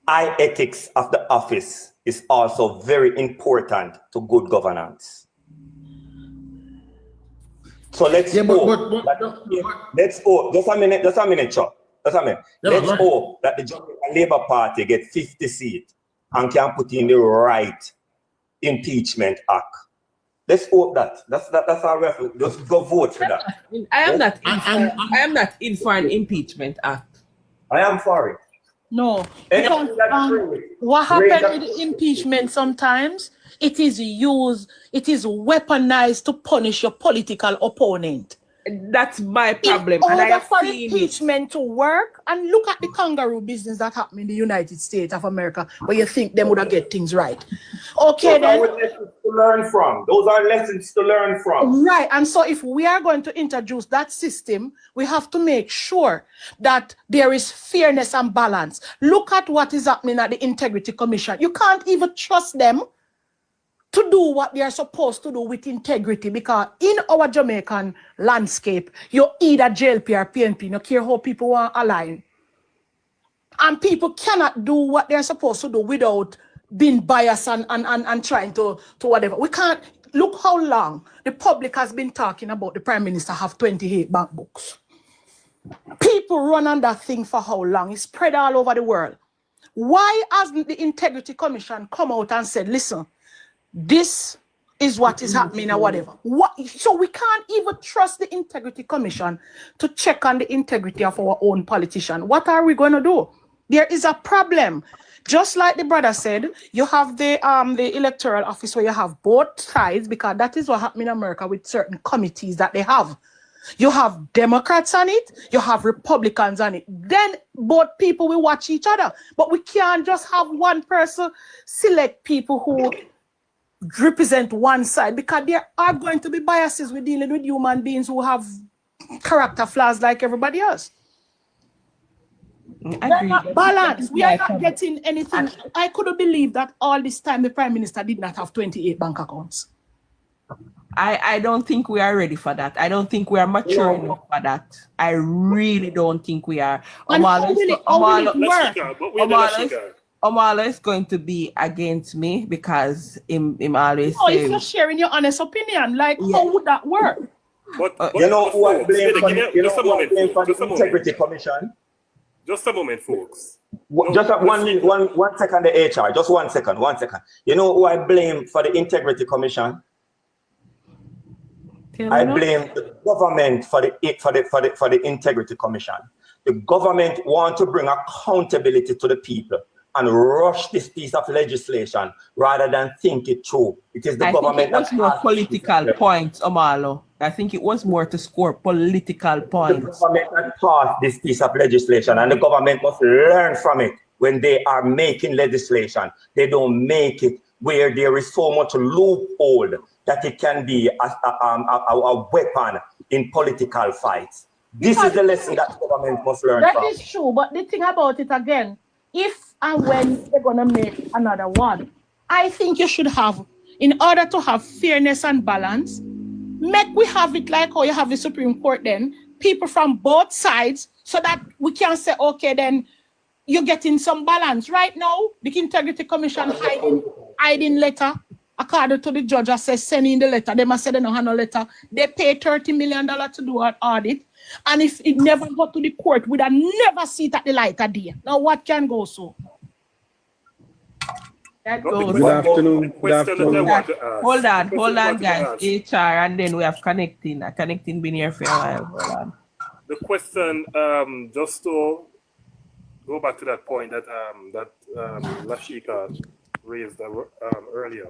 High ethics of the office is also very important to good governance. So let's hope. Let's hope. Just a minute, Chuck. Just a minute. Let's hope that the Jamaica Labour Party get 50 seats and can put in the right impeachment act. Let's hope that. That's our reference. Just go vote for that. I am not in for an impeachment act. I am for it. No, because what happened with the impeachment sometimes, it is weaponized to punish your political opponent. That's my problem. In order for the impeachment to work, and look at the kangaroo business that happened in the United States of America, where you think them would have get things right. Okay, then. Those are lessons to learn from. Those are lessons to learn from. Right, and so if we are going to introduce that system, we have to make sure that there is fairness and balance. Look at what is happening at the Integrity Commission. You can't even trust them to do what they are supposed to do with integrity, because in our Jamaican landscape, you're either JLP or PNP, no care how people want to align. And people cannot do what they're supposed to do without being biased and trying to whatever. We can't. Look how long the public has been talking about the Prime Minister have 28 bank books. People run on that thing for how long? It's spread all over the world. Why hasn't the Integrity Commission come out and said, listen, this is what is happening or whatever? So we can't even trust the Integrity Commission to check on the integrity of our own politician. What are we going to do? There is a problem. Just like the brother said, you have the electoral office where you have both sides, because that is what happened in America with certain committees that they have. You have Democrats on it, you have Republicans on it. Then both people will watch each other. But we can't just have one person select people who represent one side, because there are going to be biases. We're dealing with human beings who have character flaws like everybody else. We're not balanced. We are not getting anything. I couldn't believe that all this time the Prime Minister did not have 28 bank accounts. I don't think we are ready for that. I don't think we are mature enough for that. I really don't think we are. Omala is going to be against me because him always say, if you're sharing your honest opinion, like how would that work? But you know who I blame for the Integrity Commission? Just a moment, folks. Just one second, the HR. Just 1 second, 1 second. You know who I blame for the Integrity Commission? I blame the government for the Integrity Commission. The government want to bring accountability to the people and rush this piece of legislation rather than think it through. It is the government that was more political points, Omalo. I think it was more to score political points. The government that passed this piece of legislation, and the government must learn from it when they are making legislation. They don't make it where there is so much loophole that it can be a weapon in political fights. This is the lesson that the government must learn from. That is true, but the thing about it again, if and when they're gonna make another one, I think you should have, in order to have fairness and balance, we have it like how you have the Supreme Court then, people from both sides, so that we can say, okay, then you're getting some balance. Right now, the Integrity Commission hiding letter, according to the judge, I said sending the letter. They must say they don't have no letter. They pay $30 million to do an audit. And if it never got to the court, we'd have never see it at the light of day. Now what can go so? That goes. Good afternoon. Good afternoon. Hold on, guys. HR, and then we have connecting. Connecting been here for a while. Hold on. The question, just to go back to that point that Lashika raised earlier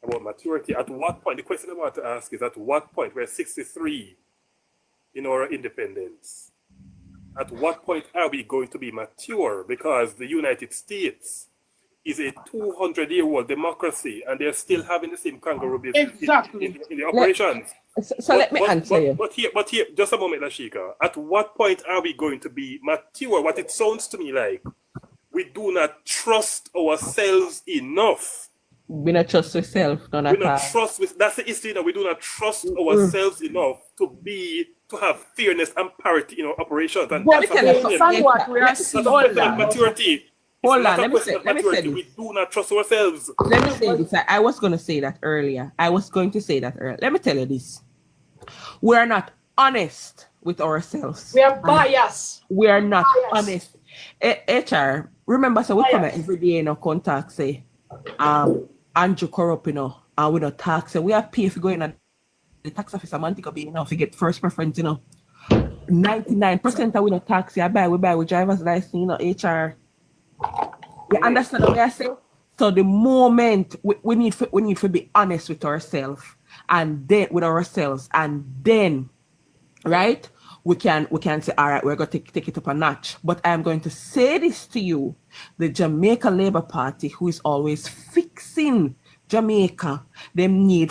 about maturity. At what point? The question I want to ask is: at what point? We're 63 in our independence. At what point are we going to be mature? Because the United States is a 200-year-old democracy, and they're still having the same kangaroo business in the operations. Let me answer you. But here, just a moment, Lashika. At what point are we going to be mature? What it sounds to me like, we do not trust ourselves enough. We not trust ourselves. That's the issue. We do not trust ourselves enough to have fairness and parity in our operations. And maturity. Hold on, let me say this. We do not trust ourselves. Let me say this. I was going to say that earlier. Let me tell you this. We are not honest with ourselves. We are biased. We are not honest. HR, remember, so we come every day in our contact, say, Andrew corrupt, and we don't tax. So we are pay for going on the tax office. Man, take be enough to get first preference, 99% of we don't tax. We buy with driver's license, HR. You understand what I say? So the moment we need to be honest with ourselves, and then right, we can say, all right, we're going to take it up a notch. But I'm going to say this to you: the Jamaica Labour Party, who is always fixing Jamaica, them need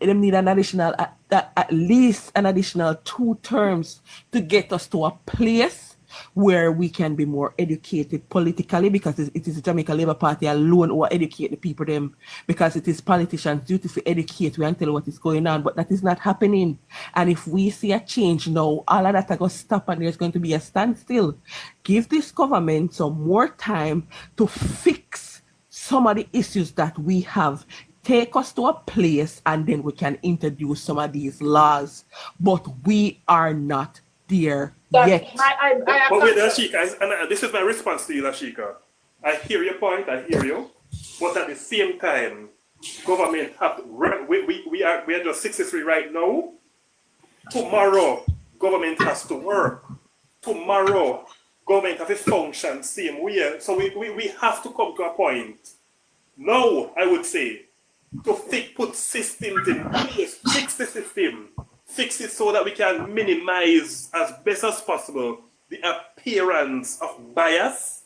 an additional at least an additional 2 terms to get us to a place where we can be more educated politically, because it is the Jamaica Labour Party alone who educate the people them, because it is politicians' duty to educate we and tell what is going on, but that is not happening. And if we see a change now, all of that are going to stop and there's going to be a standstill. Give this government some more time to fix some of the issues that we have. Take us to a place and then we can introduce some of these laws, but we are not there yet. But wait, Lashika, and this is my response to you, Lashika. I hear your point, but at the same time, government we are just 63 right now. Tomorrow, government has to work. Tomorrow, government has to function same way. So we have to come to a point. Now, I would say, to put systems in place, fix the system. fix it so that we can minimize as best as possible the appearance of bias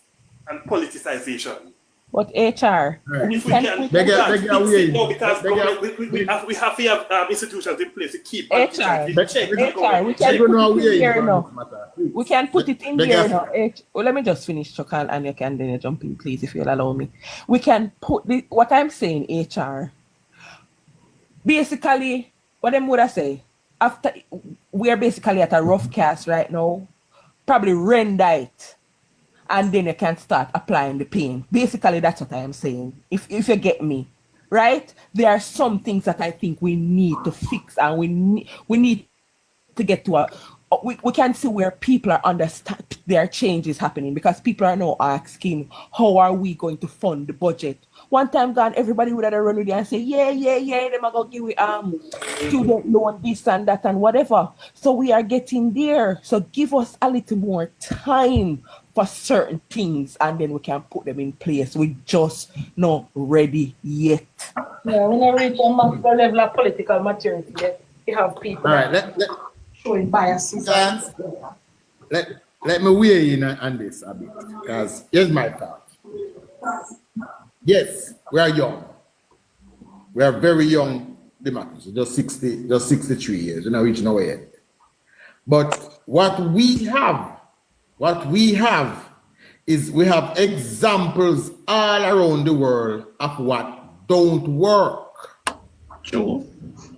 and politicization. But HR, If we can They do that, get fix it away. now because They get- government, we have to have institutions in place to keep HR, check. HR, we can They put know it in we here ain't now. gonna matter. We can put it in They here get- now. Well, let me just finish, Chokal, and you can then jump in, please, if you'll allow me. We can put the, what I'm saying, HR. Basically, what them would I say? After we are basically at a rough cast right now, probably render it, and then you can start applying the pain. Basically, that's what I am saying. If you get me, right? There are some things that I think we need to fix, and we need to get to a. We can see where people are understand there are changes happening because people are now asking, how are we going to fund the budget? One time gone, everybody would have run with you and say, yeah, them are going to give we student loan, this and that and whatever. So we are getting there. So give us a little more time for certain things and then we can put them in place. We just not ready yet. Yeah, we're not reaching a master level of political maturity yet. You have people All right, showing biases. let me weigh in on this a bit, because here's my thought. Yes, we are young. We are very young democracy, just 63 years, we're not reaching nowhere yet. But what we have is we have examples all around the world of what don't work. Sure.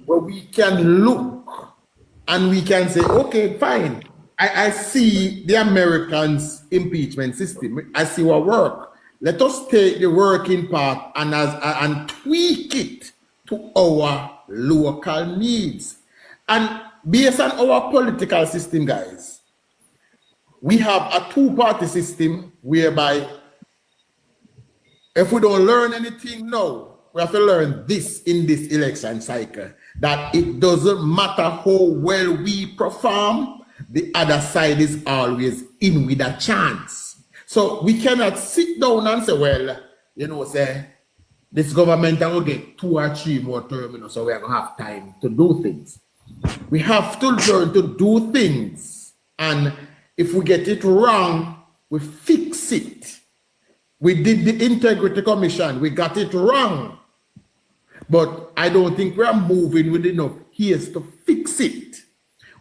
Where we can look and we can say, okay, fine. I see the Americans' impeachment system. I see what work. Let us take the working part and tweak it to our local needs. And based on our political system, guys, we have a two-party system whereby if we don't learn anything now, we have to learn this in this election cycle, that it doesn't matter how well we perform, the other side is always in with a chance. So we cannot sit down and say, well, say, this government will get 2 or 3 more terms, so we are going to have time to do things. We have to learn to do things. And if we get it wrong, we fix it. We did the Integrity Commission, we got it wrong. But I don't think we're moving with enough haste to fix it.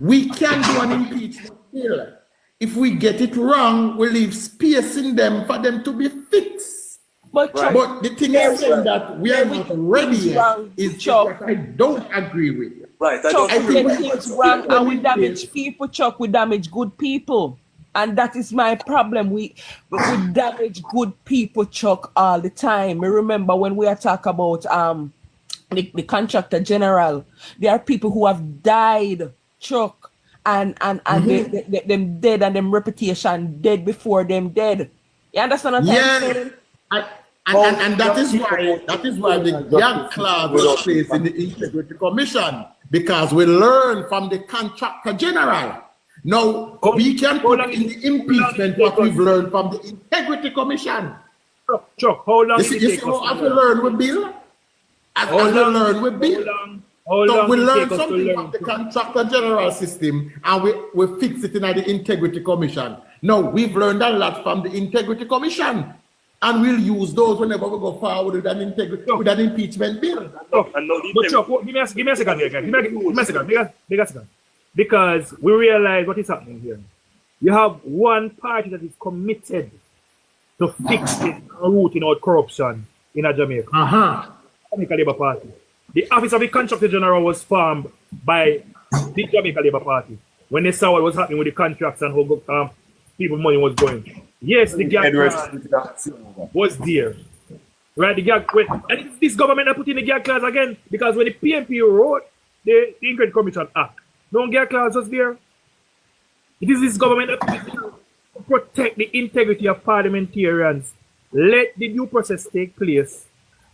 We can do an impeachment bill. If we get it wrong, we leave space in them for them to be fixed. But the thing is that we are not ready yet is what I don't agree with. Right. I think it's wrong and we damage people, Chuck, we damage good people. And that is my problem. We damage good people, Chuck, all the time. I remember when we are talking about the contractor general, there are people who have died, Chuck, and them dead and them reputation dead before them dead. You understand what I'm saying? And that is why the gag clause was placed in the Integrity Commission, because we learn from the contractor general. Now we can put in the impeachment what we've learned from the Integrity Commission. Chuck, how long? You see what we learn with Bill? So we learn something from the contractor general system and we fix it in the Integrity Commission. Now we've learned a lot from the Integrity Commission. And we'll use those whenever we go forward with an impeachment bill. But Chuck, give me a second here, guys. Give me a second. Because we realize what is happening here. You have one party that is committed to fixing and rooting out corruption in Jamaica. Jamaica Labour Party. The office of the Contractor General was formed by the Jamaica Labour Party when they saw what was happening with the contracts and how people's money was going. Yes, the gag clause was there. Right, the gag, and it's this government that put in the gag clause again, because when the PNP wrote the Integrity Commission Act, no gag clause was there. It is this government that put it to protect the integrity of parliamentarians. Let the due process take place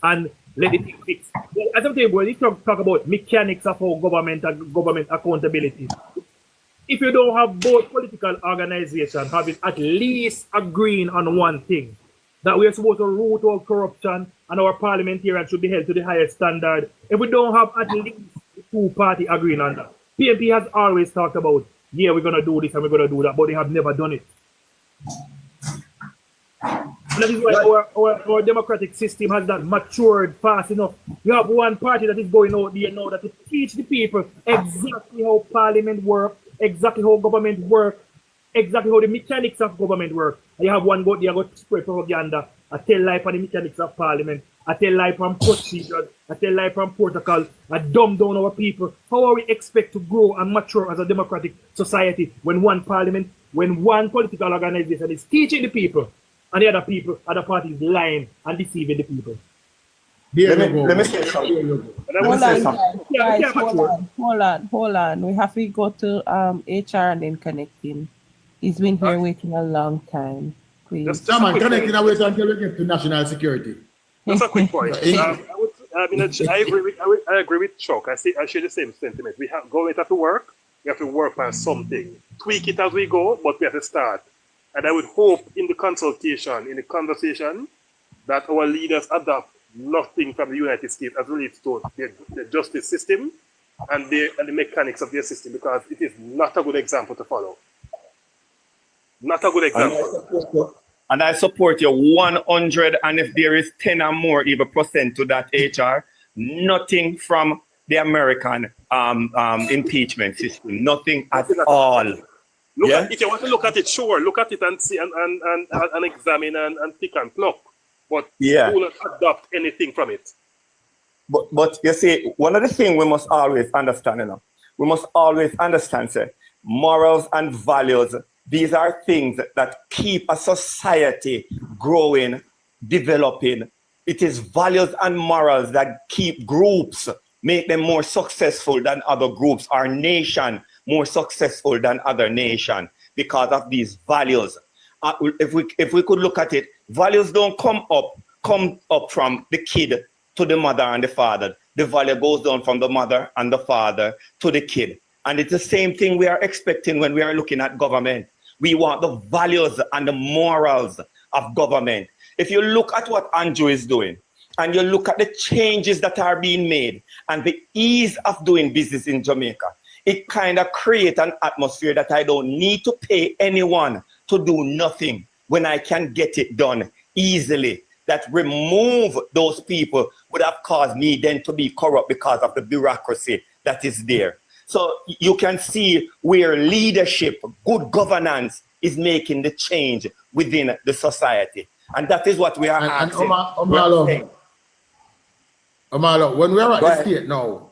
and let it be fixed. As I'm saying, when you talk about mechanics of how government accountability, if you don't have both political organizations having at least agreeing on one thing, that we are supposed to root out corruption and our parliamentarians should be held to the highest standard, if we don't have at least the two party agreeing on that, PNP has always talked about, yeah, we're going to do this and we're going to do that, but they have never done it. And that is why our democratic system has not matured fast enough. You have one party that is going out there now that to teach the people exactly how parliament works, exactly how government works, exactly how the mechanics of government work. And you have one go there, go spread propaganda, I tell life on the mechanics of parliament, I tell life from procedures, I tell life from protocol, I dumb down our people. How are we expect to grow and mature as a democratic society when one parliament, when one political organization is teaching the people and the other people, other parties lying and deceiving the people? Let me say something. Hold on. We have to go to HR and then connect him. He's been here waiting a long time. Please. Someone connecting away until we get to national security. That's a quick point. I agree with Chuck. I share the same sentiment. Government have to work. We have to work on something. Tweak it as we go, but we have to start. And I would hope in the consultation, in the conversation, that our leaders adopt nothing from the United States as relates to the justice system and the mechanics of their system, because it is not a good example to follow. Not a good example. And I support you 100, and if there is 10 or more even percent to that HR, nothing from the American impeachment system, nothing at all. If you want to look at it, sure, look at it and see and examine and pick and pluck. But do not adopt anything from it. But you see, one of the things we must always understand, we must always understand, say, morals and values. These are things that keep a society growing, developing. It is values and morals that keep groups, make them more successful than other groups, our nation more successful than other nation because of these values. If we could look at it, values don't come up from the kid to the mother and the father. The value goes down from the mother and the father to the kid. And it's the same thing we are expecting when we are looking at government. We want the values and the morals of government. If you look at what Andrew is doing, and you look at the changes that are being made and the ease of doing business in Jamaica, it kind of creates an atmosphere that I don't need to pay anyone to do nothing when I can get it done easily. That remove those people would have caused me then to be corrupt because of the bureaucracy that is there. So you can see where leadership, good governance is making the change within the society. And that is what we are asking. Omalo, when we're at the stage now,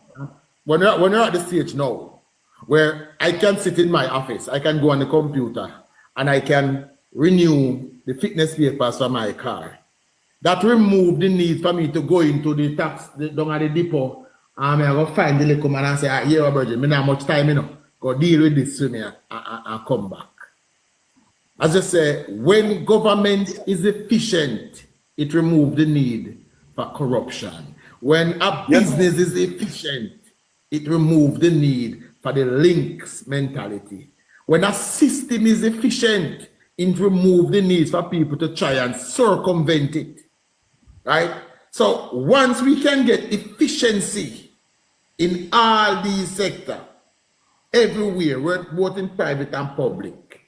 when we're at the stage now, where I can sit in my office, I can go on the computer, and I can renew the fitness papers for my car. That remove the need for me to go into the tax, down at the depot, and I go find the little man and say, yeah, Virgin, I don't have much time, go deal with this with me and come back. As I say, when government is efficient, it removes the need for corruption. When a business is efficient, it removes the need for the links mentality. When a system is efficient, it removes the need for people to try and circumvent it. Right? So once we can get efficiency in all these sectors, everywhere, both in private and public,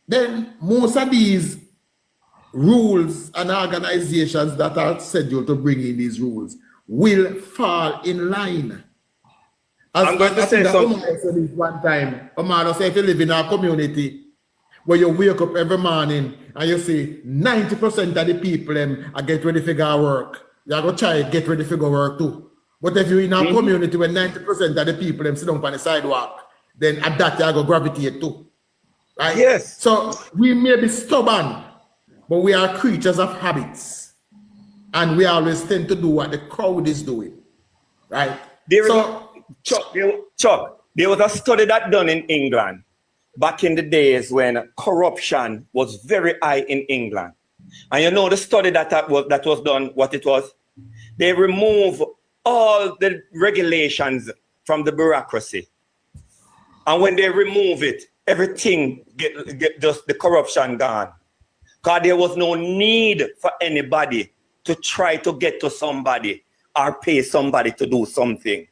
then most of these rules and organizations that are scheduled to bring in these rules will fall in line. I'm going to say something. Said this one time, Omar said, if you live in a community where you wake up every morning and you see 90% of the people are get ready to go work, you're going to try to get ready to go work too. But if you're in a community where 90% of the people sit down on the sidewalk, then at that you're going to gravitate too. Right? Yes. So we may be stubborn, but we are creatures of habits. And we always tend to do what the crowd is doing. Right? Chuck, there was a study that done in England back in the days when corruption was very high in England. And you know the study that was done, what it was? They remove all the regulations from the bureaucracy. And when they remove it, everything get just the corruption gone. Because there was no need for anybody to try to get to somebody or pay somebody to do something.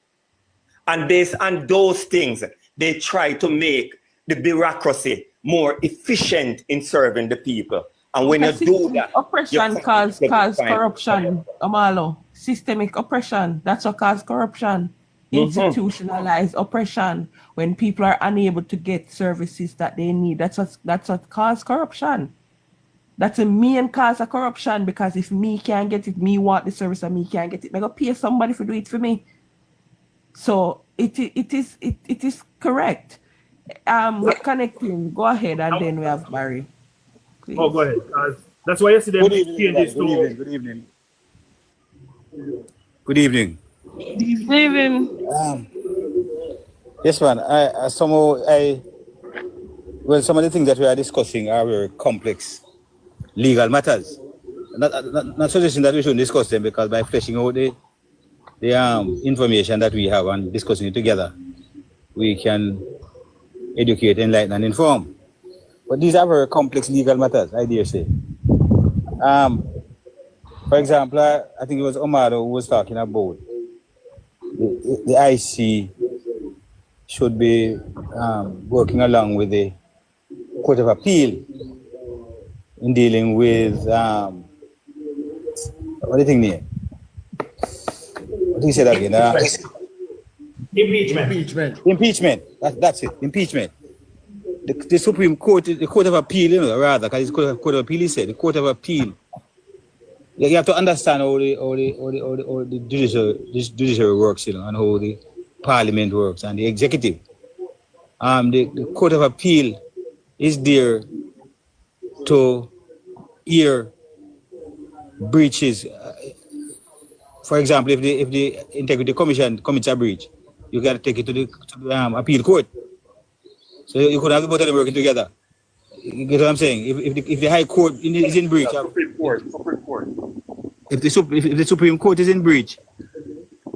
And based on those things, they try to make the bureaucracy more efficient in serving the people. And when you do that, oppression cause corruption, Amalo. Systemic oppression. That's what causes corruption. Institutionalized oppression. When people are unable to get services that they need, that's what causes corruption. That's a main cause of corruption, because if me can't get it, me want the service and me can't get it, I gotta pay somebody to do it for me. So it is correct. We're connecting. Go ahead, and then we have Barry. Please. Oh, go ahead. That's why yesterday Good evening. Good evening. Yes, man. Some of the things that we are discussing are very complex legal matters. Not suggesting that we shouldn't discuss them, because by fleshing out the information that we have and discussing it together, we can educate, enlighten, and inform. But these are very complex legal matters, I dare say. For example, I think it was Omar who was talking about the IC should be working along with the Court of Appeal in dealing with what do you think there? What do you say that again? Impeachment. That's it. Impeachment. The Supreme Court, the Court of Appeal, rather, because it's Court of Appeal, he said, the Court of Appeal. You have to understand how the judiciary works, and how the Parliament works and the executive. The Court of Appeal is there to hear breaches. For example, if the Integrity Commission commits a breach, you got to take it to the appeal court. So you could have both of them working together. You get what I'm saying? If the High Court is in breach, if the Supreme Court is in breach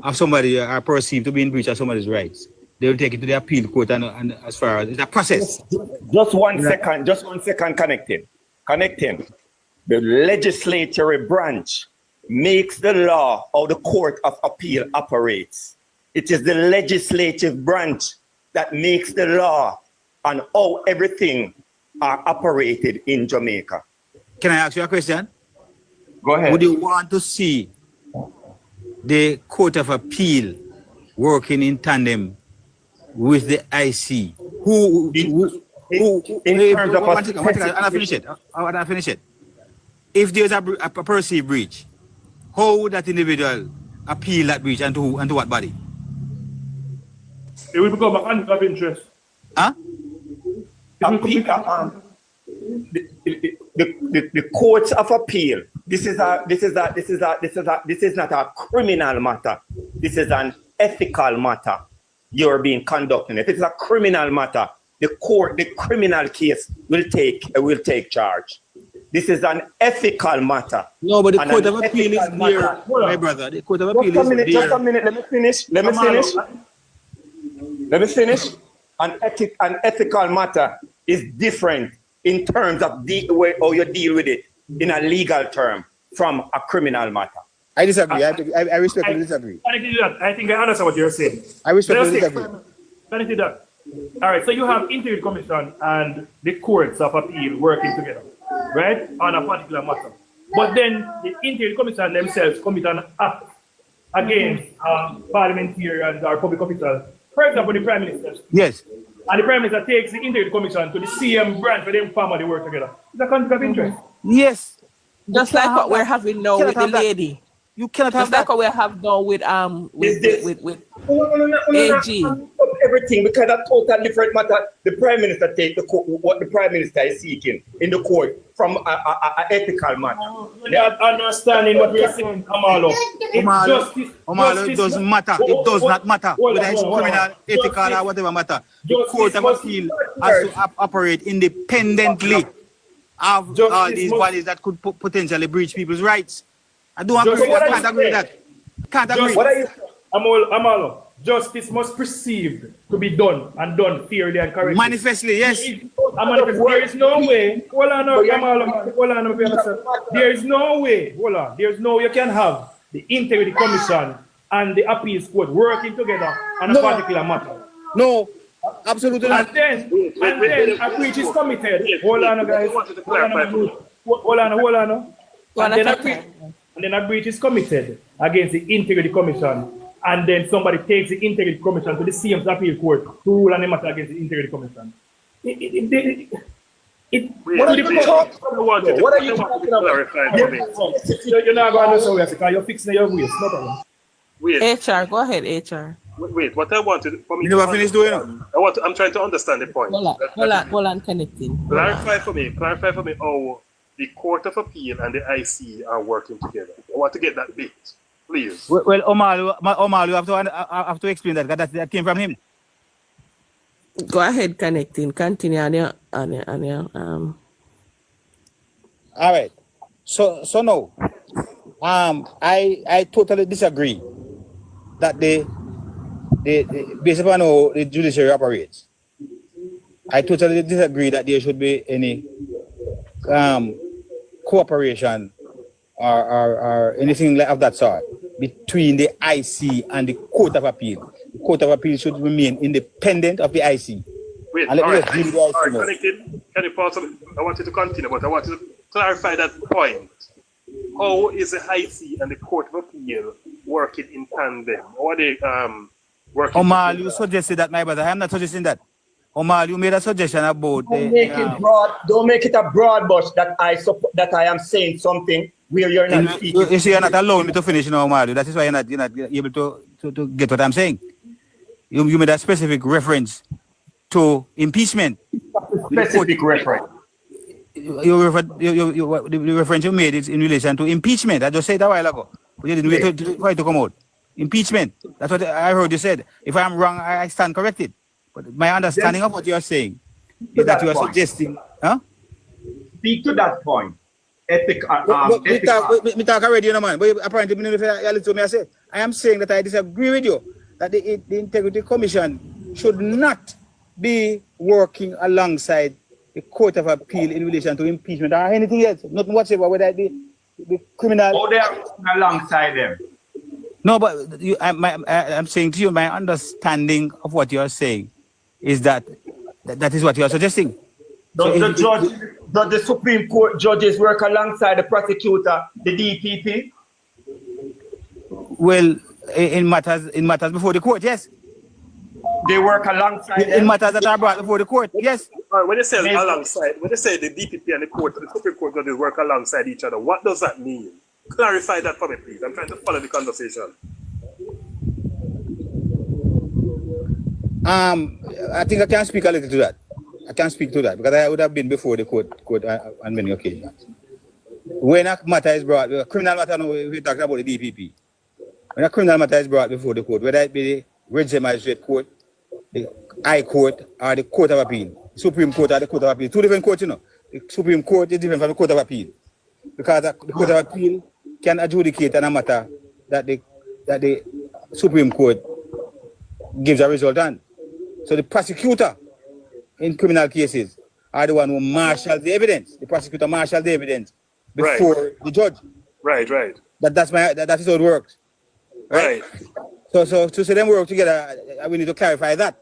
of somebody, are perceived to be in breach of somebody's rights, they will take it to the appeal court, and as far as it's a process. Just one second, connecting. The legislative branch makes the law how the Court of Appeal operates. It is the legislative branch that makes the law and how everything are operated in Jamaica. Can I ask you a question? Go ahead. Would you want to see the Court of Appeal working in tandem with the IC? I'll finish it. If there's a perceived breach, how would that individual appeal that breach, and to what body? It will become a conflict of interest. Huh? The courts of appeal. This is not a criminal matter. This is an ethical matter. You're being conducted. If it's a criminal matter, the criminal case will take charge. This is an ethical matter. No, but the Court of Appeal is there, my brother. The Court of Appeal is there. Just a minute. Let me finish. An ethical matter is different in terms of how you deal with it in a legal term from a criminal matter. I disagree. I respectfully disagree. I think I understand what you're saying. I respectfully disagree. All right, so you have Integrity Commission and the Courts of Appeal working together, right, on a particular matter. But then the Integrity Commission themselves commit an act against parliamentarians or public officials. For example, the Prime Minister. Yes. And the Prime Minister takes the Integrity Commission to the CM branch for them family work together. It's a conflict of interest. Yes. Just like what we're having now with the lady. You cannot have that. Just like what we have now with AG. Everything, because a total different matter. The Prime Minister takes what the Prime Minister is seeking in the court from an ethical matter. You're not understanding what we're saying, Amalo. It doesn't matter. It does not matter whether it's criminal, ethical, or whatever matter. The Court of Appeal has to operate independently of all these bodies that could potentially breach people's rights. I don't agree. I can't agree with that. Can't agree. What are you saying? Amalo, justice must perceived to be done and done fairly and correctly. Manifestly, yes. There is no way. Hold on, Amalo. There is no way. Hold on. There is no way you can have the Integrity Commission and the appeals court working together on a particular matter. No, absolutely not. And then a breach is committed. Hold on, guys. Hold on. And then a breach is committed against the Integrity Commission. And then somebody takes the Integrity Commission to the same appeal court to rule on the matter against the Integrity Commission. What are you talking about? You're not going to say because you're fixing your waist. No problem. HR, go ahead, HR. Wait, what I wanted for me. You never finished doing it? I'm trying to understand the point. Hold on, connecting. Clarify for me how the Court of Appeal and the IC are working together. I want to get that bit, please. Well, Omar, you have to explain that because that came from him. Go ahead, connecting. Continue on your All right. So no. I totally disagree that the based upon how the judiciary operates. I totally disagree that there should be any cooperation or anything of that sort between the IC and the Court of Appeal. The Court of Appeal should remain independent of the IC. Wait, and let me just deal with the IC now. Can you pause? I want you to continue, but I want you to clarify that point. How is the IC and the Court of Appeal working in tandem? How are they working? Omar, you suggested that, my brother. I am not suggesting that. Omar, you made a suggestion about Don't make it a broad brush that I am saying something where you're not speaking. You see, you're not allowing me to finish, Omar. That is why you're not able to get what I'm saying. You made a specific reference to impeachment. Specific reference. The reference you made is in relation to impeachment. I just said that a while ago. But you didn't wait for it to come out. Impeachment. That's what I heard you said. If I'm wrong, I stand corrected. But my understanding of what you're saying is that you are suggesting, huh? Speak to that point. Me talk already, man. But apparently, you listen to me. I am saying that I disagree with you that the Integrity Commission should not be working alongside the Court of Appeal in relation to impeachment or anything else, nothing whatsoever, whether it be the criminal. Oh, they are alongside them. No, but I'm saying to you, my understanding of what you're saying is that is what you're suggesting. The Supreme Court judges work alongside the prosecutor, the DPP? Well, in matters before the court, yes. They work alongside in matters that are brought before the court, yes. When they say alongside, when they say the DPP and the Supreme Court judges work alongside each other, what does that mean? Clarify that for me, please. I'm trying to follow the conversation. I think I can speak a little to that. I can speak to that because I would have been before the court on many occasions. When a matter is brought, a criminal matter, we're talking about the DPP. When a criminal matter is brought before the court, whether it be the Registered Magistrate Court, the High Court, or the Court of Appeal, Supreme Court or the Court of Appeal, two different courts, The Supreme Court is different from the Court of Appeal because the Court of Appeal can adjudicate on a matter that the Supreme Court gives a result on. So the prosecutor in criminal cases are the one who marshals the evidence. The prosecutor marshals the evidence before the judge. Right. That is how it works. Right. So to say them work together, we need to clarify that.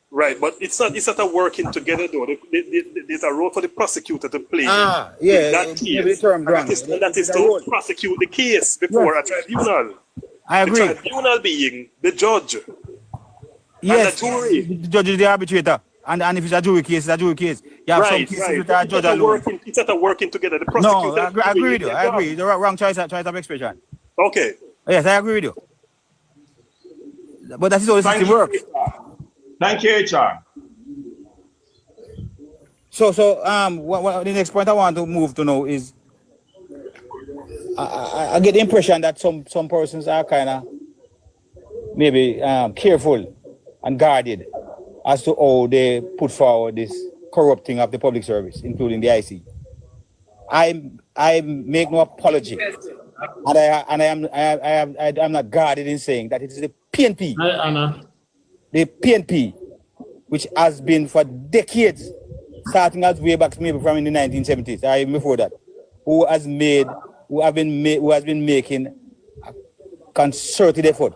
Right, but it's not a working together though. There's a role for the prosecutor to play. Yeah. That case. That is to prosecute the case before a tribunal. I agree. The tribunal being the judge. Yes, the judge is the arbitrator. And if it's a jury case, it's a jury case. You have some cases with a judge alone. It's not a working together. The prosecutor. No, I agree with you. I agree. The wrong choice of expression. Okay. Yes, I agree with you. But that is how the system works. Thank you, HR. So the next point I want to move to now is I get the impression that some persons are kind of maybe careful and guarded as to how they put forward this corrupting of the public service, including the IC. I make no apology, and I'm not guarded in saying that it is the PNP. Hi, Anna. The PNP, which has been for decades, starting as way back maybe from in the 1970s, or even before that, who has been making a concerted effort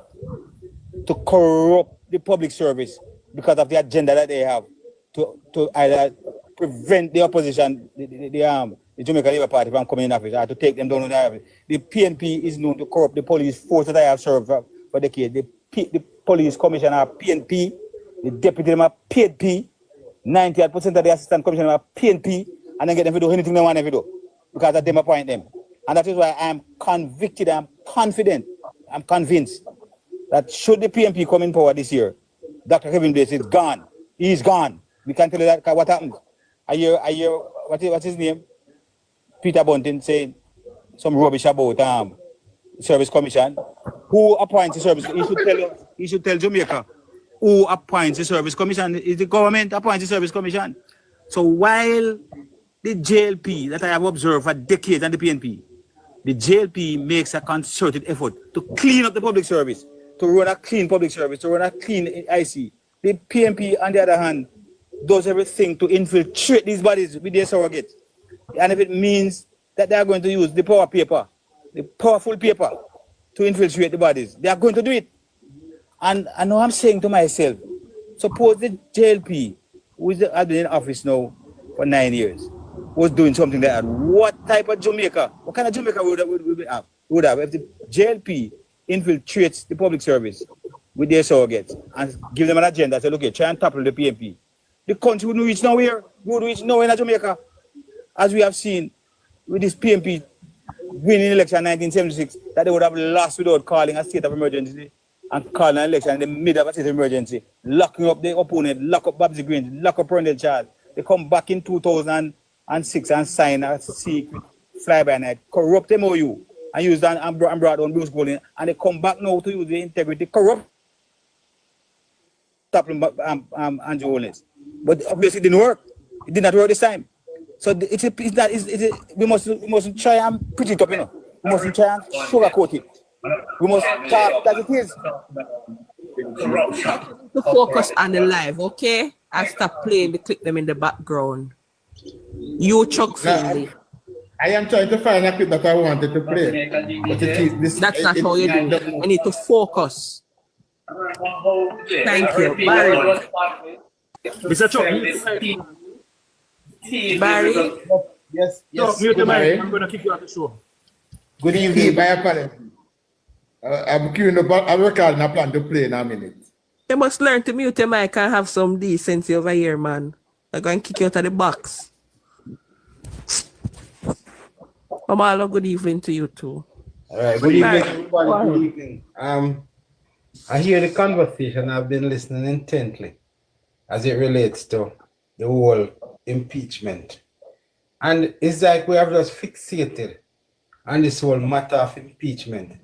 to corrupt the public service because of the agenda that they have to either prevent the opposition, the Jamaica Labour Party from coming in office, or to take them down on the office. The PNP is known to corrupt the police force that I have served for decades. The police commissioner are PNP, the deputy are PNP, 98% of the assistant commissioner are PNP, and then get them to do anything they want them to do because of them appoint them. And that is why I am convicted, I am confident, I'm convinced that should the PNP come in power this year, Dr. Kevin Blaze is gone. He is gone. We can't tell you that what happened. I hear what's his name? Peter Bunting saying some rubbish about service commission. Who appoints the service? He should tell Jamaica who appoints the service commission. Is the government appoints the service commission? So while the JLP that I have observed for decades and the PNP, the JLP makes a concerted effort to clean up the public service, to run a clean public service, to run a clean IC. The PNP, on the other hand, does everything to infiltrate these bodies with their surrogates. And if it means that they are going to use the power paper, the powerful paper, to infiltrate the bodies, they are going to do it. And I know I'm saying to myself, suppose the JLP, who has been in office now for 9 years, was doing something like that, what type of Jamaica, what kind of Jamaica would have if the JLP infiltrates the public service with their surrogates and give them an agenda, say, look, try and topple the PNP. The country wouldn't reach nowhere. We would reach nowhere in Jamaica. As we have seen with this PNP winning election in 1976, that they would have lost without calling a state of emergency and calling an election in the middle of a state of emergency, locking up the opponent, lock up Babsy Green, lock up Pernell Charles. They come back in 2006 and sign a secret fly-by-night, corrupt MOU, and use that and brought on Bruce Golding, and they come back now to use the integrity, corrupt Andrew Holness. But obviously it didn't work. It did not work this time. So we mustn't try and pretty it up, you know. We mustn't try and sugarcoat it. We must talk as it is. To focus on the live, okay? I stop playing the clip them in the background. You Chuck Finley. I am trying to find a clip that I wanted to play. But that's not how you do it. I need to focus. Thank you. Barry. Mr. Chuck. Barry. Yes. Mute the mic. I'm going to kick you out the show. Good evening, my apologies. I'm queuing up. I'm recording a plan to play in a minute. You must learn to mute your mic and have some decency over here, man. I'm going to kick you out of the box. Omalo, good evening to you too. All right, good evening, everybody. Good evening. I hear the conversation. I've been listening intently as it relates to the whole impeachment. And it's like we have just fixated on this whole matter of impeachment.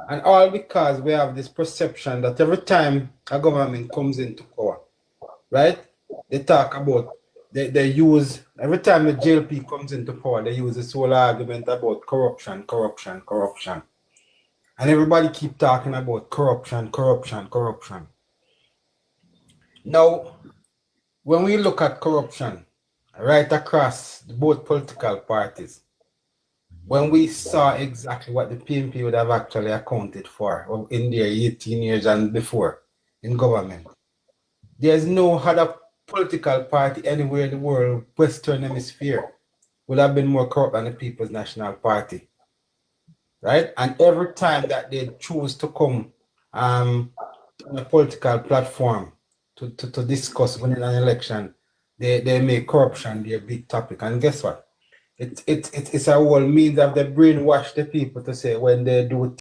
And all because we have this perception that every time a government comes into power, right, they talk about, they use, every time the JLP comes into power, they use this whole argument about corruption. And everybody keep talking about corruption. Now, when we look at corruption right across both political parties, when we saw exactly what the PNP would have actually accounted for in their 18 years and before in government, there's no other political party anywhere in the world, Western Hemisphere, would have been more corrupt than the People's National Party, right? And every time that they choose to come on a political platform to discuss winning an election, they make corruption their big topic. And guess what? It's a whole means of they brainwash the people to say when they do